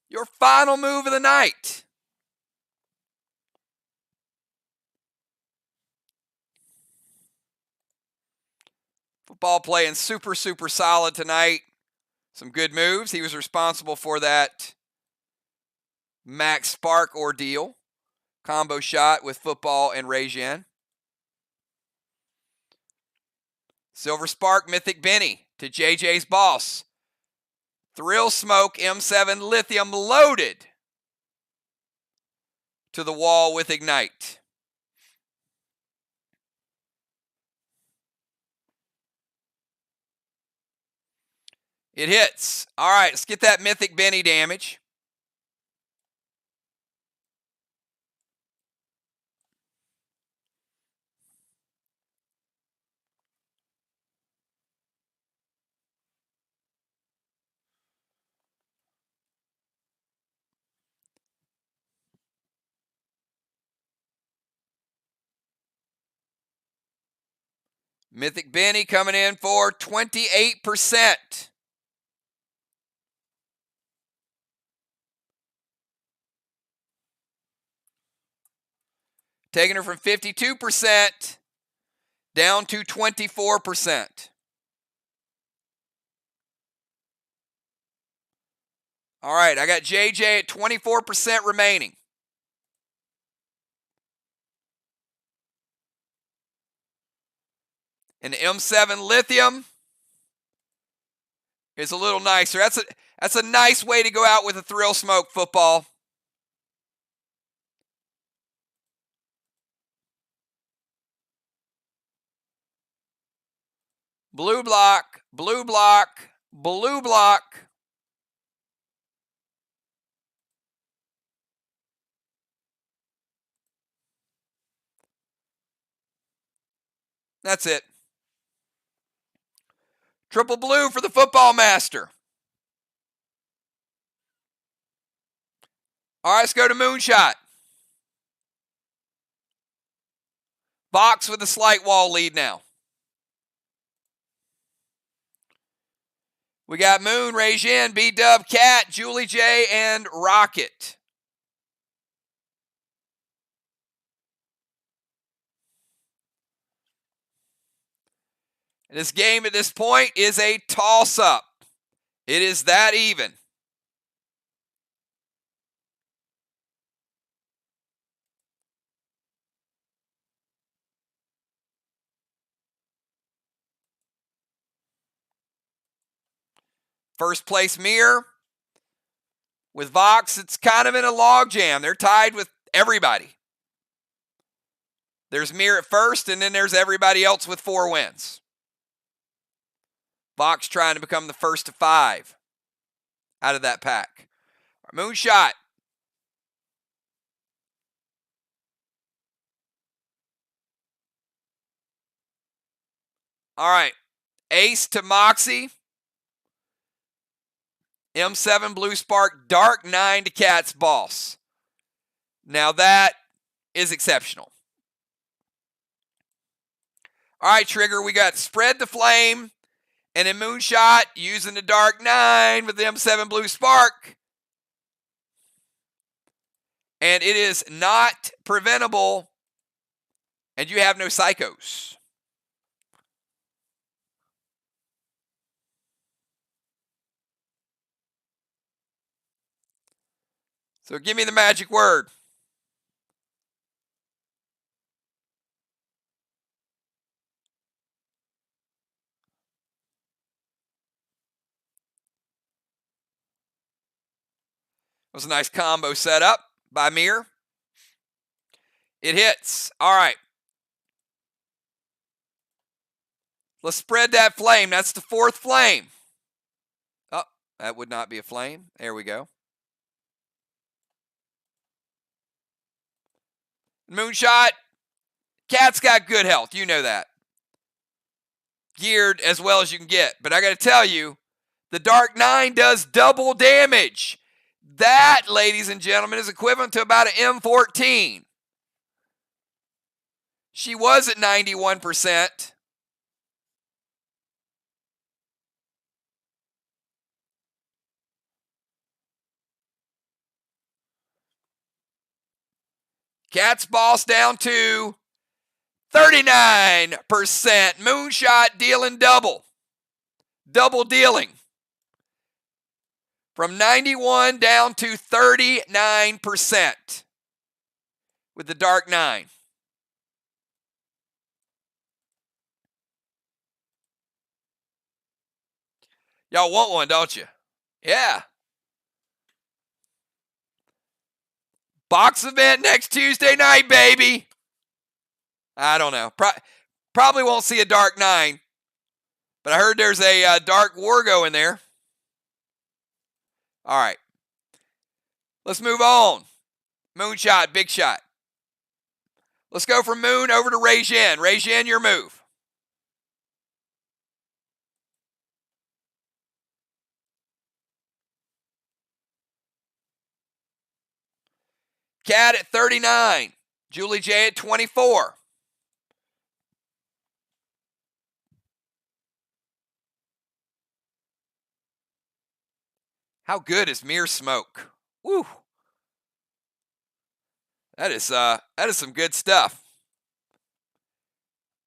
your final move of the night. Football playing super, super solid tonight. Some good moves. He was responsible for that Max Spark ordeal. Combo shot with football and Rajin. Silver Spark, Mythic Benny to JJ's Boss. Thrill Smoke, M7 Lithium loaded to the wall with Ignite. It hits. All right, let's get that Mythic Benny damage. Mythic Benny coming in for 28%. Taking her from 52% down to 24%. All right, I got JJ at 24% remaining. And the M7 Lithium is a little nicer. That's a nice way to go out with a Thrill Smoke football. Blue block, blue block, blue block. That's it. Triple blue for the football master. All right, let's go to Moonshot. Vox with a slight wall lead now. We got Moon, Rajin, B-Dub, Cat, Julie J, and Rocket. This game at this point is a toss-up. It is that even. First place MIR. With Vox, it's kind of in a logjam. They're tied with everybody. There's MIR at first, and then there's everybody else with 4 wins. Vox trying to become the first to 5 out of that pack. Moonshot. All right. Ace to Moxie. M7 Blue Spark, Dark 9 to Cat's Boss. Now that is exceptional. All right, Trigger, we got Spread the Flame, and then Moonshot using the Dark 9 with the M7 Blue Spark. And it is not preventable, and you have no psychos. So give me the magic word. It was a nice combo set up by MIR. It hits. All right. Let's spread that flame. That's the 4th flame. Oh, that would not be a flame. There we go. Moonshot. Cat's got good health. You know that. Geared as well as you can get. But I got to tell you, the Dark 9 does double damage. That, ladies and gentlemen, is equivalent to about an M14. She was at 91%. Cat's Boss down to 39%. Moonshot dealing double. Double dealing. From 91 down to 39% with the Dark 9. Y'all want one, don't you? Yeah. Box event next Tuesday night, baby. I don't know. Probably won't see a Dark 9. But I heard there's a Dark Wargo in there. All right. Let's move on. Moonshot, big shot. Let's go from Moon over to Rajin. Rajin, your move. Cat at 39. Julie J at 24. How good is MIR smoke? Woo! That is some good stuff.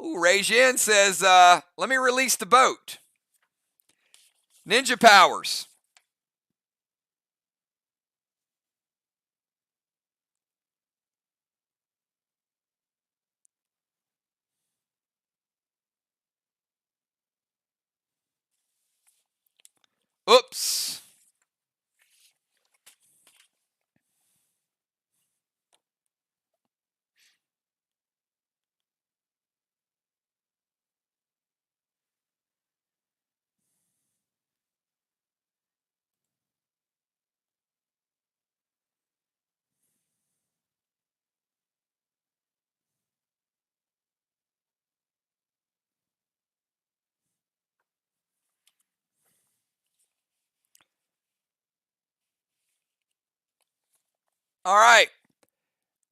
Ooh, Rajin says, let me release the boat. Ninja powers. Oops. All right.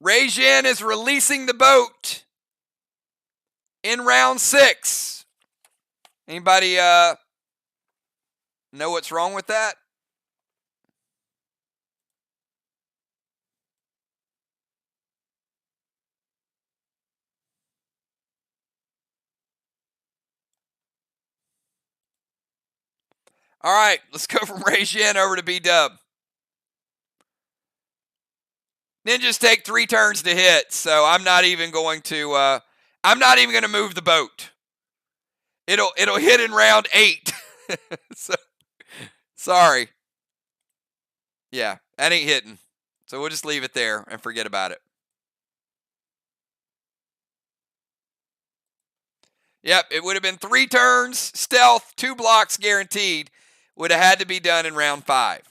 Rajin is releasing the boat in round 6. Anybody know what's wrong with that? All right, let's go from Rajin over to B-Dub. Ninjas take 3 turns to hit, so I'm not even going to move the boat. It'll hit in round 8. So, sorry. Yeah, that ain't hitting. So we'll just leave it there and forget about it. Yep, it would have been 3 turns, stealth, 2 blocks guaranteed. Would have had to be done in round 5.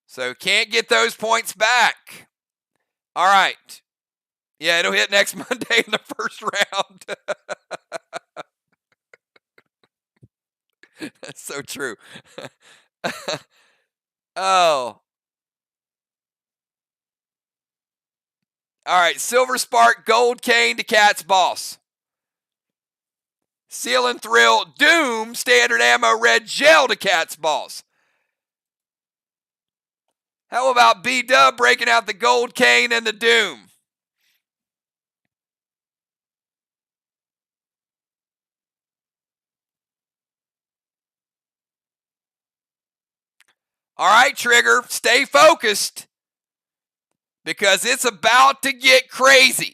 So can't get those points back. All right. Yeah, it'll hit next Monday in the first round. That's so true. Oh. All right, Silver Spark, Gold Cane to Cat's Boss. Seal and Thrill, Doom, Standard Ammo, Red Gel to Cat's Boss. How about B-Dub breaking out the Gold Cane and the Doom? All right, Trigger, stay focused because it's about to get crazy.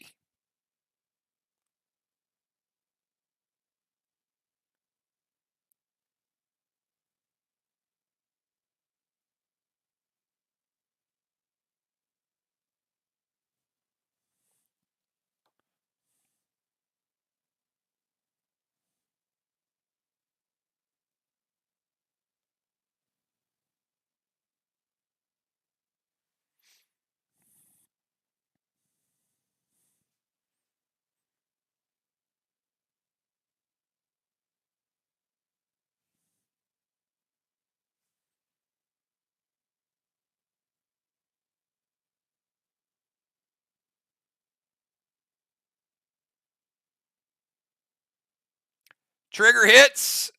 Trigger hits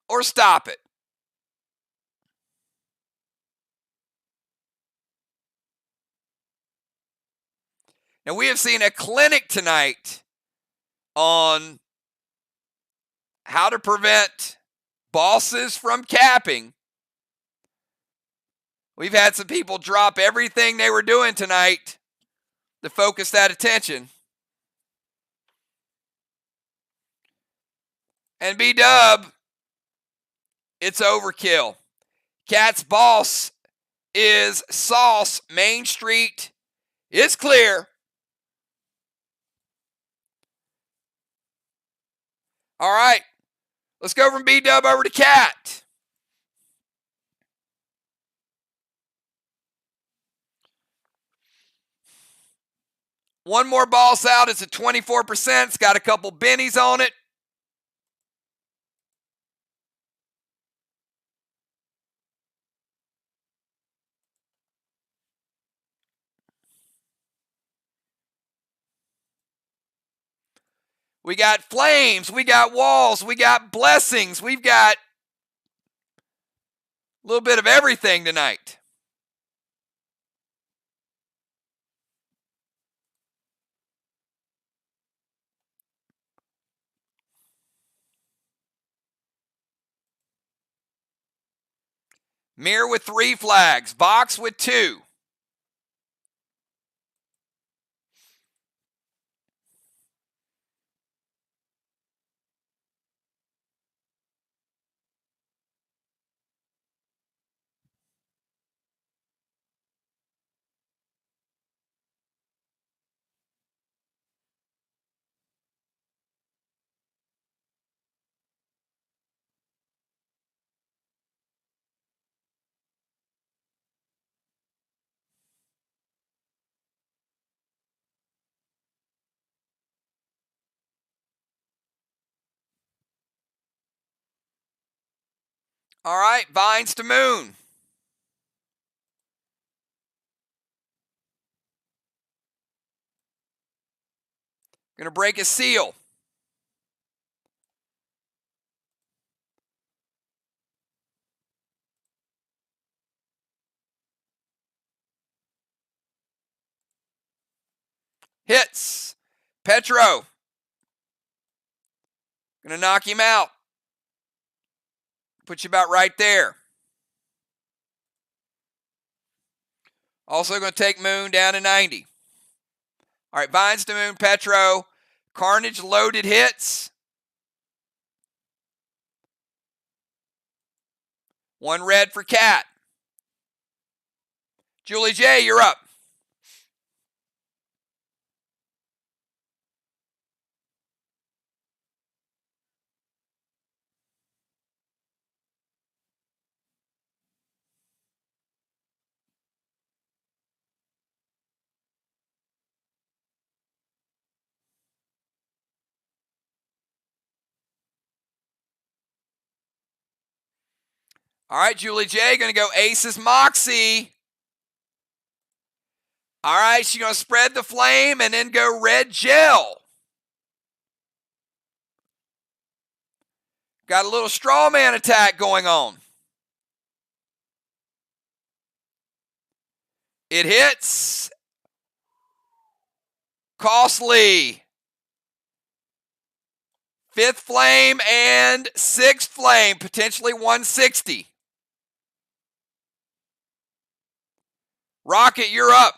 or stop it. Now, we have seen a clinic tonight on how to prevent bosses from capping. We've had some people drop everything they were doing tonight to focus that attention. And B-Dub, it's overkill. Cat's Boss is sauce. Main Street is clear. All right, let's go from B-Dub over to Cat. One more boss out. It's at 24%. It's got a couple bennies on it. We got flames. We got walls. We got blessings. We've got a little bit of everything tonight. MIR with 3 flags. VOX with 2. All right, vines to moon. Going to break a seal. Hits. Petro. Going to knock him out. Put you about right there. Also going to take Moon down to 90. All right, vines to moon, Petro. Carnage loaded hits. 1 red for Cat. Julie J, you're up. All right, Julie J, going to go Aces Moxie. All right, she's going to spread the flame and then go red gel. Got a little straw man attack going on. It hits. Costly. 5th flame and 6th flame, potentially 160. Rocket, you're up.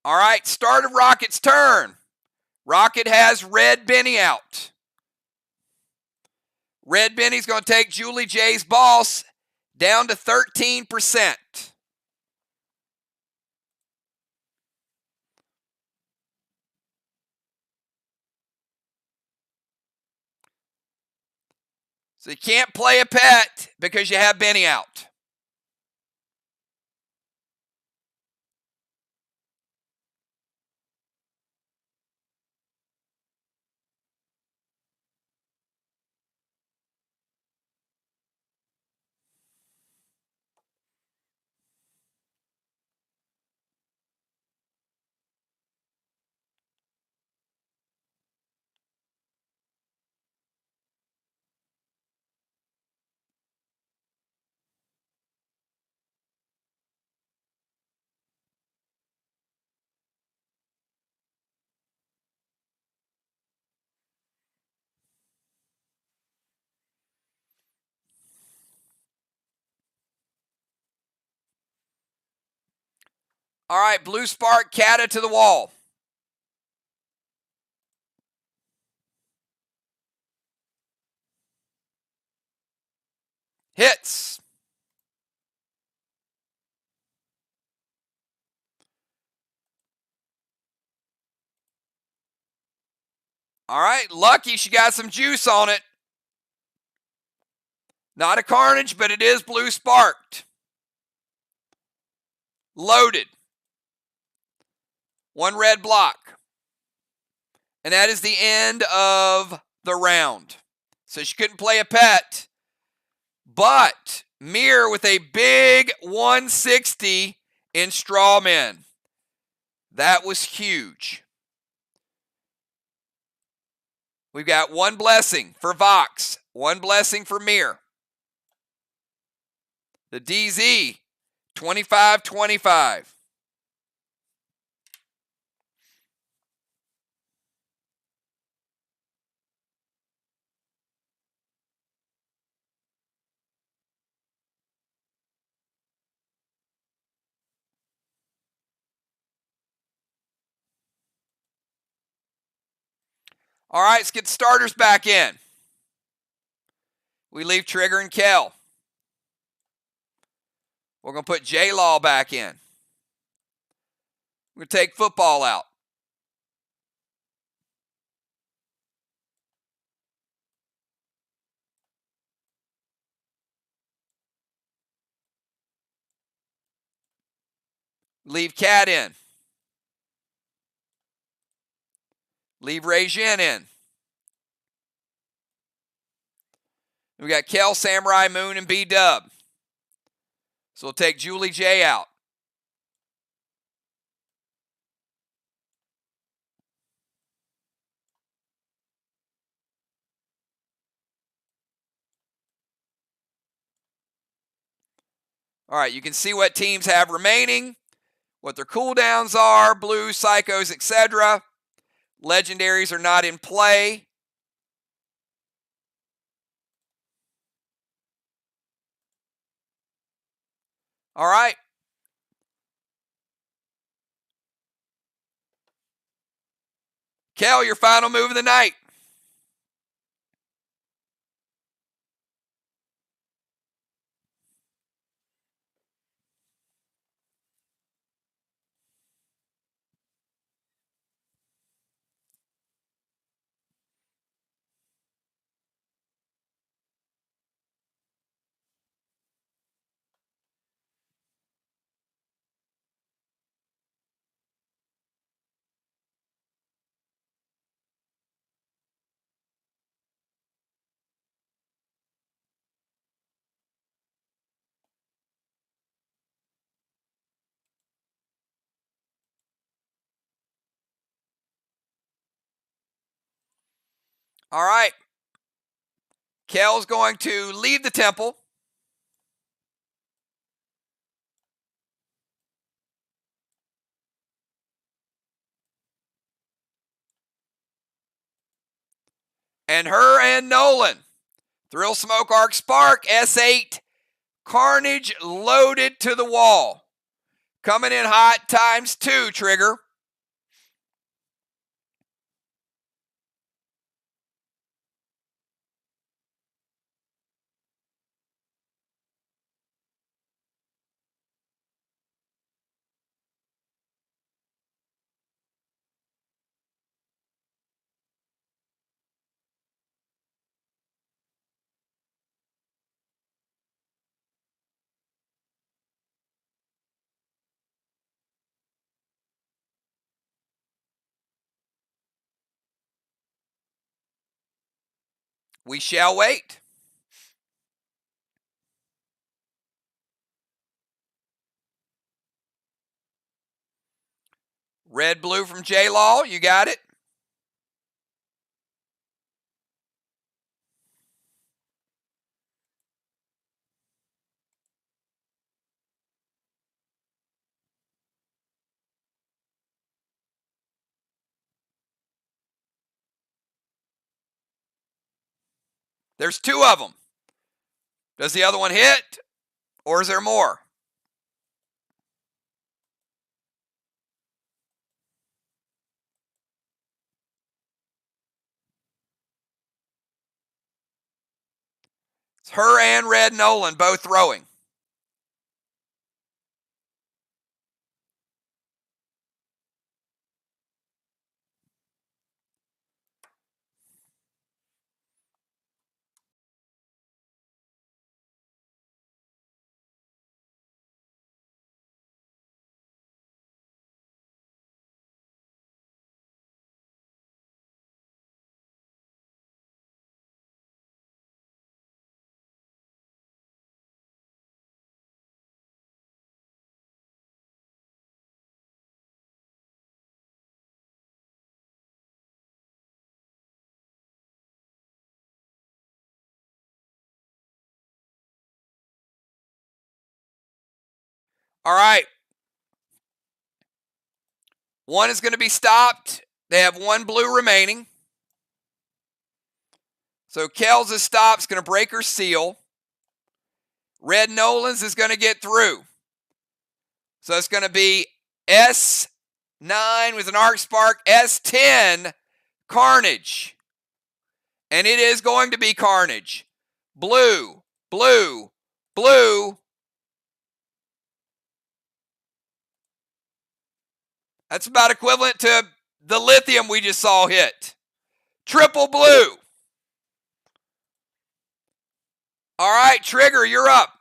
All right, start of Rocket's turn. Rocket has Red Benny out. Red Benny's going to take Julie J's boss down to 13%. So you can't play a pet because you have Benny out. All right, Blue Spark, Cata to the wall. Hits. All right, Lucky, she got some juice on it. Not a Carnage, but it is Blue Sparked. Loaded. 1 red block. And that is the end of the round. So she couldn't play a pet. But MIR with a big 160 in Strawman. That was huge. We've got one blessing for Vox, one blessing for MIR. The DZ, 25-25. All right, let's get the starters back in. We leave Trigger and Kel. We're going to put J-Law back in. We're going to take football out. Leave Cat in. Leave Ray-Jin in. We got Kel, Samurai, Moon, and B-Dub. So we'll take Julie J out. All right, you can see what teams have remaining, what their cooldowns are, blues, psychos, etc. Legendaries are not in play. All right. Kel, your final move of the night. All right. Kel's going to leave the temple. And her and Nolan. Thrill Smoke Arc Spark, S8. Carnage loaded to the wall. Coming in hot ×2, Trigger. We shall wait. Red blue from J-Law, you got it. There's 2 of them. Does the other one hit, or is there more? It's her and Red Nolan both throwing. All right. One is going to be stopped. They have one blue remaining. So Kells' stop's going to break her seal. Red Nolan's is going to get through. So it's going to be S9 with an arc spark, S10, Carnage. And it is going to be Carnage. Blue, blue, blue. That's about equivalent to the lithium we just saw hit. Triple blue. All right, Trigger, you're up.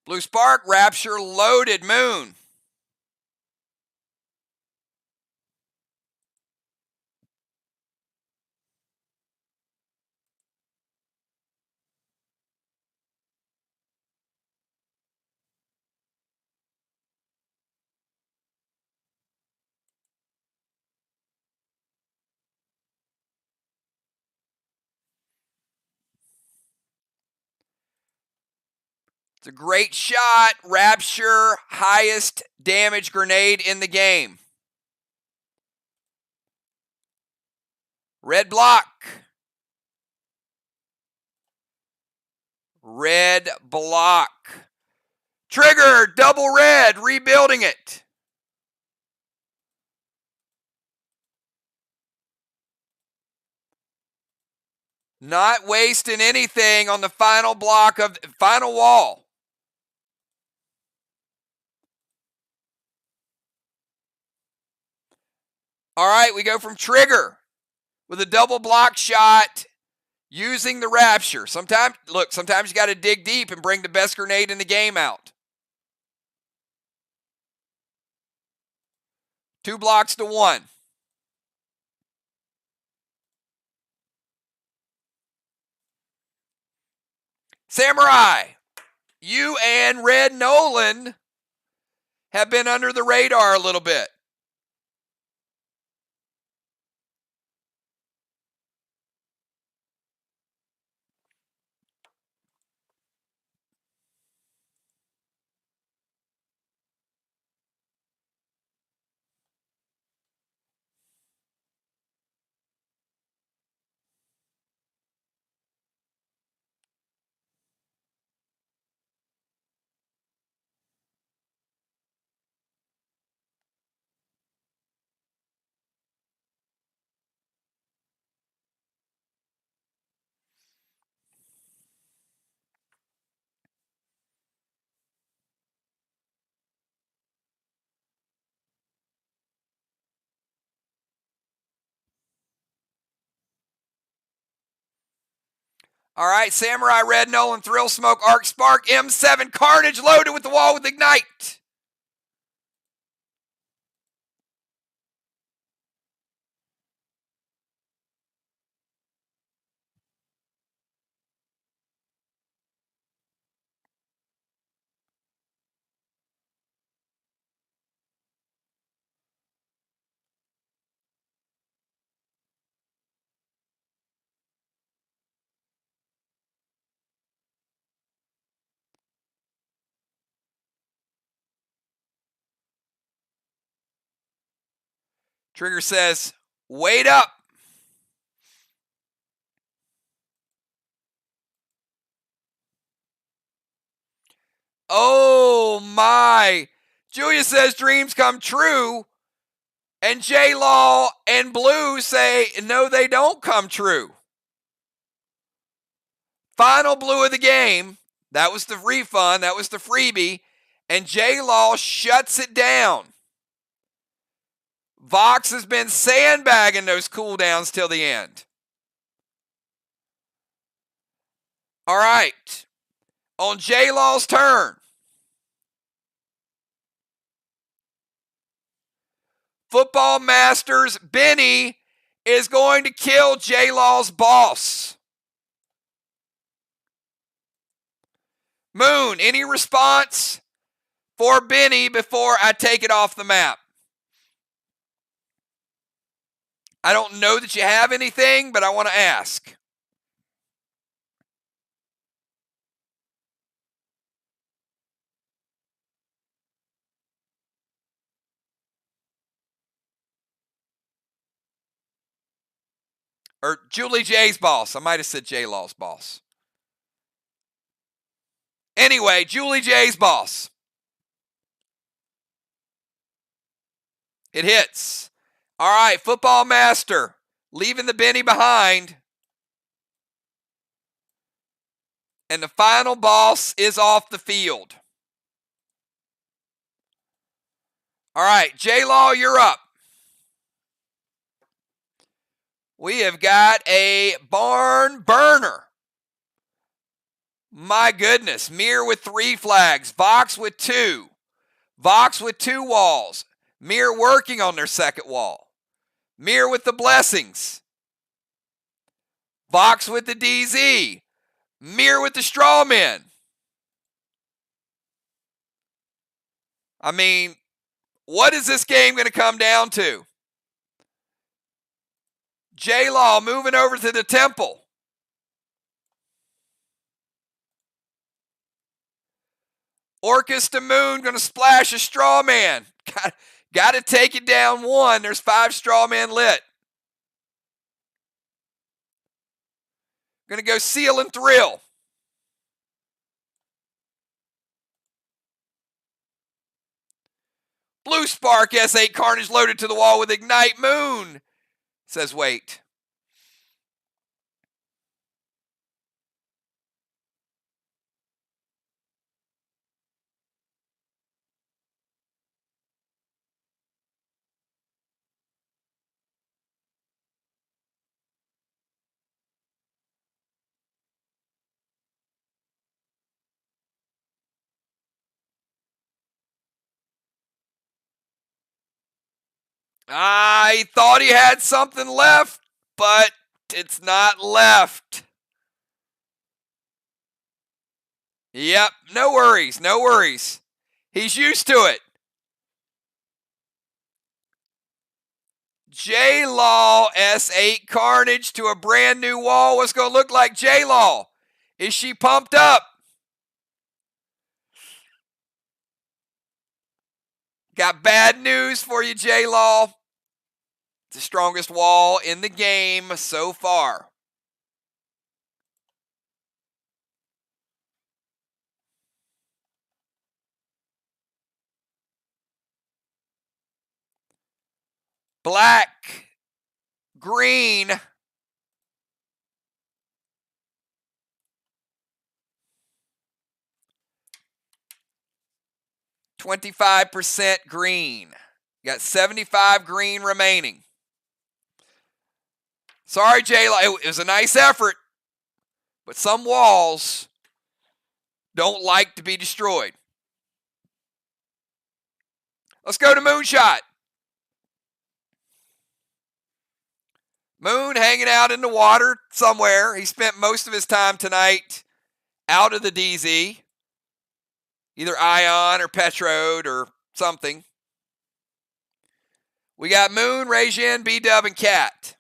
Blue Spark, Rapture, Loaded Moon. It's a great shot. Rapture, highest damage grenade in the game. Red block. Red block. Trigger, double red, rebuilding it. Not wasting anything on the final block of final wall. All right, we go from Trigger with a double block shot using the Rapture. Sometimes you got to dig deep and bring the best grenade in the game out. 2 blocks to 1. Samurai, you and Red Nolan have been under the radar a little bit. All right, Samurai Red, Nolan, Thrill Smoke, Arc Spark, M7, Carnage loaded with the wall with Ignite. Trigger says, wait up. Oh my. Julia says dreams come true. And J-Law and Blue say, no, they don't come true. Final blue of the game. That was the refund. That was the freebie. And J-Law shuts it down. Vox has been sandbagging those cooldowns till the end. All right. On J-Law's turn. Football Masters Benny is going to kill J-Law's boss. Moon, any response for Benny before I take it off the map? I don't know that you have anything, but I want to ask. Or Julie J's boss. I might have said J-Law's boss. Anyway, Julie J's boss. It hits. All right, Football Master. Leaving the Benny behind. And the final boss is off the field. All right, J-Law, you're up. We have got a barn burner. My goodness. MIR with 3 flags. Vox with 2. Vox with 2 walls. MIR working on their second wall. MIR with the blessings. Vox with the DZ. MIR with the straw men. I mean, what is this game going to come down to? J-Law moving over to the temple. Orcus to Moon going to splash a straw man. Got to take it down 1. There's 5 straw men lit. Going to go Seal and Thrill. Blue Spark S8 Carnage loaded to the wall with Ignite. Moon says wait. I thought he had something left, but it's not left. Yep, no worries, no worries. He's used to it. J-Law S8 Carnage to a brand new wall. What's going to look like J-Law? Is she pumped up? Got bad news for you, J-Law. It's the strongest wall in the game so far. Black, green, $25 green. You got 75 green remaining. Sorry, J-Law. It was a nice effort, But some walls don't like to be destroyed. Let's go to Moonshot. Moon hanging out in the water somewhere. He spent most of his time tonight out of the DZ. Either Ion or Petrode or something. We got Moon, Rajin, B-Dub, and Cat.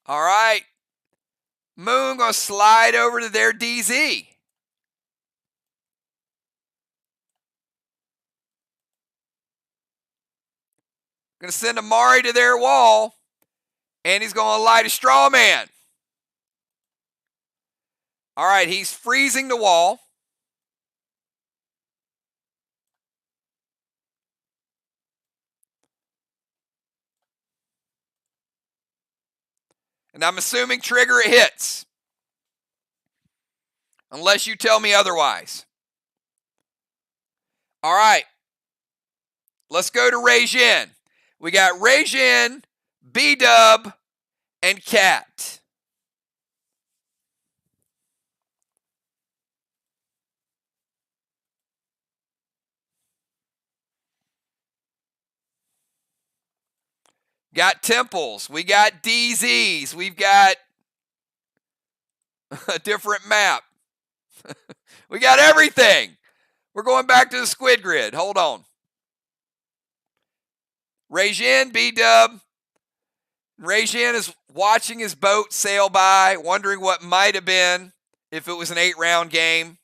All right. Moon going to slide over to their DZ. Going to send Amari to their wall. And he's going to light a straw man. All right, he's freezing the wall. And I'm assuming trigger it hits. Unless you tell me otherwise. All right. Let's go to Rajin. We got Rajin, B-Dub, and Cat. Got temples. We got DZs. We've got a different map. We got everything. We're going back to the squid grid. Hold on. Rajin, B-Dub. Rajin is watching his boat sail by, wondering what might have been if it was an 8-round game.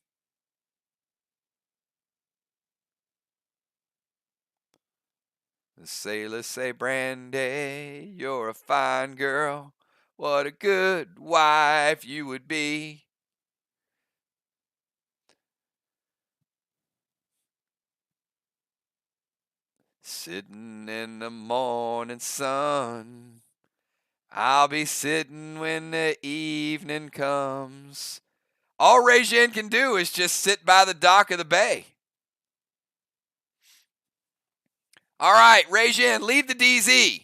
The sailors say, Brandy, you're a fine girl. What a good wife you would be. Sitting in the morning sun. I'll be sitting when the evening comes. All Rajin can do is just sit by the dock of the bay. All right, Rajin, leave the DZ.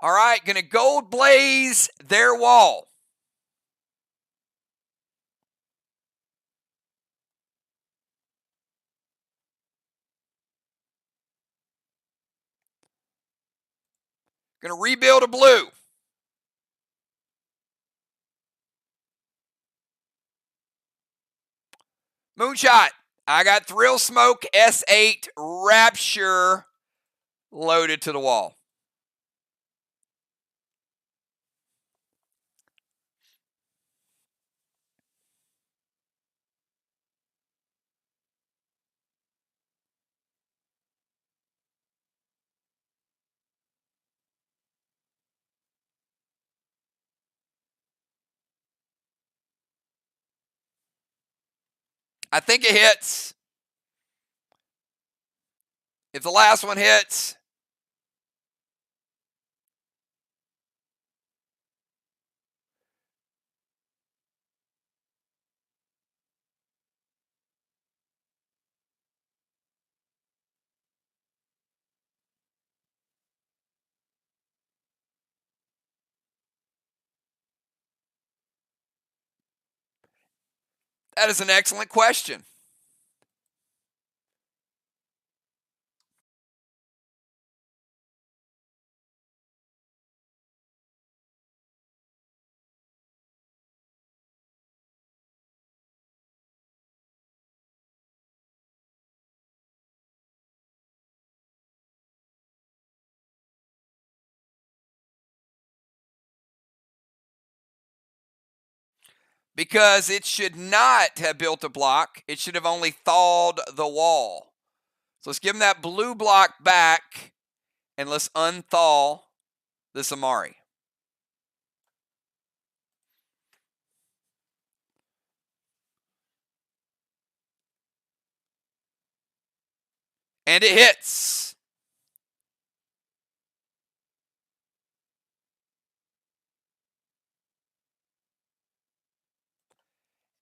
All right, going to gold blaze their wall. Going to rebuild a blue. Moonshot. I got Thrill Smoke S8 Rapture loaded to the wall. I think it hits. If the last one hits, that is an excellent question. because it should not have built a block. It should have only thawed the wall. So let's give him that blue block back, and let's unthaw this Amari. And it hits.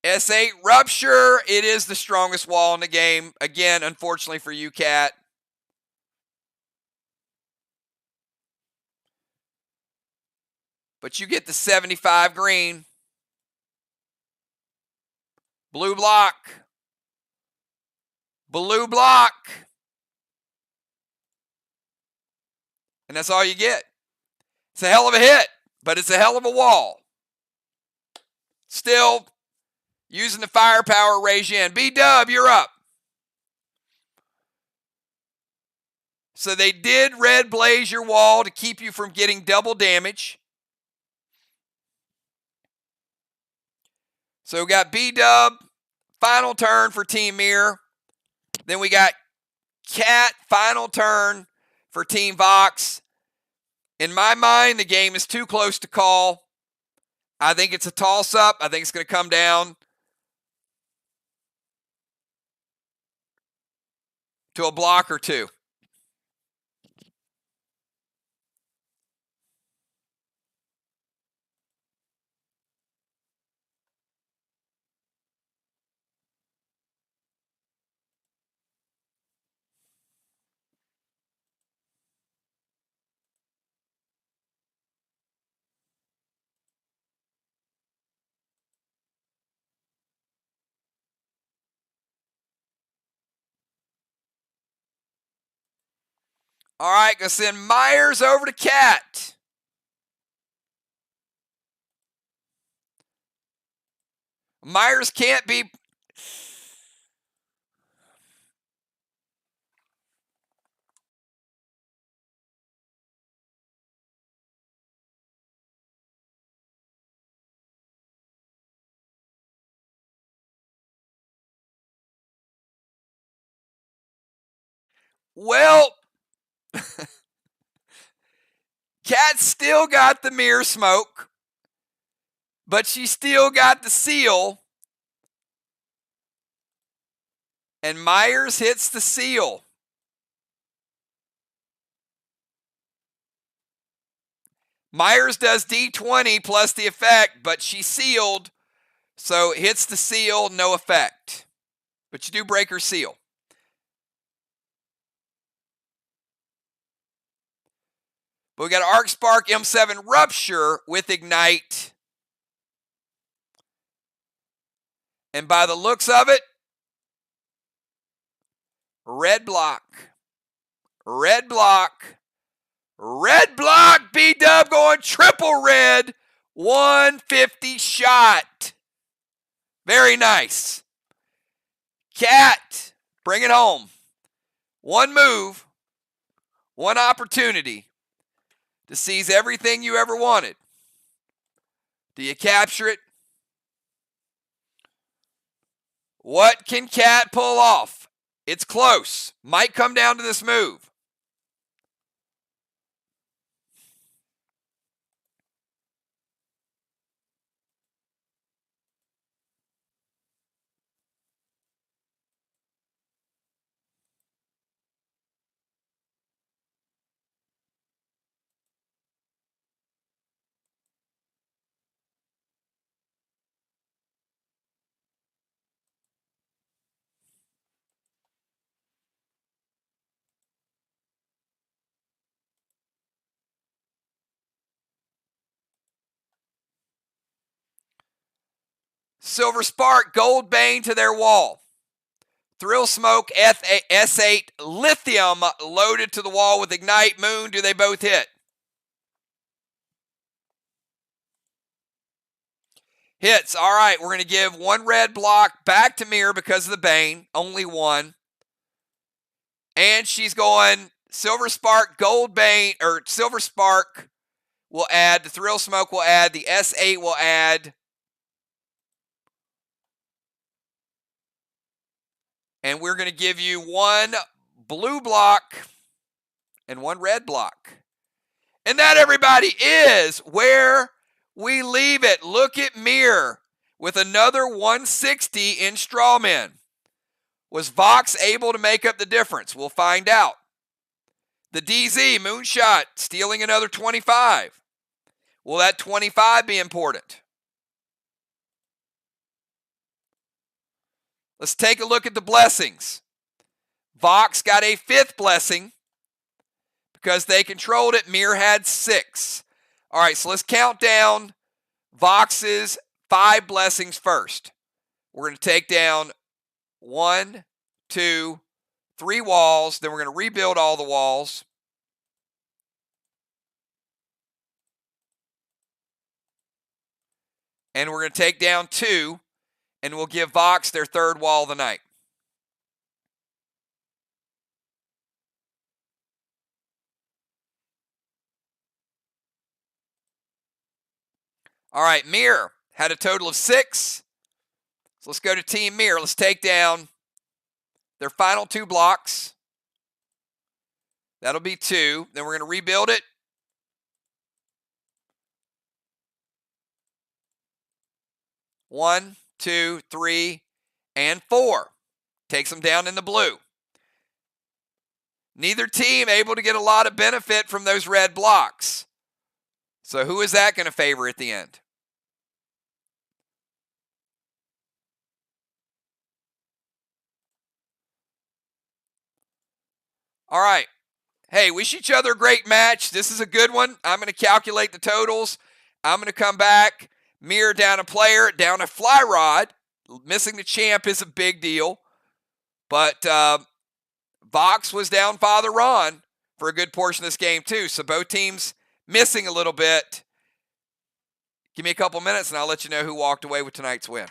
S8 Rupture. It is the strongest wall in the game. Again, unfortunately for you, Cat. But you get the 75 green. Blue block. Blue block. And that's all you get. It's a hell of a hit, but it's a hell of a wall. Still using the firepower, Rajan. B-Dub, you're up. So they did red blaze your wall to keep you from getting double damage. So we got B-Dub, final turn for Team MIR. Then we got Cat, final turn for Team VOX. In my mind, the game is too close to call. I think it's a toss-up. I think it's going to come down to a block or two. All right, going to send Myers over to Cat. Myers can't be... Well, Cat still got the MIR smoke, but she still got the seal. And Myers hits the seal. Myers does D20 plus the effect, but she sealed, so hits the seal, no effect. But you do break her seal. But we got Arc Spark M7 Rupture with Ignite. And by the looks of it, red block. Red block. Red block. B-Dub going triple red. 150 shot. Very nice. Cat, bring it home. One move. One opportunity to seize everything you ever wanted. Do you capture it? What can Cat pull off? It's close. Might come down to this move. Silver Spark, Gold Bane to their wall. Thrill Smoke, S8, Lithium loaded to the wall with Ignite. Moon, do they both hit? Hits. All right, we're going to give one red block back to MIR because of the Bane. Only one. And she's going Silver Spark, Gold Bane, or Silver Spark will add, the Thrill Smoke will add, the S8 will add And we're going to give you one blue block and one red block. And that, everybody, is where we leave it. Look at MIR with another 160 in Strawman. Was Vox able to make up the difference? We'll find out. The DZ, Moonshot, stealing another 25. Will that 25 be important? Let's take a look at the blessings. Vox got a 5th blessing because they controlled it. MIR had 6. All right, so let's count down Vox's 5 blessings first. We're going to take down 1, 2, 3 walls. Then we're going to rebuild all the walls. And we're going to take down 2, and we'll give Vox their 3rd wall of the night. All right, MIR had a total of 6. So let's go to Team MIR. Let's take down their final 2 blocks. That'll be 2. Then we're going to rebuild it. 1, 2, 3, and 4. Takes them down in the blue. Neither team able to get a lot of benefit from those red blocks. So who is that going to favor at the end? All right. Hey, wish each other a great match. This is a good one. I'm going to calculate the totals. I'm going to come back. MIR down a player, down a fly rod. Missing the champ is a big deal. But Vox was down Father Ron for a good portion of this game too. So both teams missing a little bit. Give me a couple minutes and I'll let you know who walked away with tonight's win.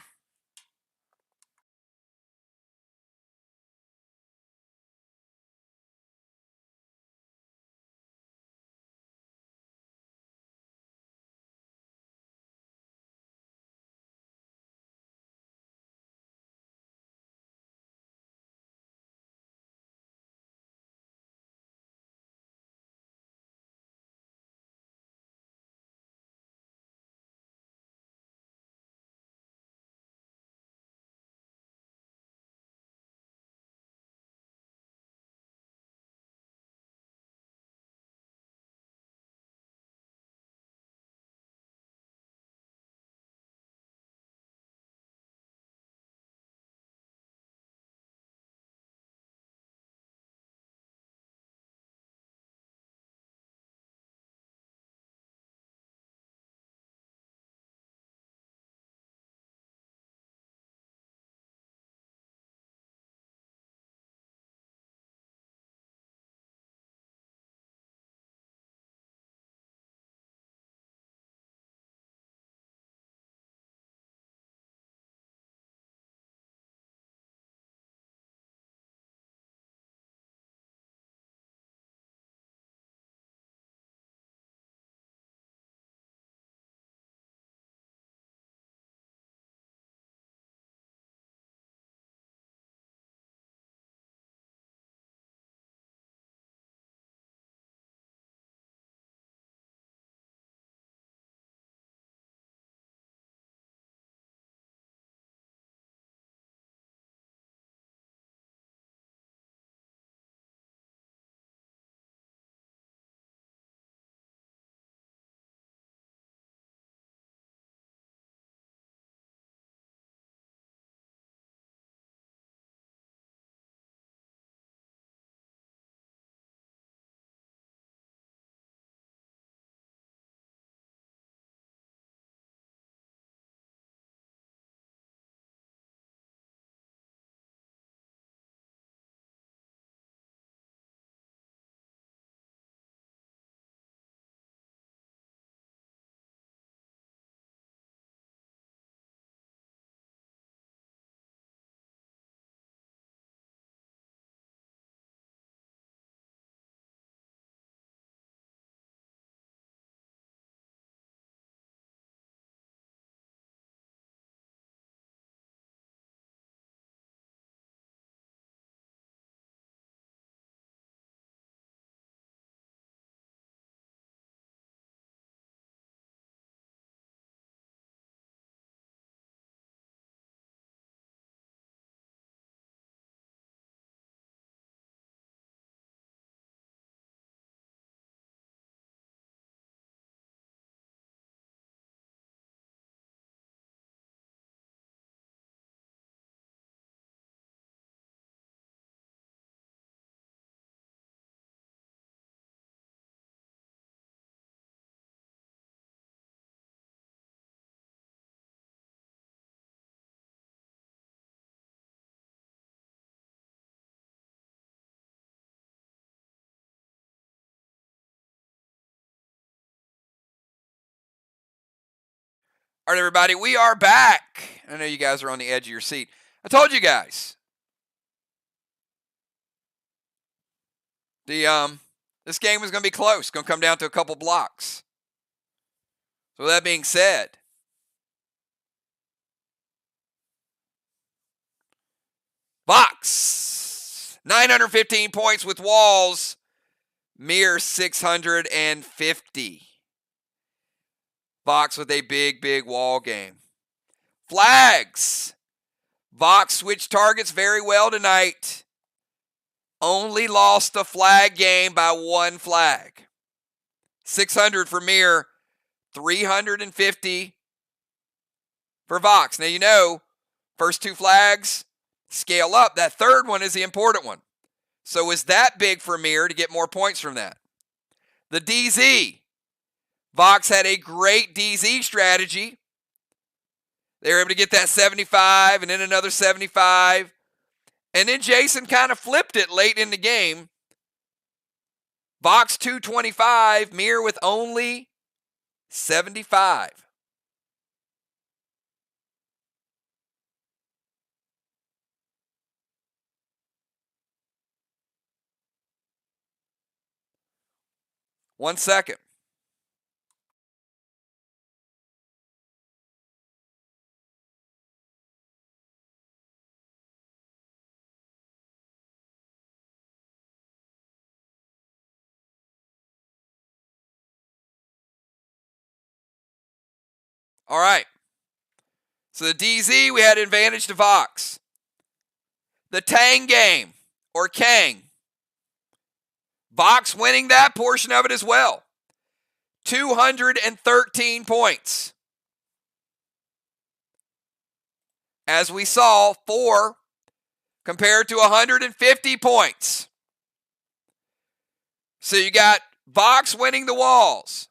All right, everybody, we are back. I know you guys are on the edge of your seat. I told you guys. This game was going to be close. It's going to come down to a couple blocks. So with that being said, VOX, 915 points with walls. MIR 650. VOX with a big wall game. Flags. VOX switched targets very well tonight. Only lost the flag game by 1 flag. 600 for MIR, 350 for VOX. Now, you know, first 2 flags scale up. That third one is the important one. So is that big for MIR to get more points from that? The DZ. VOX had a great DZ strategy. They were able to get that 75 and then another 75. And then Jason kind of flipped it late in the game. VOX 225, MIR with only 75. One second. All right. So the DZ, we had advantage to VOX. The Tang game, or Kang. VOX winning that portion of it as well. 213 points. As we saw, 4 compared to 150 points. So you got VOX winning the walls.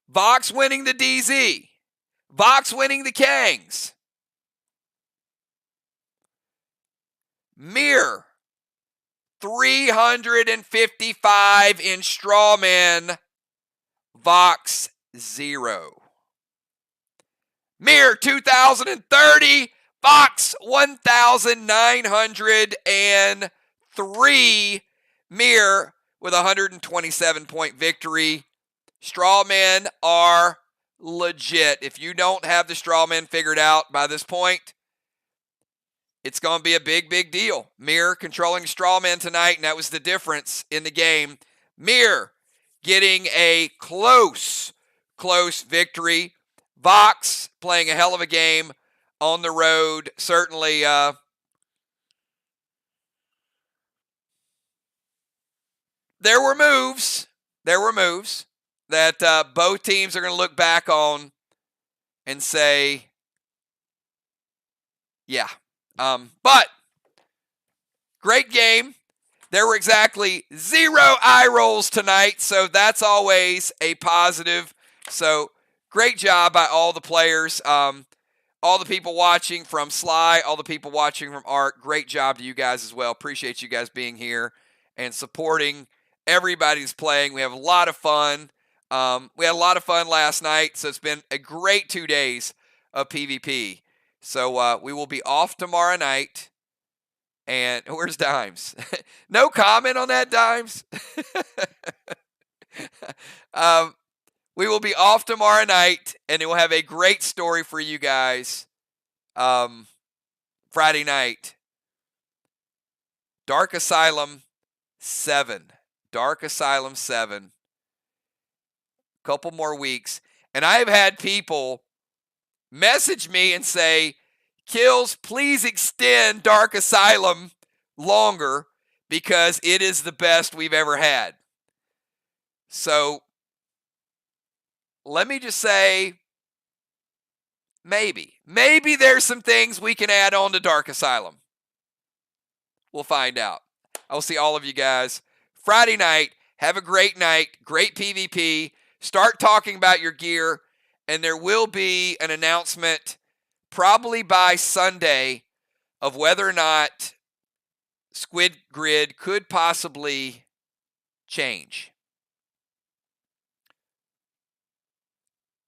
VOX winning the DZ. VOX winning the Kangs. MIR 355 in strawman. VOX 0. MIR 2030. VOX 1903. MIR with a 127-point victory. Strawmen are legit. If you don't have the strawmen figured out by this point, it's going to be a big deal. MIR controlling strawmen tonight, and that was the difference in the game. MIR getting a close victory. VOX playing a hell of a game on the road. Certainly, there were moves that both teams are going to look back on and say, yeah. But great game. There were exactly 0 eye rolls tonight, so that's always a positive. So great job by all the players, all the people watching from Sly, all the people watching from Art. Great job to you guys as well. Appreciate you guys being here and supporting everybody who's playing. We have a lot of fun. We had a lot of fun last night, so it's been a great 2 days of PvP. So we will be off tomorrow night. And where's Dimes? No comment on that, Dimes. We will be off tomorrow night, and it will have a great story for you guys Friday night. Dark Asylum 7. Dark Asylum 7. Couple more weeks. And I have had people message me and say, Kills, please extend Dark Asylum longer because it is the best we've ever had. So let me just say, maybe there's some things we can add on to Dark Asylum. We'll find out. I'll see all of you guys Friday night. Have a great night, great PvP. Start talking about your gear, and there will be an announcement probably by Sunday of whether or not Squid Grid could possibly change.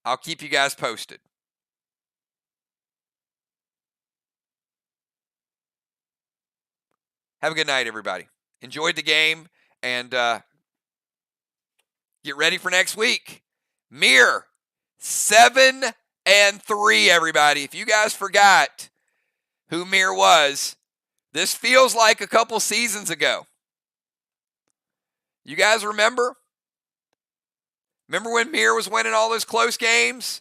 I'll keep you guys posted. Have a good night, everybody. Enjoyed the game, and get ready for next week. MIR 7-3, everybody. If you guys forgot who MIR was, this feels like a couple seasons ago. You guys remember? Remember when MIR was winning all those close games?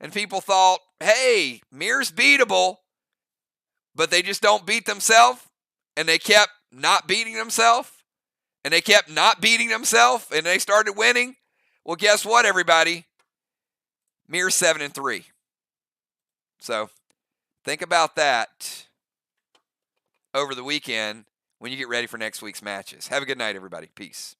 And people thought, hey, MIR's beatable, but they just don't beat themselves. And they kept not beating themselves. And they kept not beating themselves. And they started winning. Well, guess what, everybody? MIR's 7-3. So think about that over the weekend when you get ready for next week's matches. Have a good night, everybody. Peace.